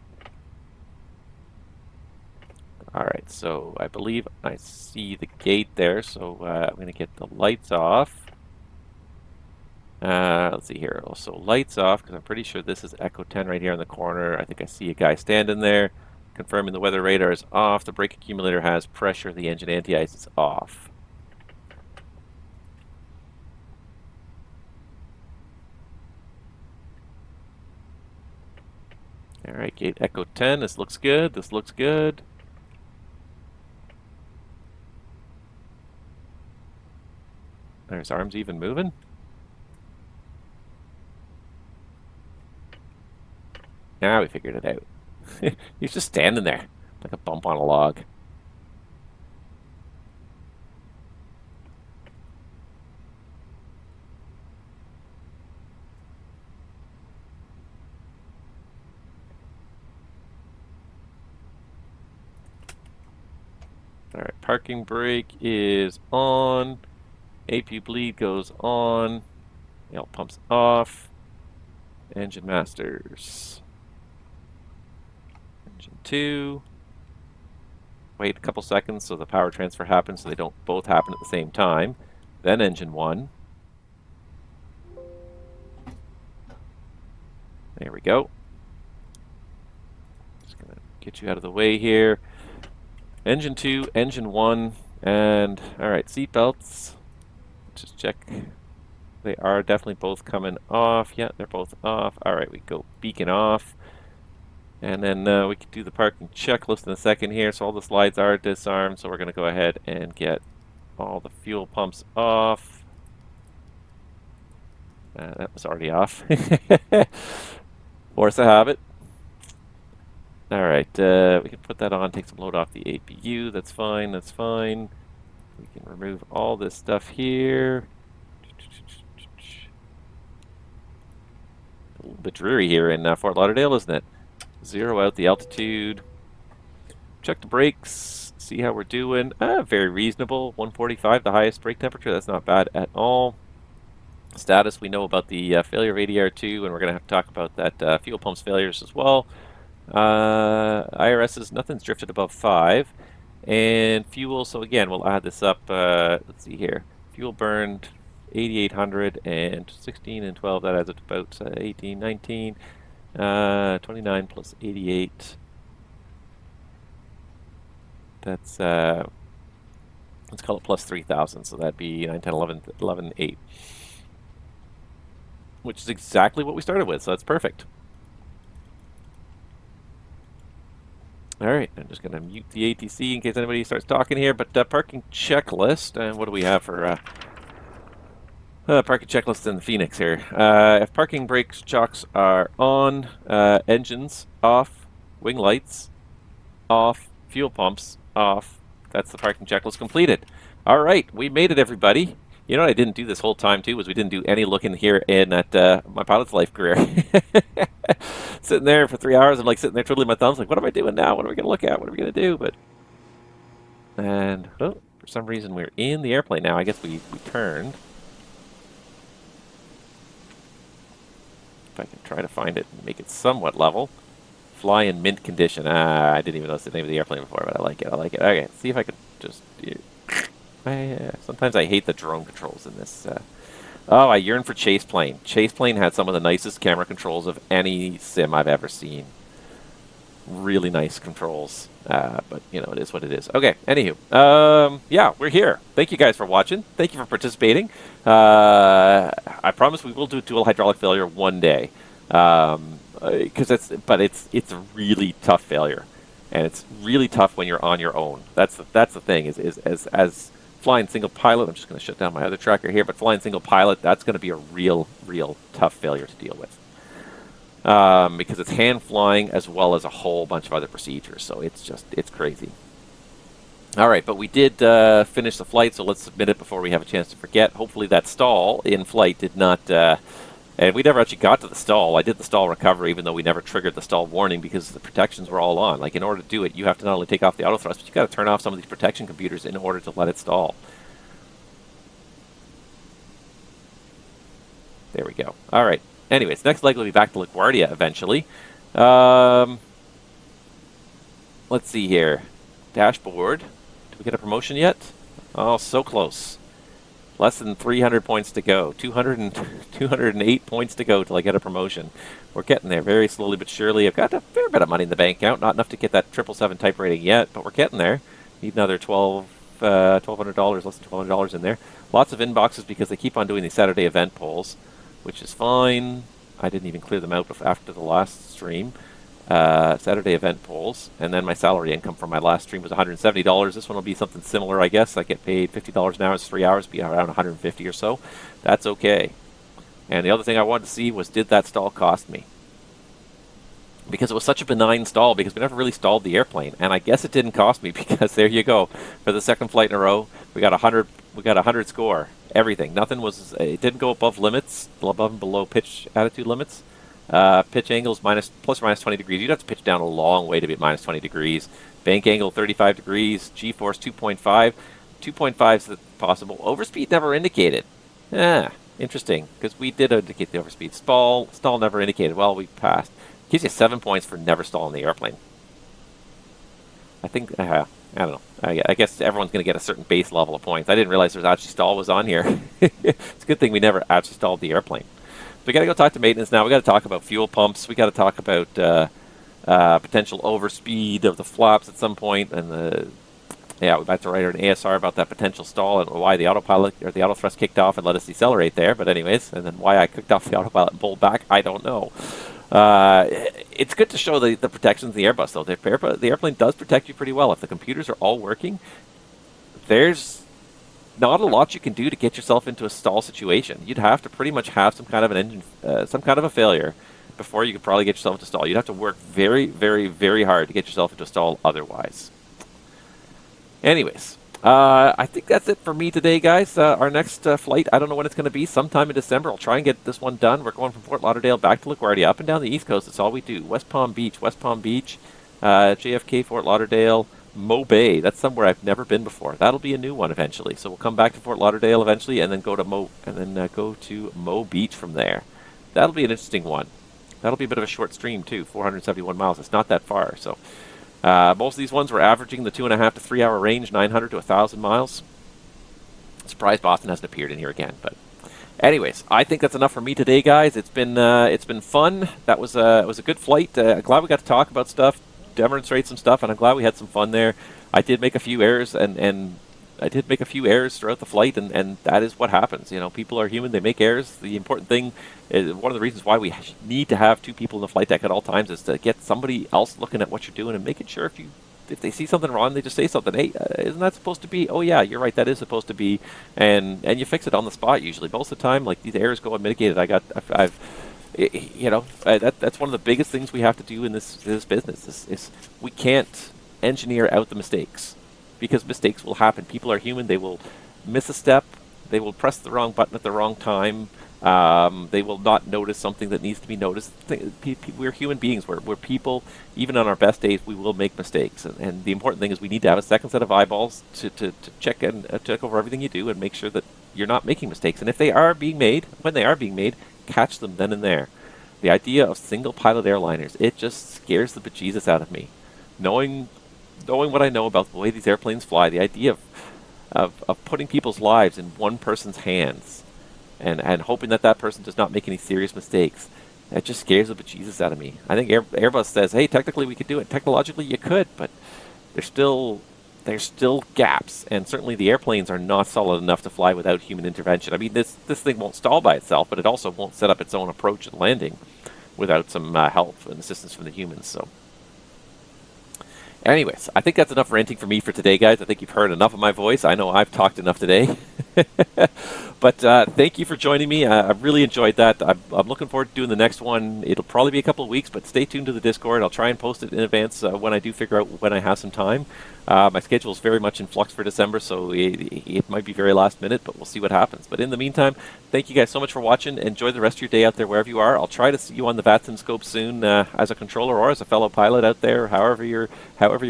All right, so I believe I see the gate there. So I'm going to get the lights off. Let's see here. Also, lights off because I'm pretty sure this is Echo 10 right here in the corner. I think I see a guy standing there. Confirming the weather radar is off. The brake accumulator has pressure. The engine anti-ice is off. All right, gate Echo 10. This looks good. This looks good. There's arms even moving. Now we figured it out. He's just standing there like a bump on a log. All right, parking brake is on. APU bleed goes on. L pumps off. Engine masters. Engine 2. Wait a couple seconds so the power transfer happens so they don't both happen at the same time. Then engine 1. There we go. Just gonna get you out of the way here. Engine 2, engine 1, and alright, seatbelts. Just check. They are definitely both coming off. Yeah, they're both off. Alright, we go beacon off. And then we can do the parking checklist in a second here. So all the slides are disarmed. So we're going to go ahead and get all the fuel pumps off. That was already off. Force a habit. Alright, we can put that on, take some load off the APU. That's fine, that's fine. We can remove all this stuff here. A little bit dreary here in Fort Lauderdale, isn't it? Zero out the altitude. Check the brakes. See how we're doing. Very reasonable. 145, the highest brake temperature. That's not bad at all. Status, we know about the failure of ADR2, and we're going to have to talk about that fuel pumps failures as well. IRSs, nothing's drifted above 5. And fuel, so again, we'll add this up. Let's see here. Fuel burned 8,800 and 16 and 12. That adds up to about 18, 19, 29 plus 88. That's, let's call it plus 3,000. So that'd be 9, 10, 11, 11, 8. Which is exactly what we started with, so that's perfect. All right, I'm just going to mute the ATC in case anybody starts talking here, but parking checklist, and what do we have for parking checklist in the Fenix here? If parking brakes chocks are on, engines off, wing lights off, fuel pumps off, that's the parking checklist completed. All right, we made it, everybody. You know what I didn't do this whole time, too, was we didn't do any looking here in at my pilot's life career. Sitting there for 3 hours, I'm like sitting there twiddling my thumbs, like, what am I doing now? What are we going to look at? What are we going to do? But, and, oh, for some reason, we're in the airplane now. I guess we turned. If I can try to find it and make it somewhat level. Fly in mint condition. I didn't even notice the name of the airplane before, but I like it. I like it. Okay, let's see if I can just... sometimes I hate the drone controls in this. Oh, I yearn for Chase Plane. Chase Plane had some of the nicest camera controls of any sim I've ever seen. Really nice controls. But, you know, it is what it is. Okay, anywho. Yeah, we're here. Thank you guys for watching. Thank you for participating. I promise we will do a dual hydraulic failure one day. Because it's a really tough failure. And it's really tough when you're on your own. That's the thing, as flying single pilot, I'm just going to shut down my other tracker here, but flying single pilot, that's going to be a real tough failure to deal with. Because it's hand flying as well as a whole bunch of other procedures, so it's crazy. All right, but we did finish the flight, so let's submit it before we have a chance to forget. Hopefully that stall in flight did not... and we never actually got to the stall. I did the stall recovery, even though we never triggered the stall warning because the protections were all on. Like, in order to do it, you have to not only take off the auto thrust, but you got to turn off some of these protection computers in order to let it stall. There we go. All right. Anyways, next leg will be back to LaGuardia eventually. Let's see here. Dashboard. Did we get a promotion yet? Oh, so close. Less than 300 points to go. 208 points to go till I get a promotion. We're getting there very slowly but surely. I've got a fair bit of money in the bank account. Not enough to get that 777 type rating yet, but we're getting there. Need another $1,200, less than $1,200 in there. Lots of inboxes because they keep on doing these Saturday event polls, which is fine. I didn't even clear them out after the last stream. Saturday event polls, and then my salary income from my last stream was $170. This one will be something similar, I guess. I get paid $50 an hour. It's 3 hours, be around $150 or so. That's okay. And the other thing I wanted to see was, did that stall cost me? Because it was such a benign stall, because we never really stalled the airplane, and I guess it didn't cost me because there you go. For the second flight in a row, we got 100. We got 100 score. Everything. Nothing was. It didn't go above limits, above and below pitch attitude limits. Pitch angles plus or minus 20 degrees. You'd have to pitch down a long way to be at minus 20 degrees. Bank angle 35 degrees. G-force 2.5. 2.5 is possible. Overspeed never indicated. Interesting, because we did indicate the overspeed. Stall never indicated. Well, we passed. Gives you 7 points for never stalling the airplane. I think, I don't know. I guess everyone's going to get a certain base level of points. I didn't realize there's actually stall was on here. It's a good thing we never actually stalled the airplane. We got to go talk to maintenance now. We got to talk about fuel pumps. We got to talk about potential overspeed of the flaps at some point, and we have to write an ASR about that potential stall and why the autopilot or the auto thrust kicked off and let us decelerate there. But anyways, and then why I kicked off the autopilot and pulled back, I don't know. It's good to show the protections of the Airbus though. The airplane does protect you pretty well if the computers are all working. There's not a lot you can do to get yourself into a stall situation. You'd have to pretty much have some kind of an engine, some kind of a failure before you could probably get yourself into stall. You'd have to work very, very, very hard to get yourself into a stall otherwise. Anyways, I think that's it for me today, guys. Our next flight, I don't know when it's going to be. Sometime in December. I'll try and get this one done. We're going from Fort Lauderdale back to LaGuardia, up and down the East Coast. That's all we do. West Palm Beach, JFK, Fort Lauderdale, Mo Bay. That's somewhere I've never been before. That'll be a new one eventually. So we'll come back to Fort Lauderdale eventually, and then go to Mo Beach from there. That'll be an interesting one. That'll be a bit of a short stream too. 471 miles. It's not that far. So most of these ones were averaging the 2.5 to 3 hour range, 900 to 1,000 miles. Surprised Boston hasn't appeared in here again, but. Anyways, I think that's enough for me today, guys. It's been fun. That was it was a good flight. Glad we got to talk about stuff, demonstrate some stuff, and I'm glad we had some fun there. I did make a few errors, and I did make a few errors throughout the flight, and that is what happens. You know, people are human; they make errors. The important thing is one of the reasons why we need to have two people in the flight deck at all times is to get somebody else looking at what you're doing and making sure if they see something wrong, they just say something. Hey, isn't that supposed to be? Oh yeah, you're right. That is supposed to be, and you fix it on the spot usually. Most of the time, like these errors go unmitigated. That's one of the biggest things we have to do in this business. Is we can't engineer out the mistakes, because mistakes will happen. People are human. They will miss a step. They will press the wrong button at the wrong time. They will not notice something that needs to be noticed. We're human beings. We're people. Even on our best days, we will make mistakes. And the important thing is we need to have a second set of eyeballs to check over everything you do and make sure that you're not making mistakes. And if they are being made, when they are being made, catch them then and there. The idea of single pilot airliners, it just scares the bejesus out of me. Knowing what I know about the way these airplanes fly, the idea of putting people's lives in one person's hands and hoping that person does not make any serious mistakes, that just scares the bejesus out of me. I think Airbus says, hey, technically we could do it. Technologically you could, but there's still gaps, and certainly the airplanes are not solid enough to fly without human intervention. I mean, this thing won't stall by itself, but it also won't set up its own approach and landing without some help and assistance from the humans. So anyways, I think that's enough ranting for me for today, guys. I think you've heard enough of my voice. I know I've talked enough today. But thank you for joining me. I really enjoyed that. I'm looking forward to doing the next one. It'll probably be a couple of weeks, but stay tuned to the Discord. I'll try and post it in advance when I do figure out when I have some time. My schedule is very much in flux for December, so it might be very last minute, but we'll see what happens. But in the meantime, thank you guys so much for watching. Enjoy the rest of your day out there wherever you are. I'll try to see you on the VATSIM scope soon as a controller or as a fellow pilot out there. However you're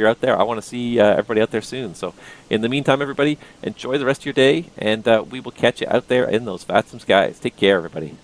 out there, I want to see everybody out there soon. So in the meantime, everybody, enjoy the rest of your day, and we will catch you out there in those VATSIM skies. Take care, everybody.